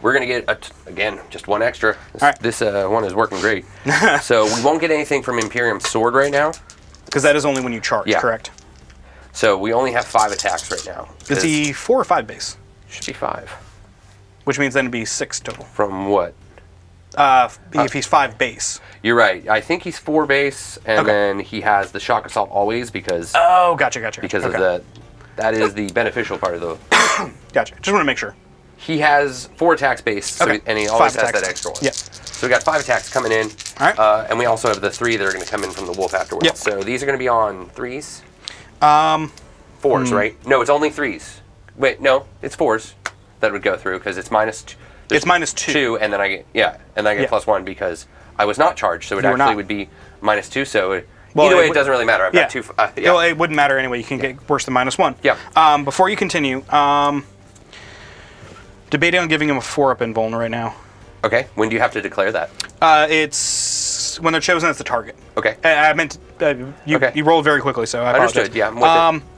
We're going to get, again, just 1 extra. This, All right. this one is working great. So we won't get anything from Imperium Sword right now. Because that is only when you charge, Yeah. correct? So we only have 5 attacks right now. Is he 4 or 5 base? Should be 5. Which means then it'd be 6 total. From what? If he's 5 base. You're right. I think he's 4 base, and Okay. then he has the shock assault always because Oh, gotcha. of Okay. that is the beneficial part of the. Gotcha. Just want to make sure. He has 4 attacks base, so Okay. and he always 5 has attacks. that extra one. Yep. So we got 5 attacks coming in. All right. And we also have the 3 that are going to come in from the wolf afterwards. Yep. So these are going to be on 3s. 4s, right? No, it's only 3s. Wait, no, it's 4s that would go through because it's -2. It's -2. And then I get and I get Yeah. +1 because I was not charged, so it You were actually not. would be -2. So Well, either way, it would- doesn't really matter. I've Yeah. got 2. Well, it wouldn't matter anyway. You can get worse than -1. Yeah. Before you continue, debating on giving him a 4-up invuln right now. Okay. When do you have to declare that? It's when they're chosen as the target. Okay. I meant you. Okay. You rolled very quickly, so I apologize. Understood. Yeah. I'm with it.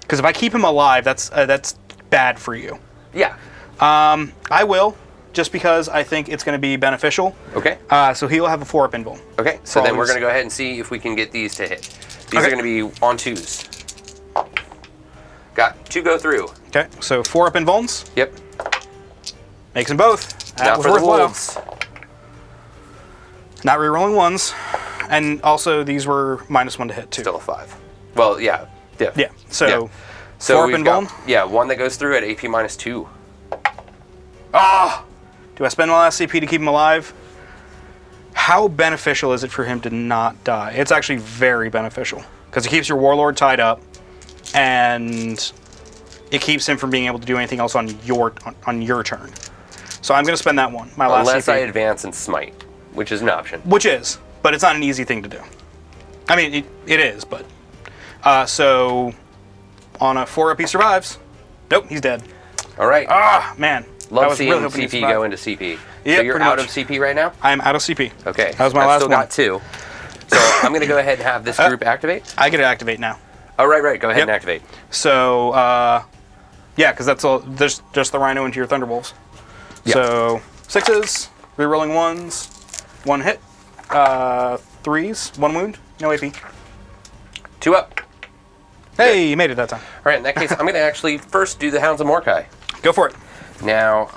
Because if I keep him alive, that's bad for you. Yeah. I will, just because I think it's going to be beneficial. Okay. So he'll have a 4-up invuln. Okay. So then we're Always. going to go ahead and see if we can get these to hit. These Okay. are going to be on 2s. Got 2 go through. Okay, so 4-up invulns. Yep. Makes them both. That Now was for the worthwhile. wolves. Not rerolling ones. And also, these were -1 to hit, too. Still a 5. Well, yeah. Yeah, so Yeah. So 4-up we've got, invuln. 1 that goes through at AP -2. Do I spend my last CP to keep him alive? How beneficial is it for him to not die? It's actually very beneficial. Because it keeps your Warlord tied up, and it keeps him from being able to do anything else on your turn. So I'm going to spend that one, my last Unless CP. I advance and smite, which is an option. Which is, but it's not an easy thing to do. I mean, it is, but... so, on a 4-up he survives. Nope, he's dead. All right. Ah, man. I Love was seeing really hoping he'd CP survive. go into CP. So Yep, you're pretty out much. of CP right now? I am out of CP. Okay. That was my I've last still one. got 2. So I'm going to go ahead and have this group activate. I get to activate now. Oh, right. Go ahead Yep. and activate. So, yeah, because that's all. There's just the Rhino into your Thunderbolts. Yeah. So 6s, rerolling 1s, 1 hit, 3s, 1 wound, no AP. 2 up. Hey, you made it that time. All right, in that case, I'm going to actually first do the Hounds of Mordecai. Go for it. Now,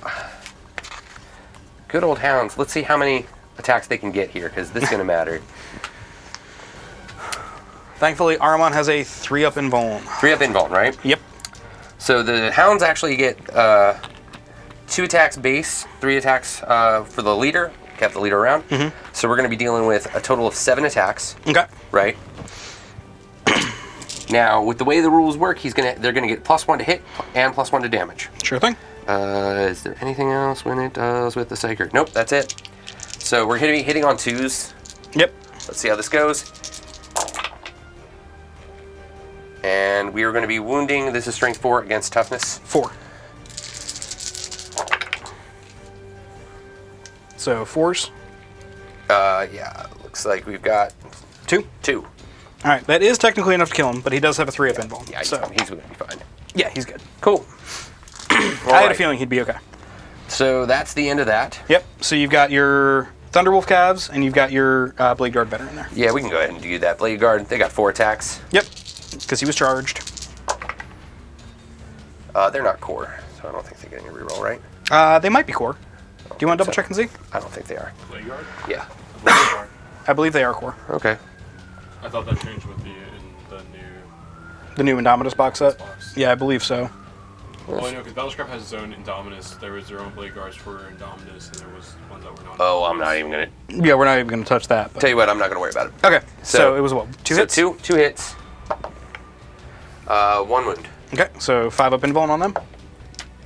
good old Hounds. Let's see how many attacks they can get here, because this is going to matter. Thankfully, Ahriman has a 3-up invuln. 3 up invuln, right? Yep. So the Hounds actually get 2 attacks base, 3 attacks for the leader. Kept the leader around. Mm-hmm. So we're going to be dealing with a total of 7 attacks, Okay. right? Now, with the way the rules work, they're gonna get +1 to hit and +1 to damage. Sure thing. Is there anything else when it does with the Psyker? Nope, that's it. So we're gonna be hitting on 2s. Yep. Let's see how this goes. And we are going to be wounding. This is strength 4 against toughness. 4. So 4s. Yeah, looks like we've got 2. 2. All right, that is technically enough to kill him, but he does have a 3-up invuln. Yeah, so he's going to be fine. yeah, he's good. Cool. I had a feeling he'd be okay. So that's the end of that. Yep. So you've got your Thunderwolf calves, and you've got your Blade Guard veteran there. Yeah, we can go ahead and do that. Blade Guard, they got 4 attacks. Yep, because he was charged. They're not core, so I don't think they're getting a reroll, right? They might be core. Do you want to double check and see? I don't think they are. Blade Guard? Yeah. I thought they are. I believe they are core. Okay. I thought that changed with The new Indominus box set? box. Yeah, I believe so. Well, I know, because Battlescrap has its own Indominus. There was their own Blade Guards for Indominus, and there was ones that were not. Oh, I'm not even going to... Yeah, we're not even going to touch that. But. Tell you what, I'm not going to worry about it. Okay, so it was what? 2 hits? Two hits. 1 wound. Okay, so 5 up invuln on them?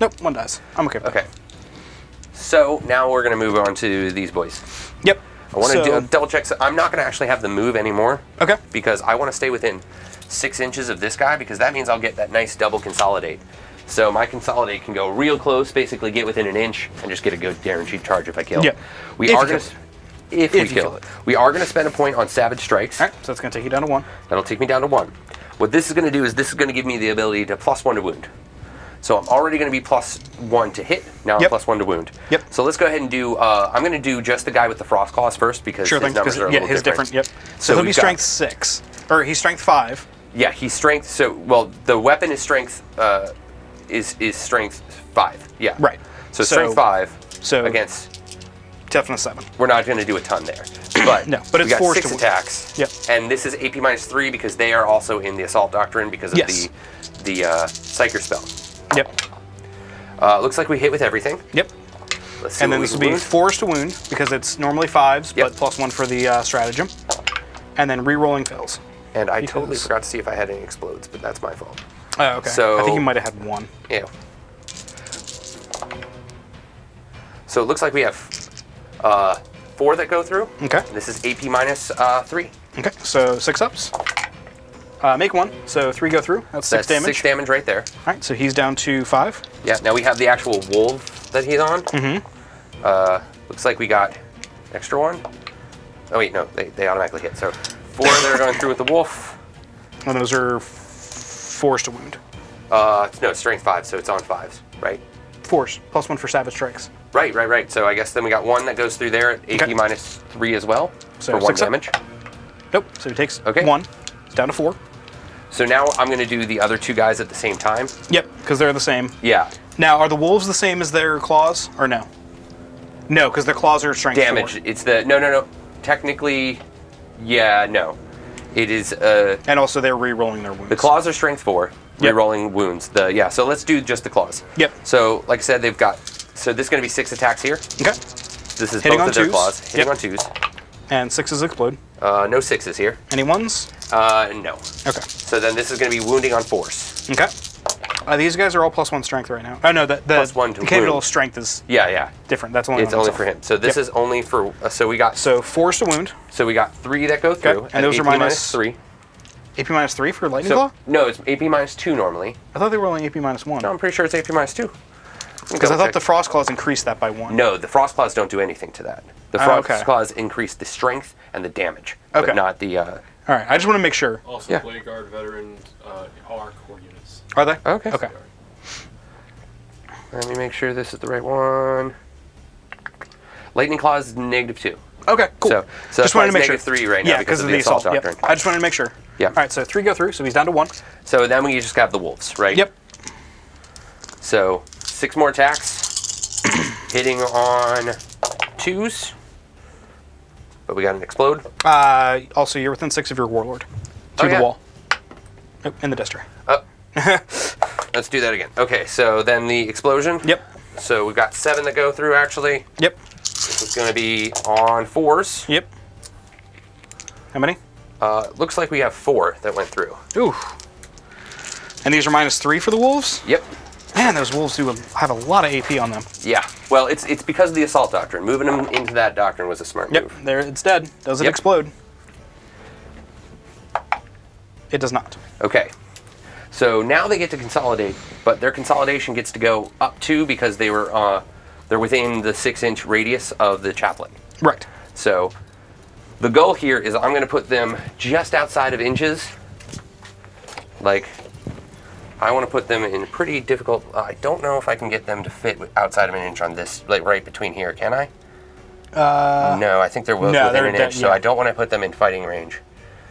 Nope, 1 dies. I'm okay with Okay. So now we're going to move on to these boys. that. Yep. I want to double check. So I'm not going to actually have them move anymore. Okay. Because I want to stay within 6 inches of this guy, because that means I'll get that nice double consolidate. So my consolidate can go real close, basically get within 1 inch, and just get a good guaranteed charge if I kill. Yeah. We If are you going kill to, if we kill it. We are going to spend a point on Savage Strikes. All right, so it's going to take you down to 1. That'll take me down to 1. What this is going to do is this is going to give me the ability to +1 to wound. So I'm already going to be +1 to hit. Now Yep. I'm +1 to wound. Yep. So let's go ahead and do. I'm going to do just the guy with the frost claws first, because Sure his thing, numbers because are a little his different. Yep. So he'll be we've got- strength 6, or he's strength 5. Yeah, he's strength. So well, the weapon is strength. Is strength 5. Yeah. Right. So strength 5. so- against. Toughness 7. We're not going to do a ton there, but No, but we it's got forced 6 to wound. attacks. Yep. And this is AP -3 because they are also in the assault doctrine because of Yes. the Psyker spell. Yep. Looks like we hit with everything. Yep. Let's see And what then we this will can be wound. forced to wound because it's normally 5s, Yep. but +1 for the stratagem. And then re-rolling fails. And I totally because- forgot to see if I had any explodes, but that's my fault. Oh, okay. So- I think you might have had 1. Yeah. So it looks like we have 4 that go through. Okay. This is AP -3. Okay, so 6 ups. Make 1, so 3 go through. That's 6 damage. 6 damage right there. All right, so he's down to 5. Yeah. Now we have the actual wolf that he's on. Mm-hmm. Looks like we got extra 1. Oh wait, no, they automatically hit. So 4 that are going through with the wolf. And those are forced to wound. No, strength 5, so it's on 5s, right? Force, +1 for savage strikes. Right. So I guess then we got 1 that goes through there at AP Okay. -3 as well, So for 1 6 up. damage. Nope, so he takes Okay. 1. It's down to 4. So now I'm going to do the other 2 guys at the same time. Yep, because they're the same. Yeah. Now, are the wolves the same as their claws, or no? No, because their claws are strength Damage. 4. It's the no. Technically, yeah, no. It is And also they're re-rolling their wounds. the claws are strength 4, Yep. rerolling wounds. So let's do just the claws. Yep. So like I said, they've got so this is going to be 6 attacks here. Okay. This is Hitting both on of their 2s. claws. Hitting Yep. on 2s. And 6s explode. No 6s here. Any 1s? No. Okay. So then this is going to be wounding on 4s. Okay. These guys are all +1 strength right now. Oh no, the +1 to candidate wound. strength is Yeah. different. That's only It's on only itself. for him. So this Yep. is only for so we got So force to wound. so we got 3 that go through. And those are AP minus- -3. AP -3 for lightning So claw. no, it's AP -2 normally. I thought they were only AP -1. No, I'm pretty sure it's AP -2. Because I thought the frost claws increased that by 1. No, the frost claws don't do anything to that. The Oh, frost okay. claws increase the strength and the damage, Okay. but not the. All right, I just want to make sure. Also, Yeah. Blade Guard veterans are core units. Are they? Okay. Okay. Let me make sure this is the right one. Lightning claw is -2. Okay, cool. So just that's wanted why to it's make sure. -3 right now Yeah, because of the assault Yep. doctrine. I just wanted to make sure. Yeah. All right, so 3 go through, so he's down to 1. So then we just have the wolves, right? Yep. So 6 more attacks, hitting on 2s. But we got an explode. Also, you're within 6 of your warlord. Oh, Through yeah. the wall. Oh, in the district. Oh. Let's do that again. Okay, so then the explosion. Yep. So we've got 7 that go through actually. Yep. This is going to be on 4s. Yep. How many? Looks like we have 4 that went through. Ooh. And these are -3 for the wolves? Yep. Man, those wolves do have a lot of AP on them. Yeah. Well, it's because of the assault doctrine. Moving them into that doctrine was a smart Yep, move. there it's dead. Does it Yep. explode? It does not. Okay. So now they get to consolidate, but their consolidation gets to go up 2 because they're within the 6-inch radius of the chaplain. Right. So the goal here is I'm going to put them just outside of inches. Like, I want to put them in pretty difficult. I don't know if I can get them to fit outside of an inch on this, like right between here. Can I? No, I think they're within they're an inch, so yeah. I don't want to put them in fighting range.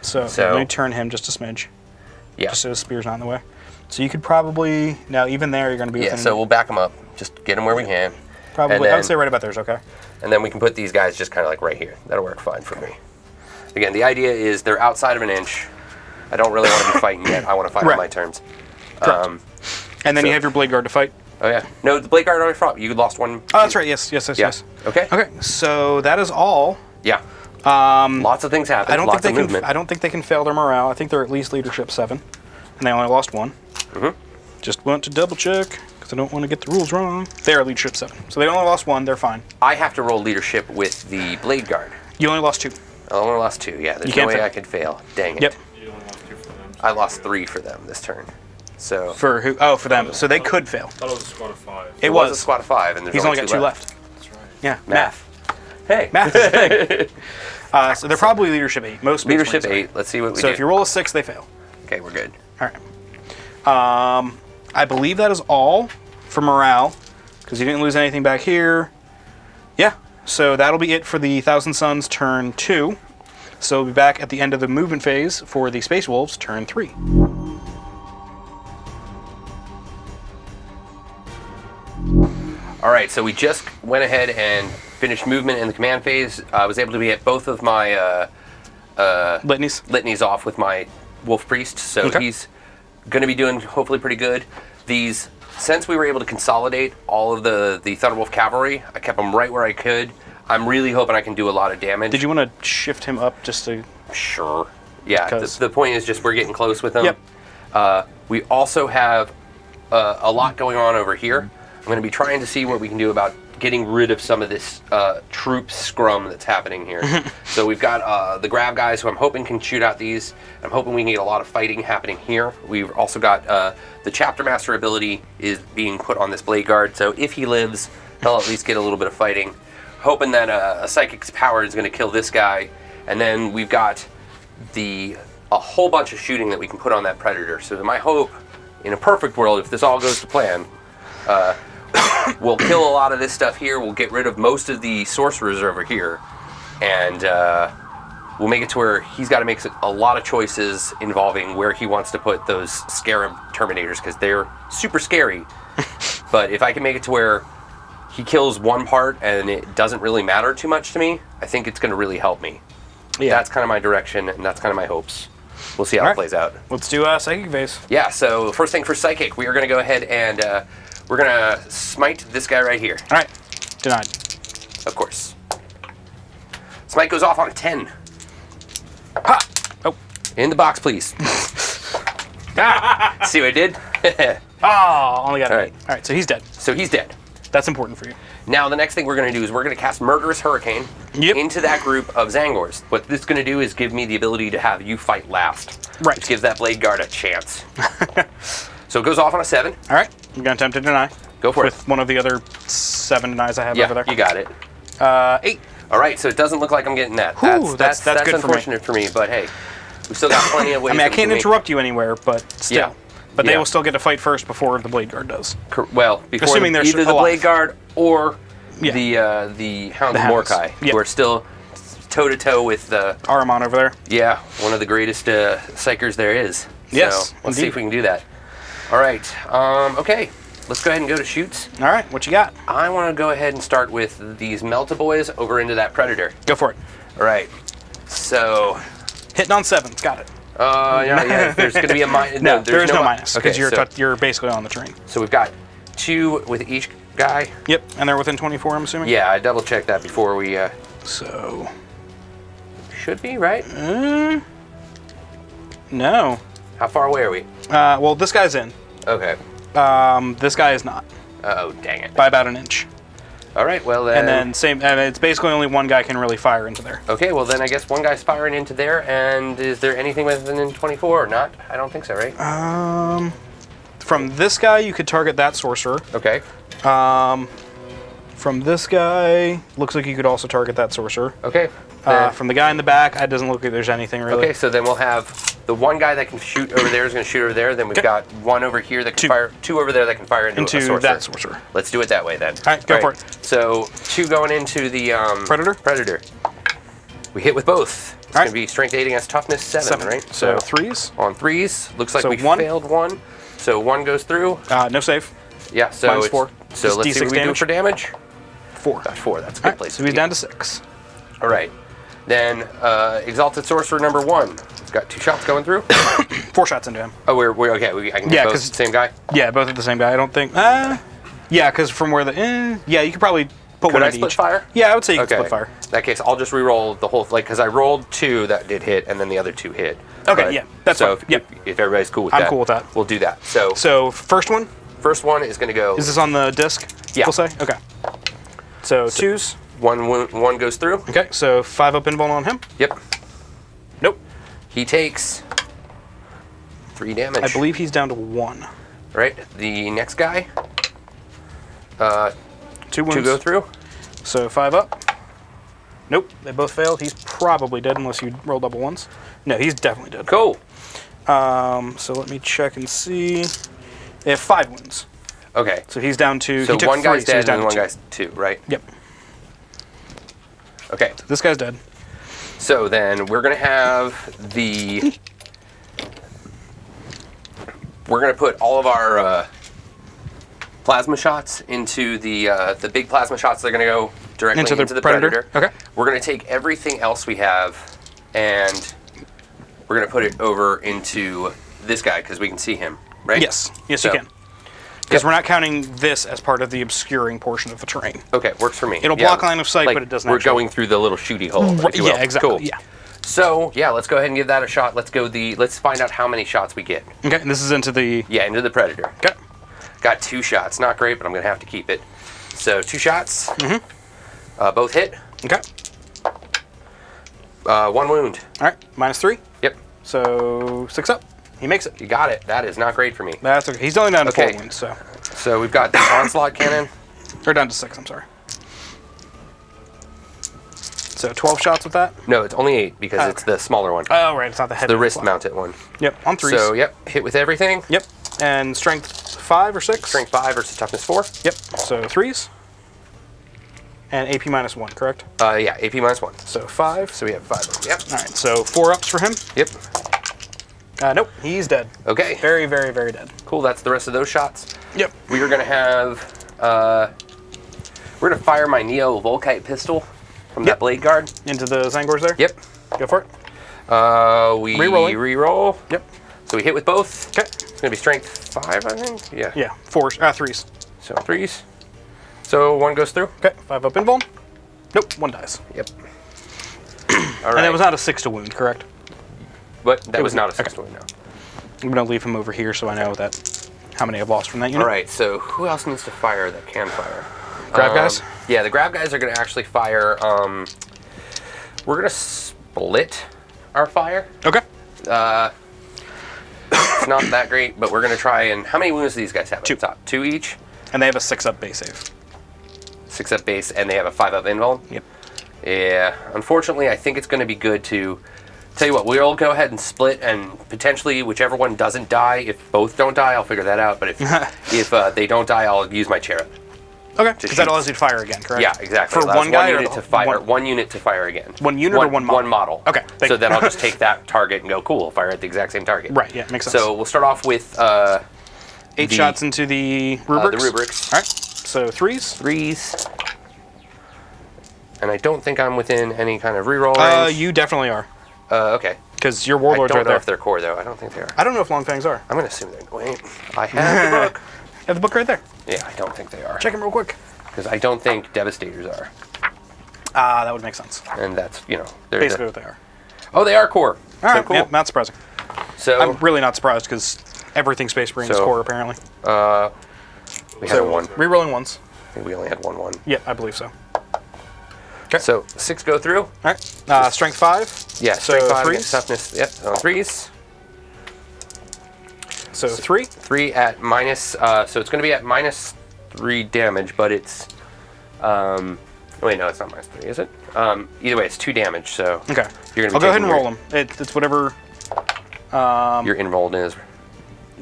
So let me turn him just a smidge. Yeah. Just so his spear's not in the way. So you could probably, now even there you're going to be Yeah, within... so we'll back them up. Just get them where we can. Probably, and I then- would say right about there's okay. And then we can put these guys just kind of like right here. That'll work fine for me. Again, the idea is they're outside of an inch. I don't really want to be fighting yet. I want to fight Right. on my terms. Correct. And then you have your blade guard to fight. Oh yeah. No, the blade guard already fought. You lost one. Oh, that's right. Yes. Yeah. Okay. Okay, so that is all. Yeah. Lots of things happen. I don't lots think of they movement. can. I don't think they can fail their morale. I think they're at least leadership 7, and they only lost 1. Just want to double check because I don't want to get the rules wrong. They are leadership 7, so they only lost 1. They're fine. I have to roll leadership with the blade guard. You only lost 2. I only lost 2. Yeah. There's You no can't way fail. I could fail. Dang it. Yep. You only lost 2 for them. I lost 3 for them this turn. So For who? Oh, for them. So they could fail. I thought it was a squad of 5. It it was a was. squad of 5, and there's He's only got 2 left. That's right. Yeah. Math. Hey. Math is a thing. So they're probably leadership 8. Most Space Leadership Marines 8. Let's see what we So do. if you roll a 6, they fail. Okay, we're good. All right. I believe that is all for morale, because you didn't lose anything back here. Yeah. So that'll be it for the Thousand Suns turn 2. So we'll be back at the end of the movement phase for the Space Wolves turn 3. All right, so we just went ahead and finished movement in the command phase. I was able to get both of my Litanies. litanies off with my wolf priest, so Okay. he's going to be doing hopefully pretty good. These, since we were able to consolidate all of the Thunderwolf cavalry, I kept them right where I could. I'm really hoping I can do a lot of damage. Did you want to shift him up just to... Sure. Yeah, Because- the point is just we're getting close with them. Yep. We also have a lot going on over here. I'm going to be trying to see what we can do about getting rid of some of this troop scrum that's happening here. So we've got the grab guys who I'm hoping can shoot out these. I'm hoping we can get a lot of fighting happening here. We've also got the chapter master ability is being put on this blade guard. So if he lives, he'll at least get a little bit of fighting. Hoping that a psychic's power is going to kill this guy. And then we've got a whole bunch of shooting that we can put on that predator. So my hope, in a perfect world, if this all goes to plan, we'll kill a lot of this stuff here. We'll get rid of most of the sorcerers over here, and we'll make it to where he's got to make a lot of choices involving where he wants to put those scarab terminators, because they're super scary. But if I can make it to where he kills one part and it doesn't really matter too much to me, I think it's going to really help me. Yeah. That's kind of my direction, and that's kind of my hopes. We'll see how All it right. plays out. Let's do Psychic Phase. Yeah, so first thing for Psychic, we are going to go ahead and we're going to smite this guy right here, All right. Denied. of course. Smite goes off on a 10. Ha! Oh. In the box, please. See what I did? Oh, only got All an right. 8. All right, so he's dead. So he's dead. That's important for you. Now, the next thing we're going to do is we're going to cast Murderous Hurricane Yep. into that group of Zangors. What this is going to do is give me the ability to have you fight last. Right. Which gives that Blade Guard a chance. So it goes off on a 7. All right. I'm going to attempt to deny. Go for with one of the other 7 denies I have over Yeah, there. you got it. 8. All right, so it doesn't look like I'm getting that. Whew, that's good for me. unfortunate for me, but hey, we still got plenty of ways. I mean, I that we can't can make- interrupt you anywhere, but still. Yeah. But they Yeah. will still get to fight first before the Blade Guard does. Well, before Assuming they're either the alive. Blade Guard or Yeah. the Hounds The of Hounds. Mordecai, Yep. who are still toe to toe with the Ahriman over there. one of the greatest psychers there is. Yes, So let's see indeed. if we can do that. All right. Okay. Let's go ahead and go to shoots. All right, what you got? I want to go ahead and start with these Melta Boys over into that Predator. Go for it. All right. So, Hitting on 7s. Got it. yeah, there's going to be a minus. No, there is no mi- minus because Okay, you're basically on the train. so we've got 2 with each guy. Yep, and they're within 24, I'm assuming? Yeah, I double checked that before we So, should be, right? no. How far away are we? Well, this guy's in. Okay. This guy is not, Oh, dang it. by about an inch. All right, well then. And then and it's basically only one guy can really fire into there. Okay, well then I guess one guy's firing into there, and is there anything within 24 or not? I don't think so, right? From this guy, you could target that sorcerer. Okay. From this guy, looks like you could also target that sorcerer. Okay. From the guy in the back, it doesn't look like there's anything really. Okay, so then we'll have the one guy that can shoot over there is going to shoot over there. Then we've got one over here that can fire, two over there that can fire into a sorcerer. That sorcerer. Let's do it that way then. All right, go for it. So 2 going into the Predator. We hit with both. It's All going to be strength 8 against toughness 7, right? So 3s. On 3s. Looks like So we 1. failed 1. So 1 goes through. No save. Yeah, so Minus it's 4. So Just let's see what we do damage. for damage. 4. Got 4. That's a All good right, place so to he's be. down to 6. All right. Then Exalted Sorcerer number 1. He's got 2 shots going through. 4 shots into him. Oh, we're okay. I can hit both 'cause- same guy. Yeah, both at the same guy. I don't think. Yeah, because from where the. Yeah, you could probably put Could one I into split each. fire? Yeah, I would say you could Okay. split fire. In that case, I'll just re-roll the whole, because I rolled 2 that did hit, and then the other 2 hit. Okay, But- yeah, that's so fine. if, Yep. if everybody's cool with I'm that, cool with that. We'll do that. So So first one, first one is going to go. is this on the disc? Yeah. We'll say. Okay. So 2s. One goes through. Okay, so 5 up invuln on him. Yep. Nope. He takes 3 damage. I believe he's down to 1. Right. The next guy. 2 wounds. 2 go through. So 5 up. Nope, they both failed. He's probably dead unless you roll double ones. No, he's definitely dead. Cool. So let me check and see. They have 5 wounds. Okay. So he's down to. So he took one 3, guy's so he's dead down and to one 2. guy's 2, right? Yep. Okay. This guy's dead. So then we're gonna have the. We're gonna put all of our plasma shots into the big plasma shots. They're gonna go directly into the predator. Okay. We're gonna take everything else we have, and we're gonna put it over into this guy because we can see him, right? Yes. Yes, So- you can. Because Yep. we're not counting this as part of the obscuring portion of the terrain. Okay, works for me. It'll block line of sight, like but it doesn't We're actually- going through the little shooty hole. Right, if you will. yeah, exactly. Cool. Yeah. So yeah, let's go ahead and give that a shot. Let's find out how many shots we get. Okay, and this is into the. Yeah, into the predator. Okay. Got 2 shots. Not great, but I'm gonna have to keep it. So 2 shots. Mm-hmm. Both hit. Okay. 1 wound. All right, minus 3. Yep. So 6 up. He makes it. You got it. That is not great for me. That's okay. He's only down to Okay. 4 wounds, so. So we've got the onslaught cannon. Or down to 6, I'm sorry. So 12 shots with that. No, it's only 8 because it's the smaller one. Oh, right, it's not the heavy. The wrist one. mounted one. Yep, on 3s. So yep, hit with everything. Yep, and strength 5 or 6? Strength 5 versus toughness 4. Yep, so 3s. And AP minus 1, correct? Yeah, AP minus 1. So 5. So we have 5 of them. Yep. All right, so 4 ups for him. Yep. Nope, he's dead. Okay. Very, very, very dead. Cool. That's the rest of those shots. Yep. We are gonna have. We're gonna fire my Neo Volkite pistol from that blade guard. Into the Zangors there? Yep. Go for it. We Rerolling. re-roll. Yep. So we hit with both. Okay. It's gonna be strength 5, I think. Yeah. Yeah, 3s. So 3s. So 1 goes through. Okay, 5 up invuln. Nope, 1 dies. Yep. All right. And it was not a 6 to wound, correct? But that was was- not a okay. 6 to win now. I'm going to leave him over here so I know that how many I've lost from that unit. All right. So who else needs to fire that can fire? Grab guys? Yeah, the grab guys are gonna actually fire. We're gonna split our fire. Okay. It's not that great, but we're gonna try and. How many wounds do these guys have? 2. At the top? 2 each. And they have a 6 up base save. 6 up base, and they have a 5 up invuln. Yep. Yeah. Unfortunately, I think it's gonna be good to. Tell you what, we'll go ahead and split, and potentially whichever one doesn't die. If both don't die, I'll figure that out. But if they don't die, I'll use my cherub. Okay, because that shoot. allows you to fire again, correct? Yeah, exactly. For Allows one guy or unit the- to fire. one- One unit to fire again. One unit or one model? One model. Okay, thank So you. then I'll just take that target and go, cool, fire at the exact same target. Right, yeah, makes sense. So we'll start off with 8 the- shots into the rubrics. the rubrics. All right, so 3s. 3s. And I don't think I'm within any kind of reroll range. You definitely are, Okay. because your I warlord's don't right know there. if they're core, though. I don't think they are. I don't know if long fangs are. I'm going to assume they're... Wait. I have the book. You have the book right there. Yeah, I don't think they are. Check him real quick. Because I don't think Devastators are. That would make sense. And that's, they're Basically what they are. Oh, they are core. All right, so cool. yeah, not surprising. So I'm really not surprised because everything Space Marine is So- core apparently. we had a 1. Rerolling 1s. I think we only had 1. Yeah, I believe so. So 6 go through. All right, strength 5. Yeah, So strength 5 3s? against toughness. Yep, on 3s. So 3. 3 at minus. So it's going to be at minus 3 damage, but it's Wait, no, it's not -3, is it? Either way, it's 2 damage, so... Okay. You're gonna be I'll go ahead taking and roll them. It's whatever... Your enrolled is...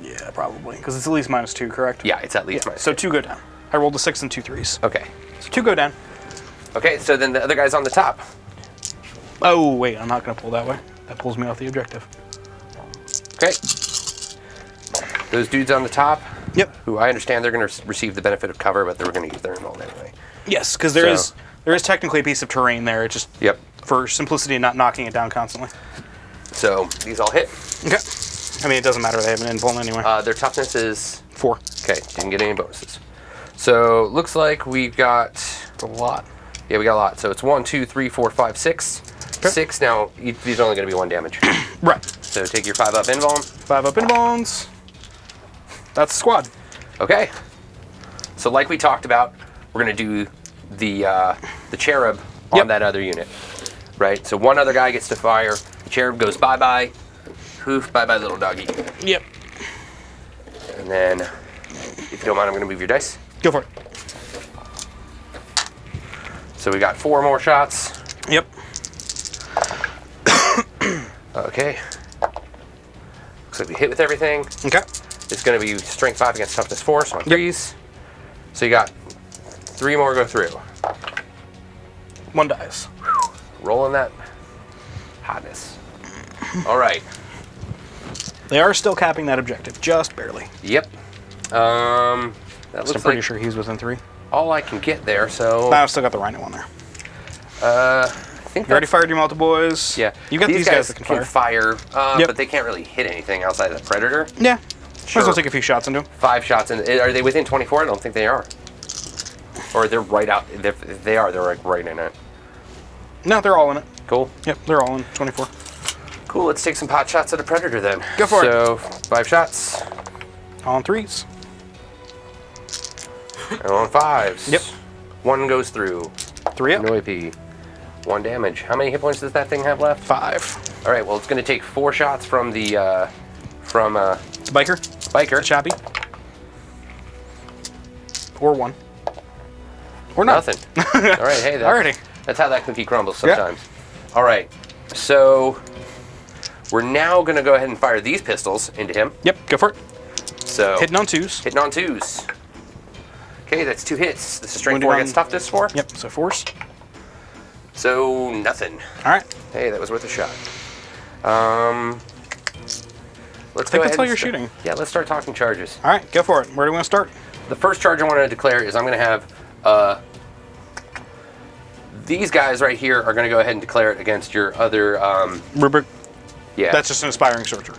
Yeah, probably. Because it's at least -2, correct? Yeah, it's at least Yeah, -2. so 2 go down. I rolled a 6 and 2 3s. Okay. So 2 go down. Okay, so then the other guy's on the top. Oh, wait, I'm not going to pull that way. That pulls me off the objective. Okay. Those dudes on the top, Yep. who I understand they're going to receive the benefit of cover, but they're going to use their enrolled anyway. Yes, because there is technically a piece of terrain there. It's just Yep. for simplicity and not knocking it down constantly. So these all hit. Okay. I mean, it doesn't matter. They have an invuln anyway. Their toughness is... 4. Okay, didn't get any bonuses. So looks like we've got... It's a lot. Yeah, we got a lot. So it's 1, 2, 3, 4, 5, 6. Okay. 6 now. These are only going to be 1 damage. Right. So take your 5 up invuln. 5 up invulns. That's the squad. Okay. So like we talked about, we're going to do the cherub on Yep. that other unit. Right? So one other guy gets to fire. The cherub goes bye-bye. Poof, bye-bye little doggy. Yep. And then, if you don't mind, I'm going to move your dice. Go for it. So we got 4 more shots. Yep. Okay. Looks like we hit with everything. Okay. It's going to be strength 5 against toughness 4, so on 3s. So you got 3 more go through. 1 dies. Rolling that hotness. All right. They are still capping that objective, just barely. Yep. That So looks I'm pretty like sure he's within 3. all I can get there, so... I've still got the Rhino on there. I think You already that's- fired your multiple boys. Yeah. You got these guys that can fire. But they can't really hit anything outside of the Predator. Yeah. Might Sure. as well take a few shots into him. 5 shots in. Are they within 24? I don't think they are. Or they're right out. If they are, they're like right in it. No, they're all in it. Cool. Yep, they're all in 24. Cool. Let's take some pot shots at a Predator then. Go for it. So 5 shots. All in 3s. And on 5s. Yep. 1 goes through. 3 up. No AP. 1 damage. How many hit points does that thing have left? 5. All right. Well, it's going to take 4 shots from the The biker. biker. The chappy. Or 1. Or not. Nothing. All right. Hey, Alrighty. that's how that cookie crumbles sometimes. All right. So we're now going to go ahead and fire these pistols into him. Yep, go for it. So Hitting on 2s. hitting on 2s. Okay, that's 2 hits. This is strength Wounded 4 on- against toughness 4. Yep, so 4s. So nothing. Alright. Hey, that was worth a shot. Let's I think go that's ahead all and you're shooting. Yeah, let's start talking charges. Alright, go for it. Where do we want to start? The first charge I want to declare is I'm going to have these guys right here are going to go ahead and declare it against your other Rubric. yeah. That's just an aspiring sorcerer.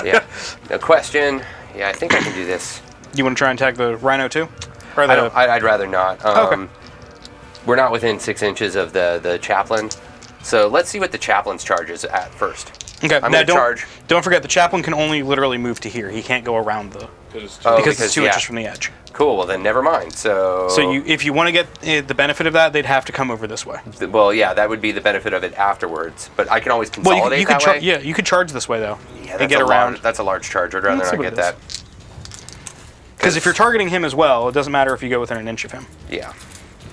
Yeah. No question. Yeah, I think I can do this. You want to try and tag the Rhino too? Or the, I'd rather not. Okay. We're not within 6 inches of the chaplain. So let's see what the chaplain's charge is at first. Okay, I'm now going to charge. don't forget, the chaplain can only literally move to here. He can't go around the... Because Oh, because it's 2 yeah. inches from the edge. Cool, well then never mind. So If you want to get the benefit of that, they'd have to come over this way. Well, yeah, that would be the benefit of it afterwards. But I can always Well, consolidate you could that way. yeah, you could charge this way though, Yeah, and that's get around. That's a large charge. I'd rather Let's see not what get it that. is. Because if you're targeting him as well, it doesn't matter if you go within an inch of him. Yeah.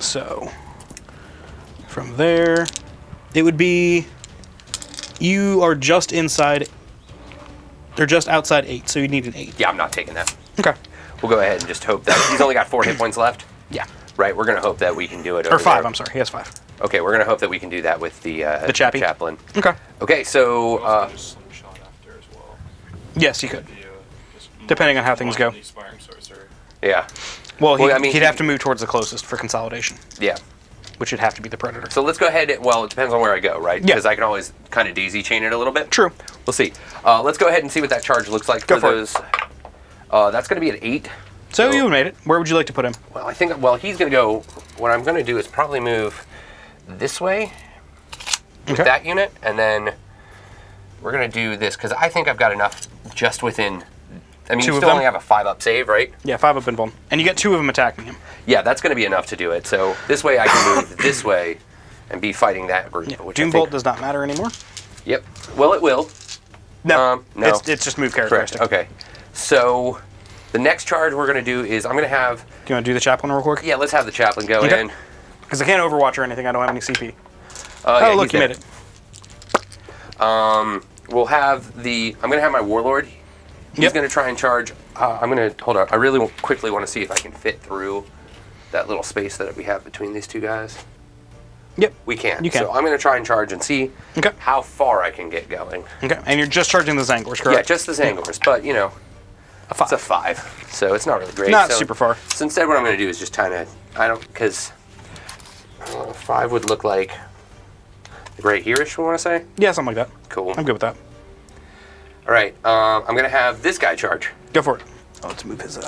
So, from there, it would be, you are just inside, they're just outside 8, so you need an 8. Yeah, I'm not taking that. Okay. We'll go ahead and just hope that he's only got 4 hit points left. Yeah. Right, we're gonna hope that we can do it. Or over 5, there. I'm sorry, he has 5. Okay, we're gonna hope that we can do that with the chappie? chaplain. Okay. Okay, so just slingshot after as well. Yes, you could. The, just Depending on how things go. the Expiring Sorcerer. yeah, Well, Well, I mean, he'd have to move towards the closest for consolidation, yeah. which would have to be the Predator. So let's go ahead. Well, it depends on where I go, right? Yeah. Because I can always kind of daisy chain it a little bit. True. We'll see. Let's go ahead and see what that charge looks like Go for for it. those. That's going to be an 8. So you made it. Where would you like to put him? Well, I think. Well, he's going to go. What I'm going to do is probably move this way with Okay. that unit, and then we're going to do this because I think I've got enough just within. I mean, 2 you of still them? only have a 5-up save, right? Yeah, 5 up invuln. And you get 2 of them attacking him. Yeah, that's going to be enough to do it. So this way I can move this way and be fighting that group. Yeah. Which I Doombolt think, does not matter anymore. Yep. Well, it will. No, No. It's just move Correct. characteristic. Okay. So The next charge we're going to do is I'm going to have... Do you want to do the chaplain real quick? Yeah, let's have the chaplain go Okay. in. Because I can't overwatch or anything. I don't have any CP. Yeah, look, he's you there. made it. We'll have the... I'm going to have my Warlord. He's Yep. going to try and charge... I'm going to... Hold on. I really quickly want to see if I can fit through that little space that we have between these two guys. Yep. We can. You can. So I'm going to try and charge and see Okay. how far I can get going. Okay. And you're just charging the Zanglors, correct? Yeah, just the Zangors, but, you know, A 5. it's a 5, so it's not really great. Not So- super far. So instead what I'm going to do is just kind of... I don't... Because 5 would look like right here-ish, we want to say? Yeah, something like that. Cool. I'm good with that. All right, I'm going to have this guy charge. Go for it. Oh, let's move his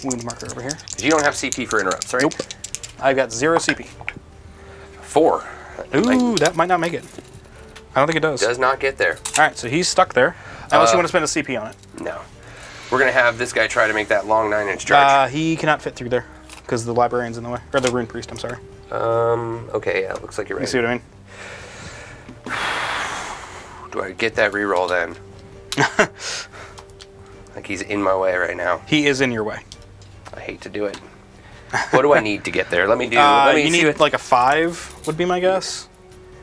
wound marker over here. Because you don't have CP for interrupts, right? Nope. I've got 0 CP. 4. Ooh, that might not make it. I don't think it does. Does not get there. All right, so he's stuck there. Unless you want to spend a CP on it. No. We're going to have this guy try to make that long 9-inch charge. He cannot fit through there because the librarian's in the way. Or the rune priest, I'm sorry. Okay, yeah, looks like you're You right. see what I mean? Do I get that reroll then? Like he's in my way right now. He is in your way. I hate to do it. What do I need to get there? Let me do. Let me you see need what, like a 5 would be my guess.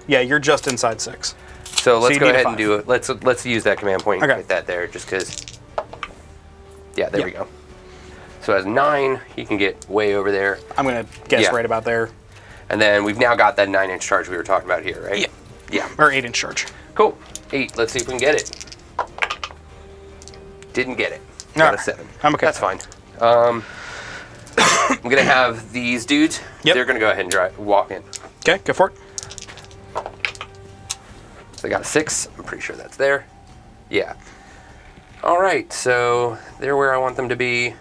Yeah, you're just inside 6. so let's you go need a ahead and 5. do it. Let's use that command point and Okay. get that there, just because. Yeah, there Yeah. we go. So as 9, he can get way over there, I'm going to guess Yeah. right about there. and then we've now got that 9-inch charge we were talking about here, right? Yeah. Yeah. Or 8-inch charge. Cool. 8. Let's see if we can get it. Didn't get it. Got a Alright. 7. I'm okay. That's fine. I'm gonna have these dudes. Yep. They're gonna go ahead and walk in. Okay, go for it. So they got a 6. I'm pretty sure that's there. Yeah. All right. So they're where I want them to be.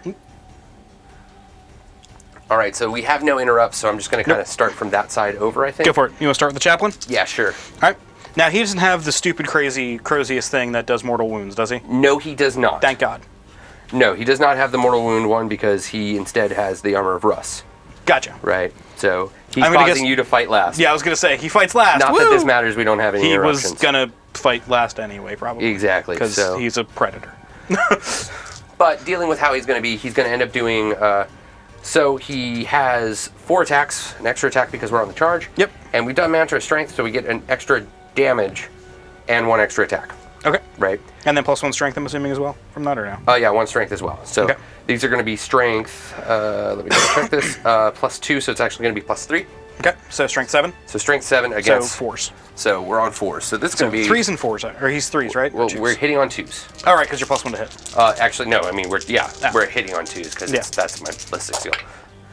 All right. So we have no interrupts. So I'm just gonna kind of start from that side over. I think. Go for it. You want to start with the chaplain? Yeah. Sure. All right. Now, he doesn't have the stupid, crazy, Crozius thing that does mortal wounds, does he? No, he does not. Thank God. No, he does not have the mortal wound one because he instead has the armor of Russ. Gotcha. Right. So he's I'm gonna causing guess- you to fight last. Yeah, I was going to say, he fights last. Not Woo! that this matters. We don't have any He was interruptions. going to fight last anyway, probably. Exactly, Because so- he's a predator. But dealing with how he's going to be, he's going to end up doing. So he has 4 attacks, an extra attack because we're on the charge. Yep. And we've done Mantra of Strength, so we get an extra damage and 1 extra attack. Okay. Right. And then plus 1 strength, I'm assuming, as well, from that, or no? Oh yeah, 1 strength as well. So Okay. these are going to be strength. Let me double check this. +2, so it's actually going to be +3. Okay, so strength 7. So strength 7 So against. 4s. So we're on 4s. So this is So going to be 3s and 4s, or he's 3s, right? Or Well, 2s? we're hitting on 2s. All right, because you're plus 1 to hit. Actually, no. I mean, we're Ah. we're hitting on 2s because Yeah. that's my ballistic skill.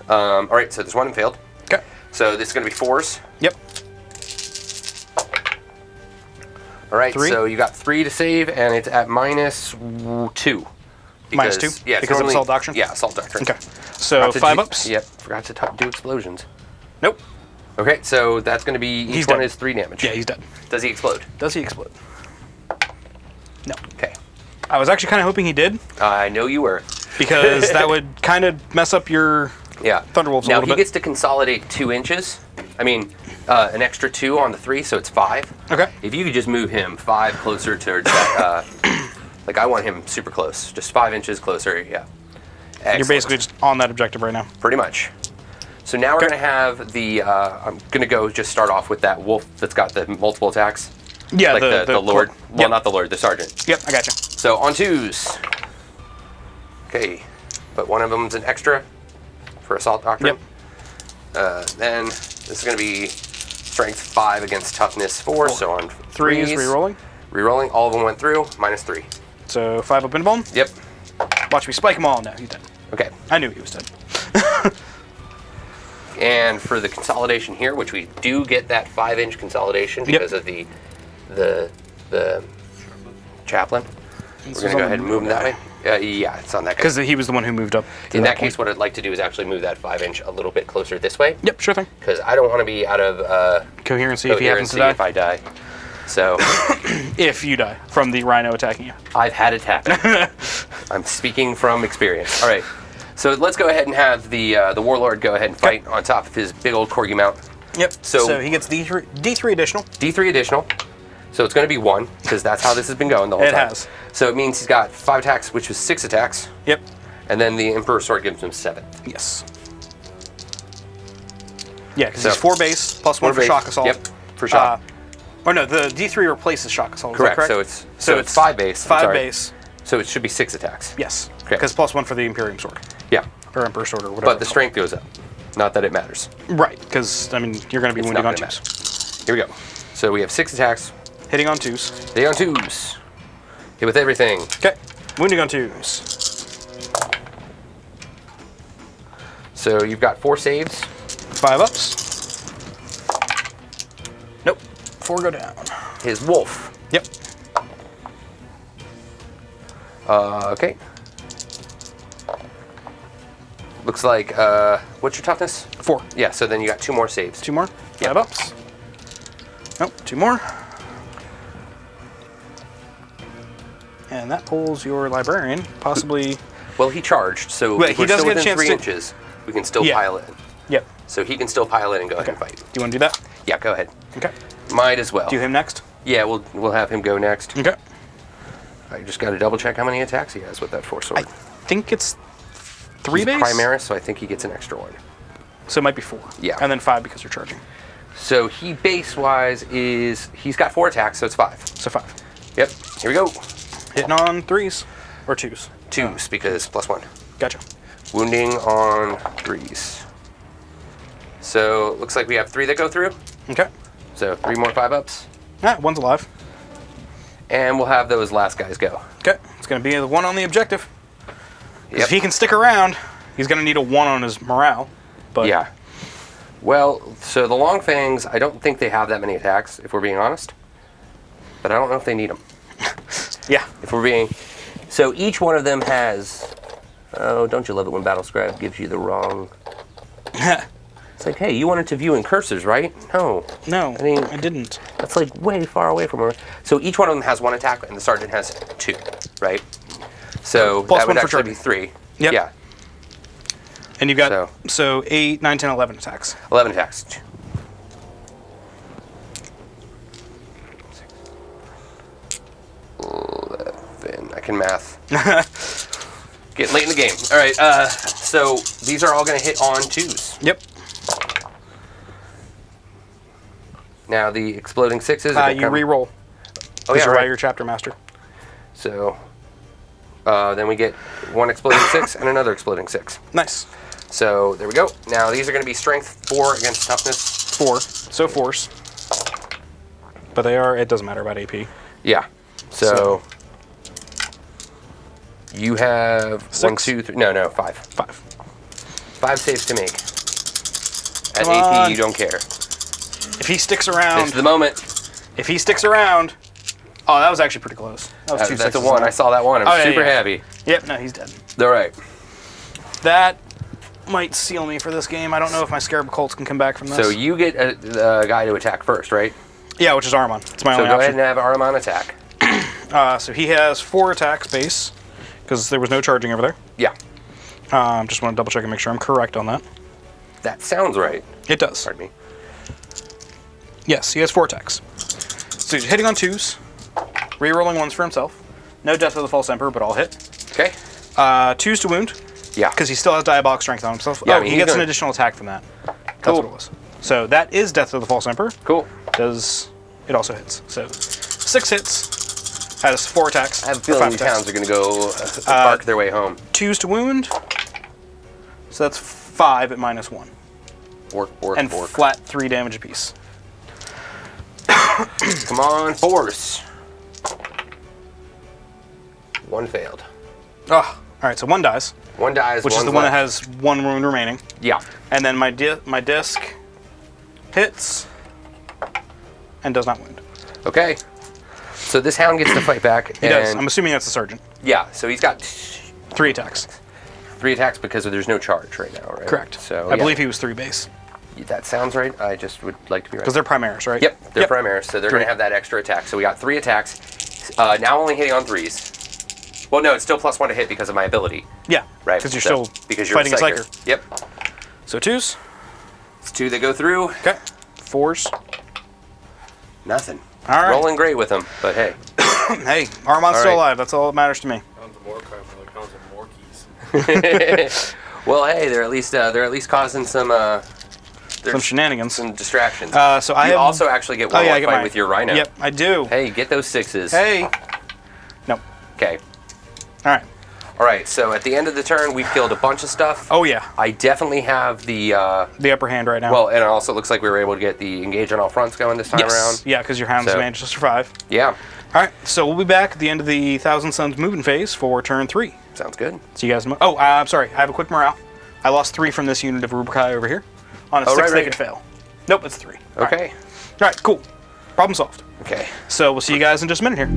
All right, so there's 1 and failed. Okay. So this is going to be 4s. Yep. All right, 3? so you got 3 to save, and it's at -2. Minus 2? Yeah, Because of Assault Doctrine? Yeah, Assault Doctrine. Okay. So Forgot to 5 do- ups? Yep, forgot to do explosions. Nope. Okay, so that's going to be, each He's one dead. is 3 damage. Yeah, he's dead. Does he explode? Does he explode? No. Okay. I was actually kind of hoping he did, I know you were. because that would kind of mess up your Yeah. Thunderwolves a now little he bit. gets to consolidate 2 inches. I mean, an extra 2 on the 3, so it's 5. Okay. If you could just move him 5 closer to that, like I want him super close, just 5 inches closer. Yeah. You're Excellent. basically just on that objective right now. Pretty much. So now we're Okay. going to have the, I'm going to go just start off with that wolf that's got the multiple attacks. Yeah, Like the Lord. Well, Yep. not the Lord, the Sergeant. Yep, I gotcha. So on 2s. Okay. But one of them's an extra for Assault Doctrine. Then this is going to be Strength 5 against Toughness 4. So on 3 is 3s. rerolling. Rerolling. All of them went through. -3. So 5 up in bone. Yep. Watch me spike them all. No, he's dead. Okay. I knew he was dead. And for the consolidation here, which we do get that 5-inch consolidation Yep. because of the chaplain. We're going to go ahead and move him that way. Yeah, it's on that guy. Because he was the one who moved up. to In that point. case, what I'd like to do is actually move that 5-inch a little bit closer this way. Yep, sure thing. Because I don't want to be out of Coherency if he happens to coherency die. if I die. So If you die from the rhino attacking you. I've had it happen. I'm speaking from experience. All right. So let's go ahead and have the Warlord go ahead and fight on top of his big old Corgi mount. Yep. So- So he gets D3 additional. D3 additional. So it's going to be 1, because that's how this has been going the whole It time. has. So it means he's got 5 attacks, which was 6 attacks. Yep. And then the Emperor's Sword gives him 7. Yes. Yeah, because So, he's 4 base, plus 1 for base, shock assault. Yep, for shock. Or no, the D3 replaces shock assault. Is that Correct. correct? So it's 5 base. I'm 5 sorry. base. So it should be 6 attacks. Yes. Okay. Because plus 1 for the Imperium Sword. Yeah. Or Emperor Sword or whatever. But the strength goes up. Not that it matters. Right, because, I mean, you're going to be It's wounding not on gonna 2s. Here we go. So we have 6 attacks. Hitting on 2s. They on 2s. Hit with everything. Okay. Wounding on 2s. So you've got 4 saves. 5 ups. Nope. 4 go down. His wolf. Yep. Okay. Looks like, what's your toughness? 4. Yeah, so then you got 2 more saves. 2 more. Yep. 5 ups. Nope. 2 more. And that pulls your librarian, possibly. Well, he charged, so Wait, if he we're does still get a within chance 3 to- inches, we can still Yeah. pile it in. Yep. So he can still pile in and go ahead and fight. Do you want to do that? Yeah, go ahead. Okay. Might as well. Do him next. Yeah, we'll have him go next. Okay. I just got to double check how many attacks he has with that 4 sword. I think it's 3 He's base. Primaris, so I think he gets an extra 1. So it might be 4. Yeah. And then 5 because you're charging. So he base-wise he's got 4 attacks, so it's 5. So 5. Yep, here we go. Hitting on 3s or 2s. 2s because +1. Gotcha. Wounding on 3s. So looks like we have 3 that go through. Okay. So 3 more 5 ups. Ah, 1's alive. And we'll have those last guys go. Okay. It's going to be the 1 on the objective. 'Cause Yep. if he can stick around, he's going to need a 1 on his morale. But Yeah. Well, so the Long Fangs, I don't think they have that many attacks, if we're being honest. But I don't know if they need them. Yeah. If we're being... So each one of them has... Oh, don't you love it when Battlescribe gives you the wrong... It's like, hey, you wanted to view in cursors, right? No. No, I mean, I didn't. that's like way far away from her. So each one of them has 1 attack, and the sergeant has 2, right? So Plus that would 1 for actually charging. be 3. Yep. Yeah, And you've got, so 8, 9, 10, 11 attacks. 11 attacks. I can math. Getting late in the game. All right, so these are all going to hit on 2s. Yep. Now the exploding 6s. You re-roll. Oh yeah, You're right. your chapter master. So then we get 1 exploding 6 and another exploding 6. Nice. So there we go. Now these are going to be strength 4 against toughness. 4. So force. But they are, it doesn't matter about AP. Yeah. So you have 1, 6. 2, 3. No, 5. 5. 5 saves to make. At Come AP, on. you don't care. If he sticks around, It's the moment. if he sticks around, oh, that was actually pretty close. That was 2 That's a sixes 1. in I that. saw that one. I'm Oh, yeah, super yeah. happy. Yep, no, he's dead. All right. That might seal me for this game. I don't know if my Scarab Colts can come back from this. So you get a guy to attack first, right? Yeah, which is Ahriman. It's my So only go ahead option. and have Ahriman attack. So he has 4 attacks base, because there was no charging over there. Yeah. Just want to double check and make sure I'm correct on that. That sounds right. It does. Pardon me. Yes, he has 4 attacks. So he's hitting on 2s, re-rolling 1s for himself. No Death of the False Emperor, but I'll hit. Okay. 2s to wound, Yeah. because he still has Diabolic Strength on himself. Yeah, Oh, I mean, he he's gets an gonna- additional attack from that. That's Cool. what it was. So that is Death of the False Emperor. Cool. It also hits. So 6 hits, has 4 attacks. I have a or feeling 5 these attacks. towns are going to go bark their way home. 2s to wound. So that's 5 at -1. Bork. And flat 3 damage apiece. Come on, force. 1 failed. Oh, alright, so 1 dies, 1 dies, which is one's the one that left. has 1 wound remaining. Yeah. And then my disc hits and does not wound. Okay. So this hound gets to fight back. He does. I'm assuming that's the sergeant. Yeah, so he's got 3 attacks. 3 attacks because there's no charge right now, right? Correct. So I believe he was 3 base. that sounds right. I just would like to be right. Because they're Primaris, right? Yep, they're Primaris, so they're going to 3. have that extra attack. So we got 3 attacks. Now only hitting on 3s. Well, no, it's still +1 to hit because of my ability. Yeah. Right. Because you're So- still because you're fighting a Psyker. Psyker. Yep. So 2s. It's 2 that go through. Okay. 4s. Nothing. All right. Rolling great with them, but hey. Hey, Ahriman's All still right. alive. That's all that matters to me. Hounds of Mordecai, like hounds of Morkies. Well, hey, they're at least causing some shenanigans. some distractions. So I you have, also actually get one more I fight with your Rhino. Yep, I do. Hey, get those 6s. Hey. No. Okay. All right. All right. So at the end of the turn, we've killed a bunch of stuff. Oh yeah. I definitely have the upper hand right now. Well, and it also looks like we were able to get the engage on all fronts going this time around. Yeah, because your hounds So- managed to survive. Yeah. All right, so we'll be back at the end of the Thousand Suns moving phase for turn 3. Sounds good. So you guys know. Oh, I'm sorry. I have a quick morale. I lost 3 from this unit of Rubric over here. On a 6, they could fail. Nope, it's 3. Okay. All right, cool. Problem solved. Okay. So we'll see you guys in just a minute here.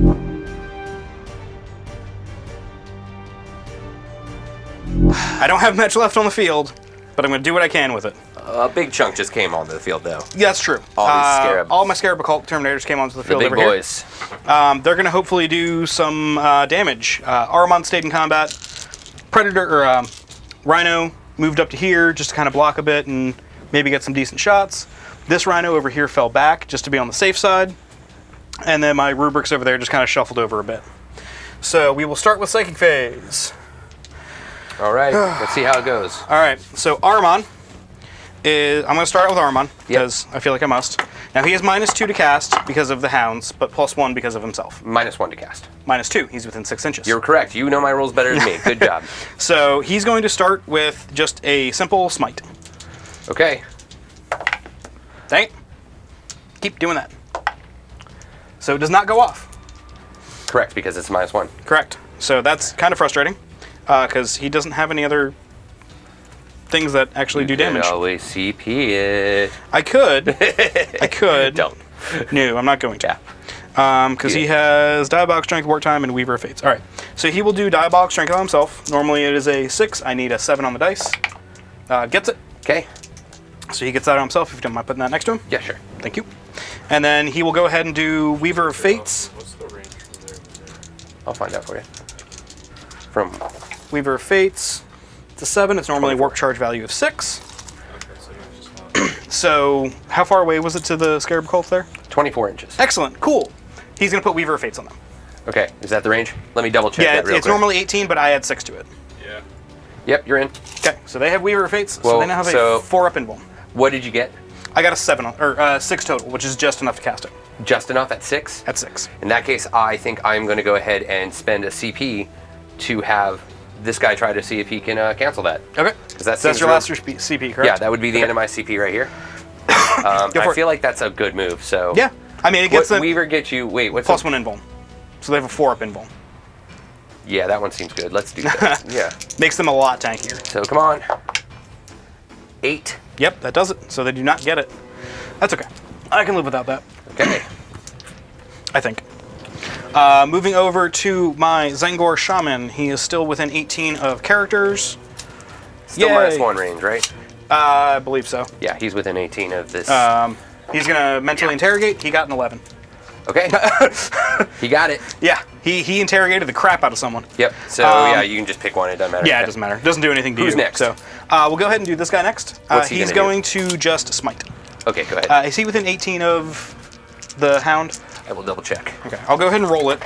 I don't have much left on the field, but I'm going to do what I can with it. A big chunk just came onto the field, though. Yeah, that's true. All these Scarab. All my Scarab Occult Terminators came onto the The field big over boys. here. They're going to hopefully do some damage. Ahriman stayed in combat. Predator or Rhino moved up to here just to kind of block a bit and maybe get some decent shots. This Rhino over here fell back just to be on the safe side. And then my Rubrics over there just kind of shuffled over a bit. So we will start with Psychic Phase. All right. Let's see how it goes. All right, so Ahriman is... I'm going to start out with Ahriman because I feel like I must. Now he has -2 to cast because of the hounds, but +1 because of himself. -1 to cast. -2, he's within 6 inches. You're correct. You know my rules better than me. Good job. So he's going to start with just a simple smite. Okay. Dang it. Keep doing that. So it does not go off. Correct, because it's -1. Correct. So that's kind of frustrating because he doesn't have any other things that actually do damage. You can always CP it. I could. I could. Don't. No, I'm not going to. Yeah. Because he has Diabolic Strength, Warptime, and Weaver of Fates. All right. So he will do Diabolic Strength on himself. Normally it is a 6. I need a 7 on the dice. Gets it. Okay. So he gets that on himself if you don't mind putting that next to him. Yeah, sure. Thank you. And then he will go ahead and do Weaver of Fates. What's the range from there to there? I'll find out for you. From Weaver of Fates. It's a 7. It's normally a warp charge value of 6. Okay, so you just have So how far away was it to the Scarab Cult there? 24 inches. Excellent. Cool. He's going to put Weaver of Fates on them. Okay. Is that the range? Let me double check Yeah, that real it's quick. normally 18, but I add 6 to it. yeah. Yep, you're in. Okay, so they have Weaver of Fates, so Well, they now have so- a 4 up invuln. What did you get? I got a 7 or 6 total, which is just enough to cast it Just enough at 6? at 6. In that case, I think I'm going to go ahead and spend a CP to have this guy try to see if he can cancel that. Okay. that So that's seems your real- last CP, correct? Yeah, that would be the end of my CP right here. Go for I it. feel like that's a good move. So Yeah. I mean, it gets What them Weaver get you? Wait, what's +1 invuln. So they have a 4 up invuln. Yeah, that one seems good. Let's do that. Yeah. Makes them a lot tankier. So come on. 8. Yep, that does it. So they do not get it. That's okay. I can live without that, Okay. I think. Moving over to my Zangor Shaman. He is still within 18 of characters. Still Yay. -1 range, right? I believe so. Yeah, he's within 18 of this. He's going to mentally interrogate. He got an 11. Okay. He got it. Yeah, he interrogated the crap out of someone. Yep. So yeah, you can just pick one. It doesn't matter. Yeah, it doesn't matter. It doesn't do anything to Who's you. next? So we'll go ahead and do this guy next. What's he He's gonna going to just smite. Okay, go ahead. Is he within 18 of the hound? I will double check. Okay, I'll go ahead and roll it.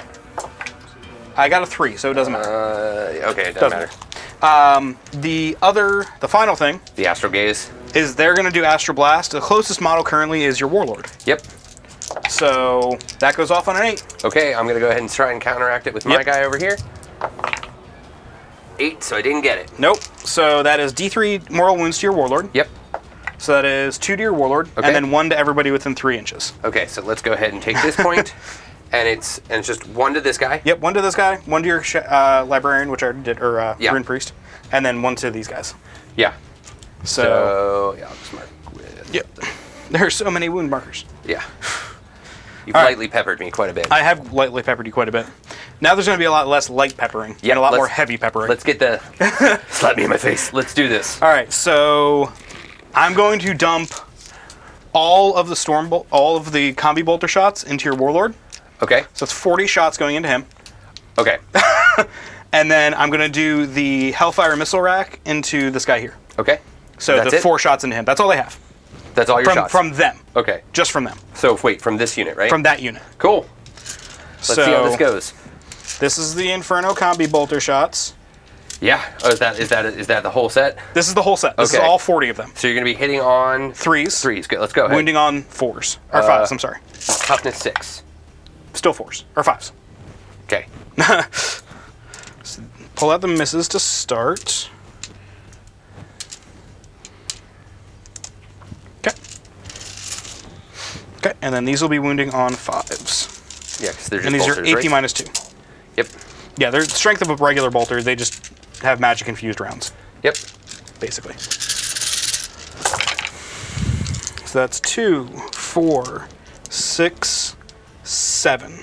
I got a 3, so it doesn't matter. Okay, it doesn't matter. The final thing The Astral Gaze. is they're going to do Astral Blast. The closest model currently is your Warlord. Yep. So that goes off on an 8. Okay, I'm gonna go ahead and try and counteract it with my Yep. guy over here. 8, so I didn't get it. Nope. So that is D3 mortal wounds to your Warlord. Yep. So that is 2 to your Warlord, Okay. and then 1 to everybody within 3 inches. Okay, so let's go ahead and take this point, and it's just 1 to this guy. Yep, 1 to this guy, 1 to your Librarian, which I already did, or Yeah. Rune Priest, and then 1 to these guys. Yeah. So, So yeah, I'll just mark with. yep. There are so many wound markers. Yeah. You've All right. lightly peppered me quite a bit. I have lightly peppered you quite a bit. Now there's going to be a lot less light peppering, Yeah, and a lot let's- more heavy peppering. Let's get the slap me in my face. Let's do this. All right, so I'm going to dump all of the all of the combi bolter shots into your Warlord. Okay. So it's 40 shots going into him. Okay. And then I'm going to do the Hellfire Missile Rack into this guy here. Okay. So That's the it? 4 shots into him. That's all they have. That's all your shots. From them. Okay. Just from them. So wait, from this unit, right? From that unit. Cool. Let's see how this goes. This is the Inferno combi bolter shots. Yeah. Oh, is that the whole set? This is the whole set. This is Okay. all 40 of them. So you're going to be hitting on Threes. threes. Good. Let's go ahead. Wounding on 4s. Or 5s, I'm sorry. Toughness 6. Still 4s. Or 5s. Okay. Pull out the misses to start. Okay. Okay, and then these will be wounding on 5s. Yeah, because they're just And these bolters, are AP right? minus 2. Yep. Yeah, they're the strength of a regular bolter. They just have magic infused rounds, Yep. basically. So that's 2, 4, 6, 7.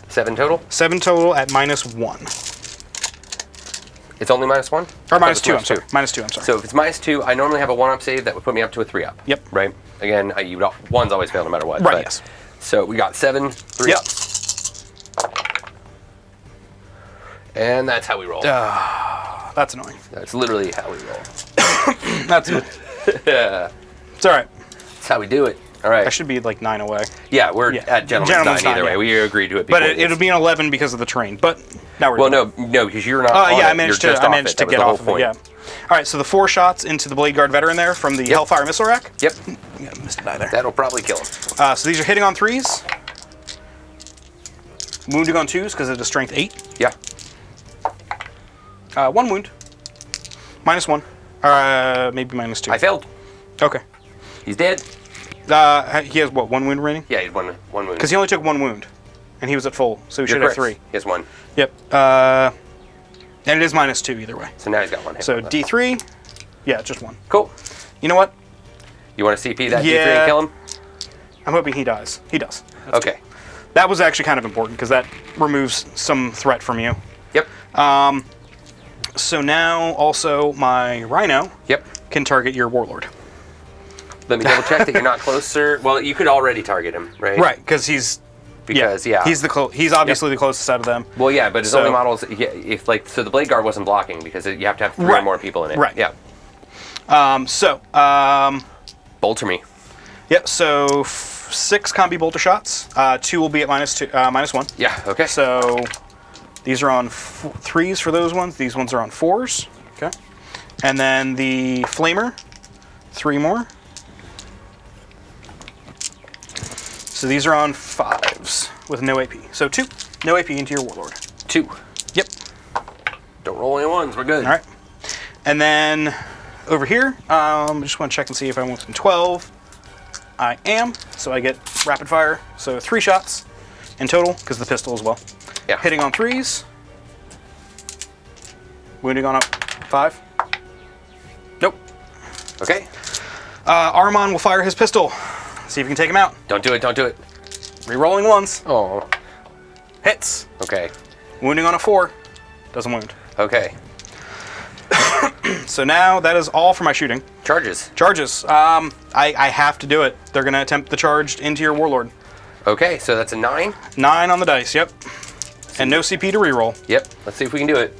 7 total? 7 total at -1. It's only -1? Or -2, I'm sorry. -2, I'm sorry. So if it's -2, I normally have a 1-up save that would put me up to a 3-up. Yep. Right? Again, ones always fail no matter what. Right, but- yes. So we got 7 3-ups. And that's how we roll. That's annoying. That's literally how we roll. That's annoying. Yeah. It's all right. That's how we do it. All right. I should be like 9 away. Yeah, we're Yeah. at Gentleman's 9 either way. yeah. We agreed to it But before it'll be an 11 because of the train. But now we're Well, done. no, because you're not on Yeah, it. I managed You're to just off it. to That was get the whole off of it, point. yeah. All right, so the 4 shots into the Blade Guard veteran there from the Hellfire Missile Rack. Yep. Yeah, missed a die there. That'll probably kill him. So these are hitting on 3s. Wounding on 2s because it's a strength 8. Yeah. 1 wound. -1. Maybe -2. I failed. Okay. He's dead. He has what, 1 wound remaining? Yeah, he's one wound. Because he only took 1 wound. And he was at full, so he should have 3. He has 1. Yep. And it is -2 either way. So now he's got 1 hit. So left. D3, yeah, just 1. Cool. You know what? You want to CP that D3 Yeah. and kill him? I'm hoping he dies. He does. That's Okay. good. That was actually kind of important because that removes some threat from you. Yep. So now also my Rhino Yep. can target your Warlord. Let me double check that you're not closer. Well, you could already target him, right? Right, because he's Because yeah. he's obviously the closest out of them. Well, yeah, but his So- only models. Yeah, if so the Blade Guard wasn't blocking because you have to have 3 or Right. more people in it. Right. Yeah. Bolter me. Yep. So 6 combi bolter shots. 2 will be at -1. Yeah. Okay. So these are on 3s for those ones. These ones are on 4s. Okay. And then the Flamer, 3 more. So these are on 5s with no AP. So 2, no AP into your Warlord. 2. Yep. Don't roll any 1s. We're good. All right. And then over here, just want to check and see if I want some 12. I am, so I get rapid fire. So 3 shots in total because the pistol as well. Yeah. Hitting on 3s. Wounding on 5. Nope. Okay. Ahriman will fire his pistol. See if you can take him out. Don't do it. Don't do it. Rerolling 1s. Oh. Hits. Okay. Wounding on a 4. Doesn't wound. Okay. So now that is all for my shooting. Charges. Charges. I have to do it. They're going to attempt the charge into your Warlord. Okay, so that's a 9. 9 on the dice, yep. And no CP to reroll. Yep. Let's see if we can do it.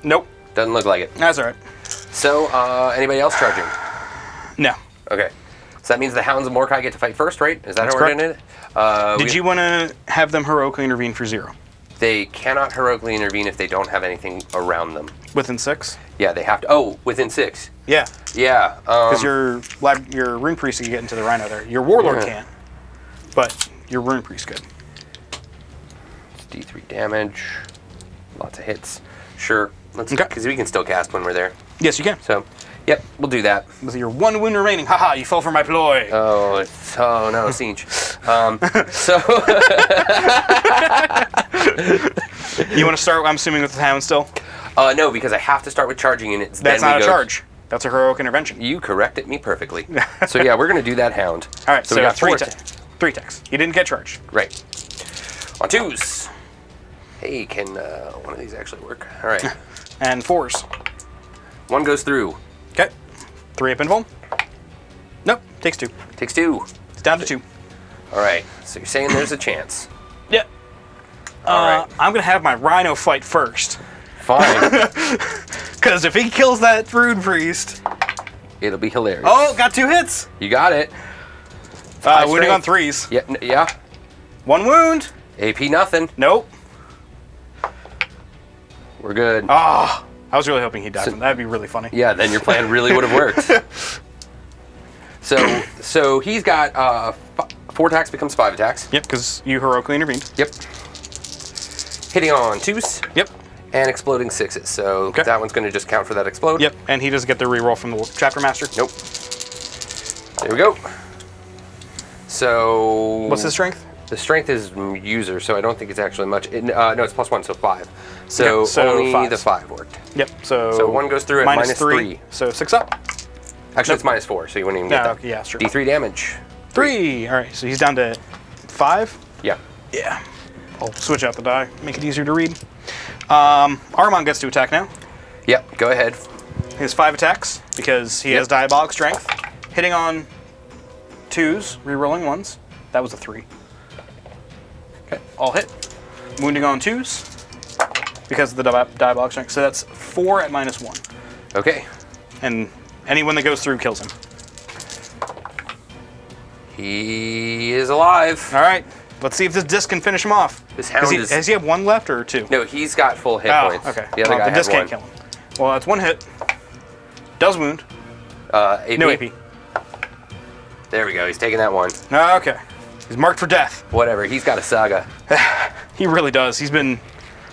Nope. Doesn't look like it. That's all right. So, anybody else charging? No. Okay. So that means the Hounds of Mordecai get to fight first, right? Is that That's how we're doing it? Did you want to have them heroically intervene for 0? They cannot heroically intervene if they don't have anything around them. Within 6? Yeah, they have to. Oh, within 6. Yeah. Yeah. Because your Rune Priest can get into the Rhino there. Your Warlord Yeah. can't. But your Rune Priest could. It's D3 damage. Lots of hits. Sure. Let's. Okay. Because we can still cast when we're there. Yes, you can. So, yep, we'll do that. With your 1 wound remaining. Haha, you fell for my ploy. Oh no, Tzeentch. So. You want to start, I'm assuming, with the Hound still? No, because I have to start with charging units. That's then we not a go- charge. That's a heroic intervention. You corrected me perfectly. So yeah, we're gonna do that Hound. All right, so we got 3 4 attacks. 3 attacks. You didn't get charged. Right. On 2s. Hey, can one of these actually work? All right. And 4s. 1 goes through. Okay. 3 up invuln. Nope. Takes 2. Takes 2. It's down to 2. All right. So you're saying there's a chance. Yep. All right. I'm going to have my Rhino fight first. Fine. Because if he kills that Rune Priest... It'll be hilarious. Oh, got 2 hits. You got it. Wounding on strength. 3s. Yeah. Yeah. 1 wound. AP nothing. Nope. We're good. Ah. I was really hoping he'd die from that. That'd be really funny. Yeah, then your plan really would have worked. So he's got 4 attacks becomes 5 attacks. Yep, because you heroically intervened. Yep. Hitting on 2s. Yep. And exploding 6s. So that one's going to just count for that explode. Yep, and he doesn't get the reroll from the Chapter Master. Nope. There we go. So... What's his strength? The strength is user, so I don't think it's actually much. No, it's +1, so 5. So, so only 5s. the 5 worked. Yep, so... So 1 goes through at -3. So 6 up. Actually, it's -4, so you wouldn't even get that. Okay, yeah, sure. D3 damage. 3! Alright, so he's down to 5? Yeah. Yeah. I'll switch out the die, make it easier to read. Ahriman gets to attack now. Yep, go ahead. He has 5 attacks, because he has Diabolic Strength. Hitting on 2s, rerolling 1s. That was a 3. Okay, all hit. Wounding on 2s, because of the Diabolic Strength. So that's 4 at -1. Okay. And anyone that goes through kills him. He is alive. All right, let's see if this disc can finish him off. This hound is... Does he have 1 left or 2? No, he's got full hit points. Okay. The other guy the has disc 1. can't kill him. Well, that's 1 hit. Does wound. AP. No AP. There we go. He's taking that 1. Okay. He's marked for death. Whatever. He's got a saga. He really does. He's been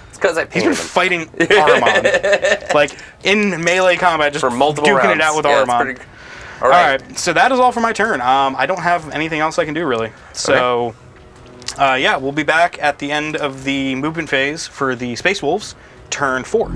It's because I painted him. fighting Ahriman. Like, in melee combat, just For multiple duking rounds. it out with Yeah, it's Ahriman. pretty- All right. Alright, so that is all for my turn. I don't have anything else I can do, really. So, yeah, we'll be back at the end of the movement phase for the Space Wolves, turn 4.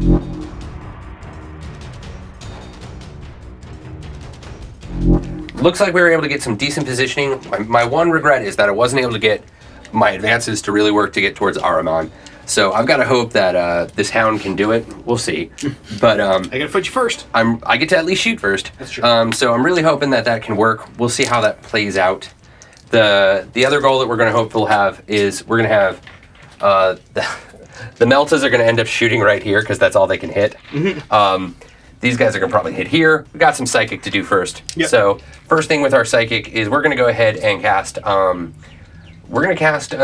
Looks like we were able to get some decent positioning. My one regret is that I wasn't able to get my advances to really work to get towards Ahriman. So I've got to hope that this hound can do it. We'll see. But I gotta fight you first. I get to at least shoot first. That's true. So I'm really hoping that can work. We'll see how that plays out. The other goal that we're going to hope we'll have is we're going to have the Meltas are going to end up shooting right here because that's all they can hit. These guys are going to probably hit here. We got some Psychic to do first. Yep. So first thing with our Psychic is we're going to go ahead and cast. We're going to cast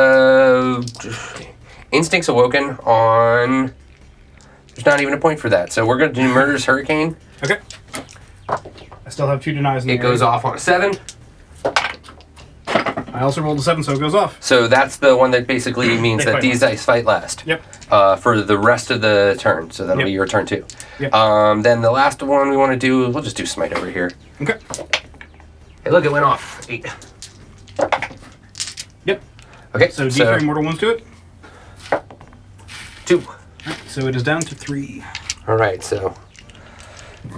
Instincts Awoken on. There's not even a point for that. So we're going to do Murderous Hurricane. Okay. I still have 2 denies in It goes off on a 7. I also rolled a 7, so it goes off. So that's the one that basically means They that fight these dice fight last. Yep. For the rest of the turn. So that'll Yep. be your turn too. Yep. Then the last one we want to do, we'll just do Smite over here. Okay. Hey, look, it went off. 8. Yep. Okay, So D3 mortal wounds to it. 2. So it is down to 3. All right, so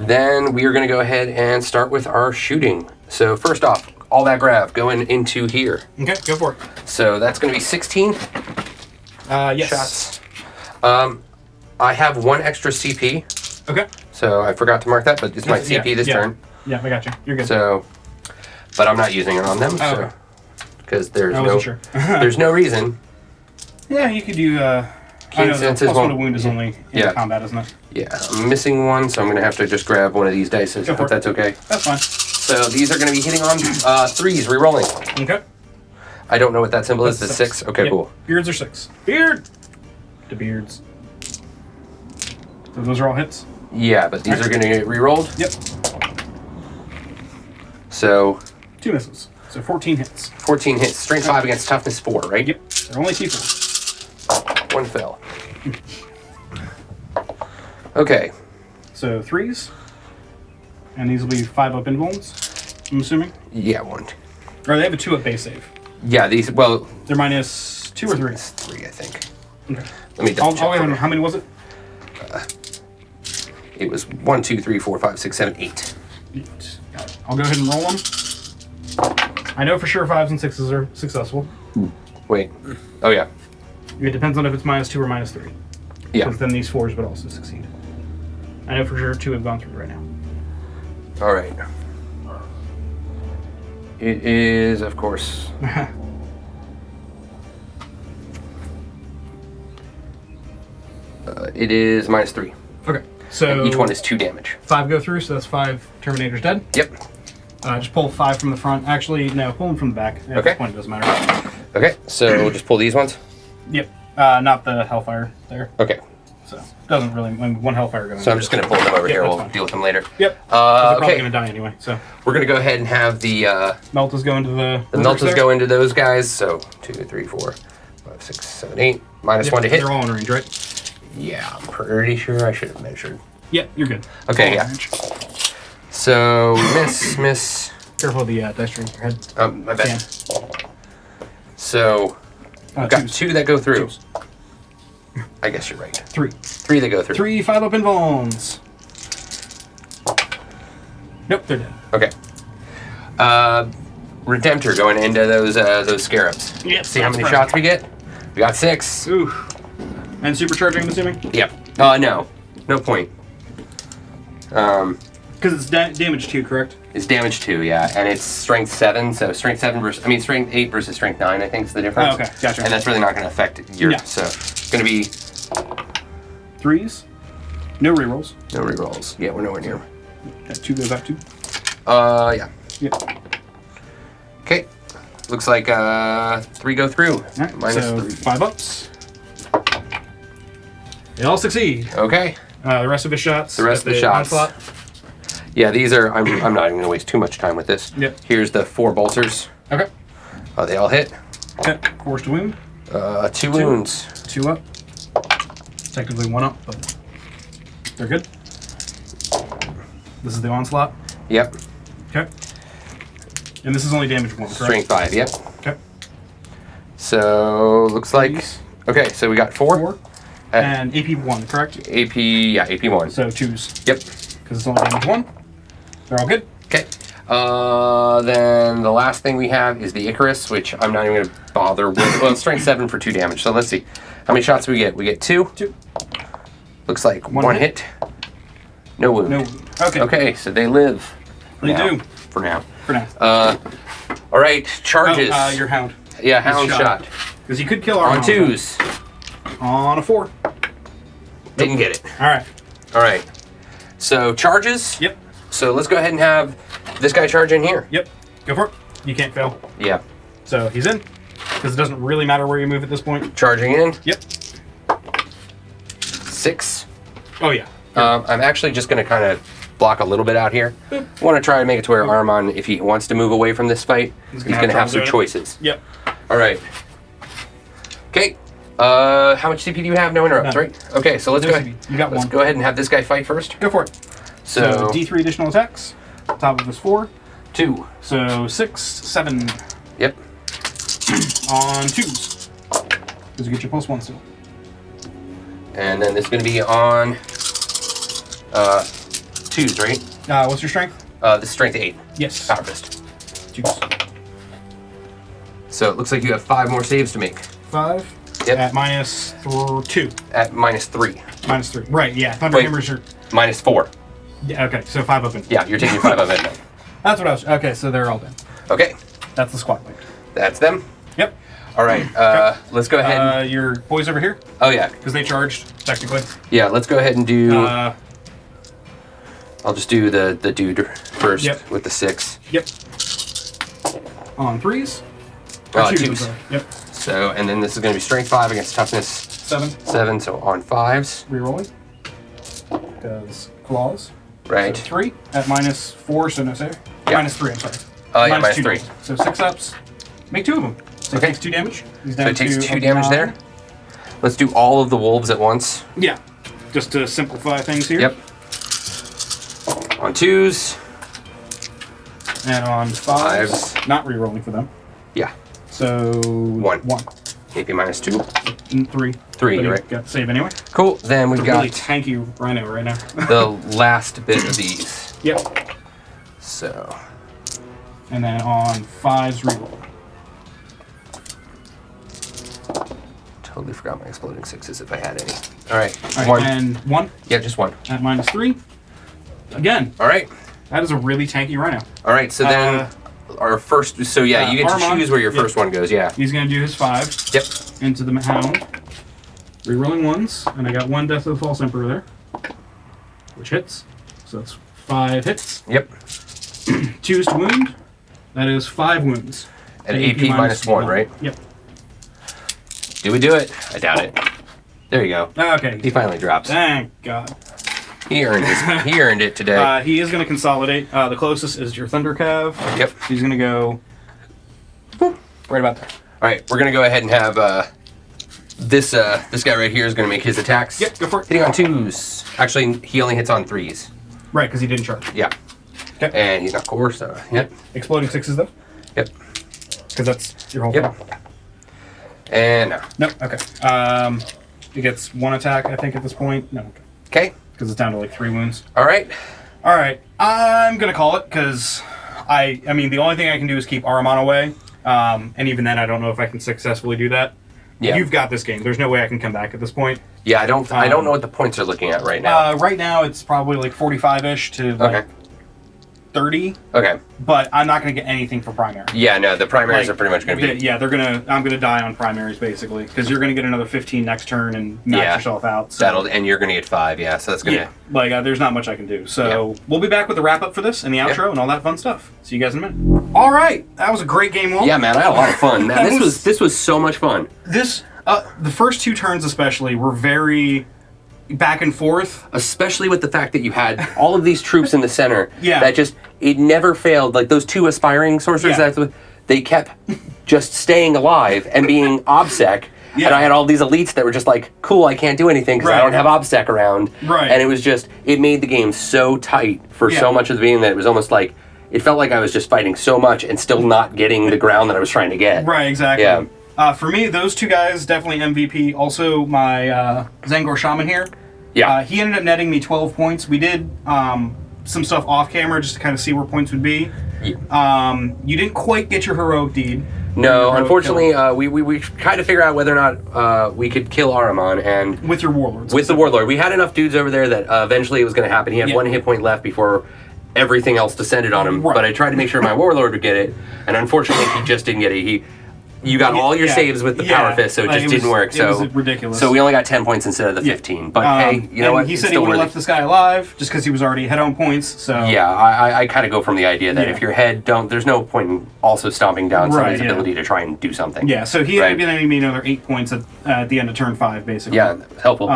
then we are going to go ahead and start with our shooting. So first off, all that grav going into here. Okay, go for it. So that's going to be 16 Yes. shots. I have 1 extra CP, Okay. so I forgot to mark that, but it's my CP this turn. Yeah, I got you. You're good. So, but I'm not using it on them, Oh, so okay. because there's I no wasn't sure. there's no reason. Yeah, you could do. Keen I know, senses plus 1 to won't- wound is only in combat, isn't it? Yeah, I'm missing 1, so I'm gonna have to just grab one of these dice. Go for If it. that's okay. That's fine. So these are gonna be hitting on 3s, re-rolling. Okay. I don't know what that symbol is. That's The 6. Okay, Yep. cool. Beards are 6. Beard. The beards. So those are all hits. Yeah, but these are gonna get re-rolled. Yep. So 2 misses. So 14 hits. 14 hits, strength 5 against toughness 4, right? Yep. They're only T4. 1 fell. Okay. So 3s. And these will be 5 up invulns, I'm assuming. Yeah, 1. Or they have a 2 up base save. Yeah, these. Well, They're minus 2 or 3. it's 3, I think. Okay. Let me double check. How many was it? It was 1, 2, 3, 4, 5, 6, 7, 8. 8. Got it. I'll go ahead and roll them. I know for sure 5s and 6s are successful. Wait. Oh yeah. It depends on if it's minus 2 or minus 3. Yeah. Because then these 4s would also succeed. I know for sure 2 have gone through right now. All right. It is, of course. It is minus 3. Okay. So And each one is 2 damage. 5 go through, so that's 5 Terminators dead. Yep. Just pull 5 from the front. Actually, no, pull them from the back. At Okay. this point, it doesn't matter. Okay, so we'll just pull these ones. Yep. Not the Hellfire there. Okay. So doesn't really. I mean, one hellfire going. So I'm just going to pull them over here. that's We'll fine. deal with them later. Yep. 'Cause they're probably Okay. going to die anyway. So We're going to go ahead and have the Meltas go into the. Meltas go into those guys. So 2, 3, 4, 5, 6, 7, 8. Minus 1 to hit. They're all in range, right? Yeah, I'm pretty sure I should have measured. Yep, you're good. Okay, All in yeah. range. So miss. Careful of the dice string for your head. My bad. Stand. So I've got Twos. 2 that go through. Twos. I guess you're right. 3. 3 that go through. 3 5-up invulns. Nope, they're dead. Okay. Redemptor going into those scarabs. Yep, See how that's many perfect. shots we get? We got 6. Ooh. And supercharging, I'm assuming? Yep. No point. Because it's damage 2, correct? It's damage 2, yeah, and it's strength 7. So strength 7 versus, strength 8 versus strength 9. I think is the difference. Oh, okay, gotcha. And that's really not going to affect your. Yeah. So it's going to be 3s. No rerolls. no rerolls. Yeah, we're nowhere near. That 2 goes out 2. Yeah. Yep. Okay. Looks like 3 go through. Alright, Minus so 3. 5-ups. They all succeed. Okay. The rest of the shots. The rest of the shots. Onslaught. Yeah, these are. I'm not even going to waste too much time with this. Yep. Here's the 4 bolters. Okay. They all hit. Okay. Forced wound. 2 wounds. 2 up. Technically 1 up, but they're good. This is the onslaught. Yep. Okay. And this is only damage 1, correct? Strength 5. Yep. Okay. So looks like. These. Okay, so we got 4. 4. And AP 1, correct? AP. Yeah, AP 1. So 2s. Yep. Because it's only damage 1. They're all good. Okay. Then the last thing we have is the Icarus, which I'm not even going to bother with. Well, strength 7 for 2 damage. So let's see. How many shots do we get? We get 2. 2. Looks like One one hit. hit. No wound. No wound. Okay. Okay, so they live. They now, do. For now. For now. All right, charges. Your hound. Yeah, hound His shot. Because you could kill our On hound. 2s. On a 4. Didn't get it. All right. All right. So charges. Yep. So let's go ahead and have this guy charge in here. Yep. Go for it. You can't fail. Yeah. So he's in. Because it doesn't really matter where you move at this point. Charging in. Yep. 6. Oh, yeah. I'm actually just going to kind of block a little bit out here. I want to try to make it to where Ahriman, if he wants to move away from this fight, he's going to have some trouble doing it. choices. Yep. All right. Okay. How much CP do you have? No interrupts, None. right? Okay, so let's No go CP. ahead. You got Let's one. go ahead and have this guy fight first. Go for it. So, D3 additional attacks. Top of this 4. 2. So 6, 7 Yep. on 2s. Because you get your +1 still. And then this is going to be on 2s, right? What's your strength? This is strength 8. Yes. Power fist. 2s. So it looks like you have 5 more saves to make. 5. Yep. At -2. At -3. -3. Right, yeah. Thunder Wait. Hammers are. -4. Yeah, okay, so 5 up in. Yeah, you're taking 5 of it. That's what I was. Okay, so they're all done. Okay, That's the squad point. that's them. Yep. All right, let's go ahead. Your boys over here, Oh yeah, because they charged, technically. yeah. Let's go ahead and do. Uh, I'll just do the dude first Yep. with the 6. yep. On 3s? Or 2s, I'm 2s. sorry. Yep. So and then this is going to be strength 5 against toughness 7. 7. So on 5s, Rerolling. Because claws. right? So 3 at -4, so no save. Yeah. -3, I'm sorry. Yeah, Minus -3. 2. So 6 ups. Make 2 of them. So Okay. it takes 2 damage. He's So down it takes to 2 a damage 9. there. Let's do all of the wolves at once. Yeah. Just to simplify things here. Yep. On 2s. And on 5s, Fives. not re-rolling for them. Yeah. So 1. 1. AP -2. And 3. 3, But he right? got the save anyway. Cool. Then we've It's a got really tanky rhino right now. the last bit of these. Yep. So And then on 5s, reroll. totally forgot my exploding 6s if I had any. All right. All right, 1. and 1 Yeah, just 1. at -3. Again, All right. that is a really tanky rhino. All right. So then our first. So yeah, you get to Ahriman, choose where your yep. first one goes. Yeah. He's going to do his 5 Yep. into the hound. Rerolling 1s, and I got 1 Death of the False Emperor there, which hits. So that's 5 hits. Yep. 2s to wound. That is 5 wounds. And AP -1, right? Yep. Do we do it? I doubt it. There you go. Okay. He finally drops. Thank God. He earned it. He earned it today. He is going to consolidate. The closest is your Thunder Cav. Yep. He's going to go right about there. All right, we're gonna go ahead and have this guy right here is gonna make his attacks. Yep, go for it. Hitting on 2s. Actually, he only hits on 3s. Right, because he didn't charge. Yeah. Okay. And he's not core, so yep. Exploding 6s though. Yep. Because that's your whole Yep. thing. And no. Nope. Okay. He gets 1 attack, I think, at this point. No. Okay. Because it's down to like 3 wounds. All right. All right. I'm gonna call it because I mean the only thing I can do is keep Ahriman away. And even then, I don't know if I can successfully do that. Yeah. You've got this game. There's no way I can come back at this point. Yeah, I don't know what the points are looking at right now. Right now, it's probably like 45-ish to like 30. Okay. But I'm not going to get anything for primary. Yeah, no, the primaries are pretty much going to be... Yeah, I'm going to die on primaries, basically. Because you're going to get another 15 next turn and max yourself out. So. And you're going to get 5, yeah, so that's going to... Yeah, like, there's not much I can do. So we'll be back with the wrap-up for this and the outro and all that fun stuff. See you guys in a minute. All right, that was a great game, Will. Yeah, man, I had a lot of fun. Man, this was so much fun. The first 2 turns especially were very... back and forth, especially with the fact that you had all of these troops in the center. Yeah, that just it never failed. Like those 2 aspiring sorcerers, they kept just staying alive and being obsec. Yeah. And I had all these elites that were just like, cool, I can't do anything because I don't have obsec around. Right. And it was just it made the game so tight for so much of the game that it was almost like it felt like I was just fighting so much and still not getting the ground that I was trying to get. Right. Exactly. Yeah. For me, those 2 guys definitely MVP. Also, my Zangor Shaman here. Yeah. He ended up netting me 12 points. We did some stuff off camera just to kind of see where points would be. Yeah. You didn't quite get your heroic deed. No, unfortunately, we tried to figure out whether or not we could kill Ahriman and with your warlords. With the warlord, we had enough dudes over there that eventually it was going to happen. He had 1 hit point left before everything else descended on him. Right. But I tried to make sure my warlord would get it, and unfortunately, he just didn't get it. You got all your saves with the power fist, so it just didn't work. So it was ridiculous. So we only got 10 points instead of the 15. But hey, you know what? He said he would have left this guy alive just because he was already ahead on points. So yeah, I kind of go from the idea that if your head there's no point in also stomping down somebody's ability to try and do something. Yeah, so he ended up getting me another 8 points at the end of turn 5, basically. Yeah, helpful.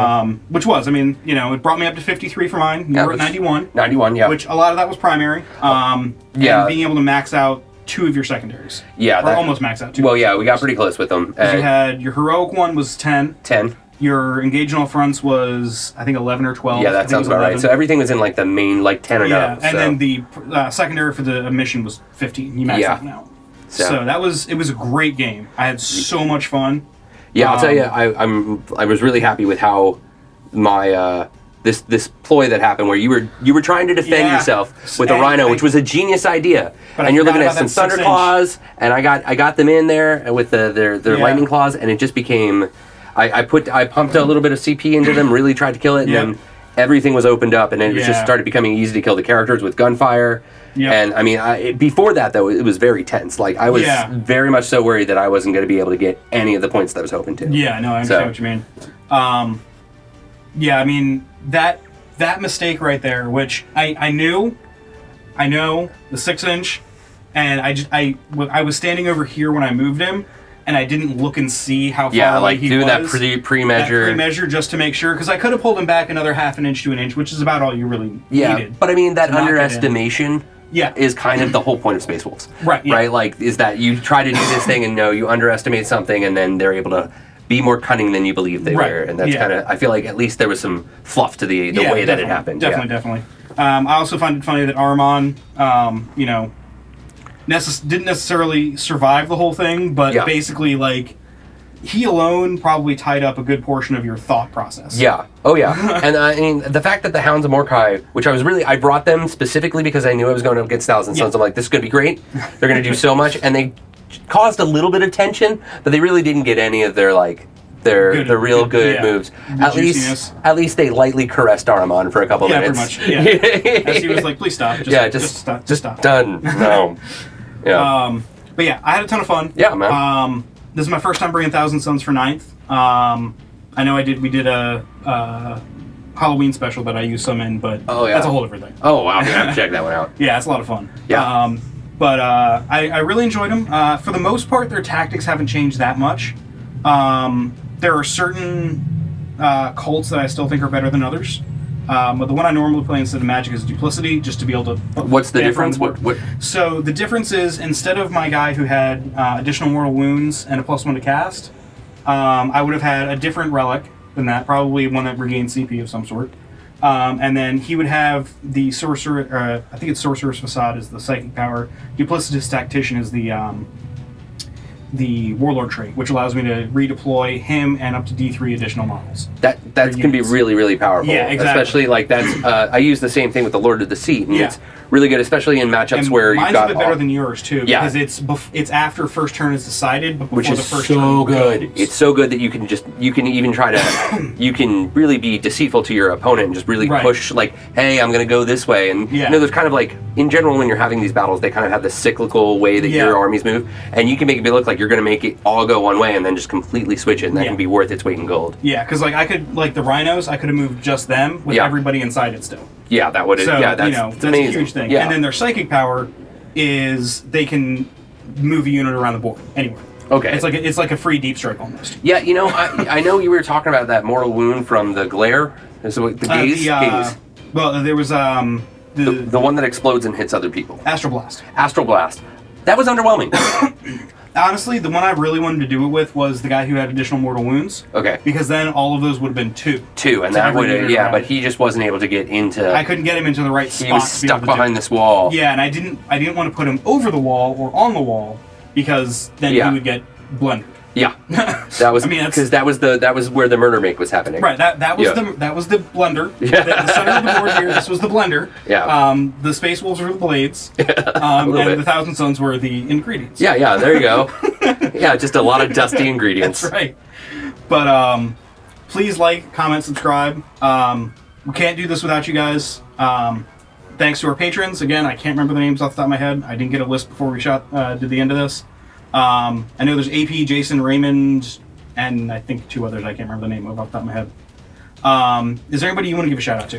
Which was, I mean, it brought me up to 53 for mine. You were at 91. 91, yeah. Which a lot of that was primary. And being able to max out 2 of your secondaries. Yeah. Or almost max out 2. Well, yeah, we got pretty close with them. You had your heroic one was 10. 10. Your engage in all fronts was, I think, 11 or 12. Yeah, that sounds about right. So everything was in like the main, like 10 and up. Yeah, and then the secondary for the mission was 15. You maxed that out. So it was a great game. I had so much fun. Yeah, I'll tell you, I was really happy with how my this ploy that happened where you were trying to defend yourself with a rhino, which was a genius idea. And you're looking at some thunder claws, and I got them in there with their lightning claws, and it just became. I pumped a little bit of CP into them, really tried to kill it, and then everything was opened up, and it just started becoming easy to kill the characters with gunfire. Yep. And I mean, before that though, it was very tense. Like I was very much so worried that I wasn't going to be able to get any of the points that I was hoping to. Yeah, no, I understand what you mean. Yeah, I mean that mistake right there, which I know the 6-inch, and I was standing over here when I moved him, and I didn't look and see how far away he was. Yeah, like doing that pre-measure. That pre-measure just to make sure, because I could have pulled him back another half an inch to an inch, which is about all you really needed. But I mean, that underestimation is kind of the whole point of Space Wolves. Right, yeah. Right? Like, is that you try to do this thing and you underestimate something, and then they're able to be more cunning than you believe they were. And that's kind of, I feel like at least there was some fluff to the way that it happened. Definitely. I also find it funny that Ahriman, didn't necessarily survive the whole thing, but basically, like, he alone probably tied up a good portion of your thought process. Yeah. Oh, yeah. And I mean, the fact that the Hounds of Mordecai, which I brought them specifically because I knew I was going up against Thousand Sons. I'm like, this is going to be great. They're going to do so much. And they caused a little bit of tension, but they really didn't get any of their, like, their real good moves. At least they lightly caressed Ahriman for a couple minutes. Pretty much. Yeah. As he was like, please stop. Just stop. Done. No. Yeah. But yeah, I had a ton of fun. Yeah, man. This is my first time bringing Thousand Sons for 9th. I know we did a Halloween special that I used some in, but that's a whole different thing. Oh, wow. I'm going to have to check that one out. Yeah, it's a lot of fun. Yeah. But I really enjoyed them. For the most part, their tactics haven't changed that much. There are certain cults that I still think are better than others. But the one I normally play instead of magic is Duplicity, just to be able to... What's the difference? What? So the difference is, instead of my guy who had additional mortal wounds and a +1 to cast, I would have had a different relic than that, probably one that regains CP of some sort. And then he would have the Sorcerer, I think it's Sorcerer's Facade is the psychic power. Duplicitous Tactician is the Warlord trait, which allows me to redeploy him and up to D3 additional models. That can be really, really powerful. Yeah, exactly. Especially like that's, I use the same thing with the Lord of the Seat, and Yeah. it's really good, especially in matchups And where you've mine's got a bit better than yours too, Yeah. because it's after first turn is decided, but before which is the first so turn good. goes. It's so good that you can even try to, you can really be deceitful to your opponent and just really Right. push like, hey, I'm going to go this way. And Yeah. you know, there's kind of like, in general, when you're having these battles, they kind of have this cyclical way that Yeah. your armies move, and you can make it look like you're going to make it all go one way and then just completely switch it, and that Yeah. can be worth its weight in gold. Yeah, because like I could, like the rhinos, I could have moved just them with Yeah. everybody inside it still. Yeah, that would. So Yeah, that's, that's amazing. a huge thing. Yeah. And then their psychic power is they can move a unit around the board anywhere. Okay. It's like a free deep strike almost. Yeah, you know, I know you were talking about that mortal wound from the glare. Is it the gaze? Gaze. Well, there was The one that explodes and hits other people. Astral Blast. Astral Blast. That was underwhelming. Honestly, the one I really wanted to do it with was the guy who had additional mortal wounds. Okay. Because then all of those would have been 2. Two, and To that every would unit yeah, around but it. he just wasn't able to get into. I couldn't get him into the right spot. He was to be able stuck to do behind it. this wall. Yeah, and I didn't want to put him over the wall or on the wall because then Yeah. he would get blundered. Yeah, that was I mean, because that was where the murder make was happening. Right, that was Yeah. that was the blender. Yeah. The center of the board here, this was the blender. Yeah. The Space Wolves were the blades. little and bit. the Thousand Suns were the ingredients. Yeah, there you go. Yeah, just a lot of dusty ingredients. That's right. But please like, comment, subscribe. We can't do this without you guys. Thanks to our patrons. Again, I can't remember the names off the top of my head. I didn't get a list before we did the end of this. I know there's AP, Jason, Raymond, and I think 2 others I can't remember the name of off the top of my head. Is there anybody you want to give a shout out to?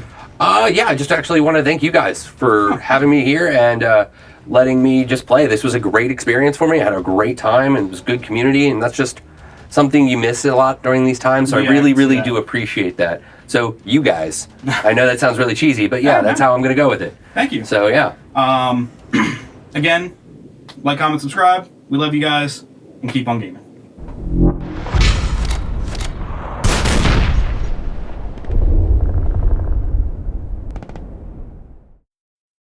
Yeah, I just actually want to thank you guys for having me here and letting me just play. This was a great experience for me. I had a great time and it was good community, and that's just something you miss a lot during these times. So Yeah, I really, really yeah. do appreciate that. So you guys, I know that sounds really cheesy, but yeah, that's how I'm going to go with it. Thank you. So yeah. Again, like, comment, subscribe. We love you guys, and keep on gaming.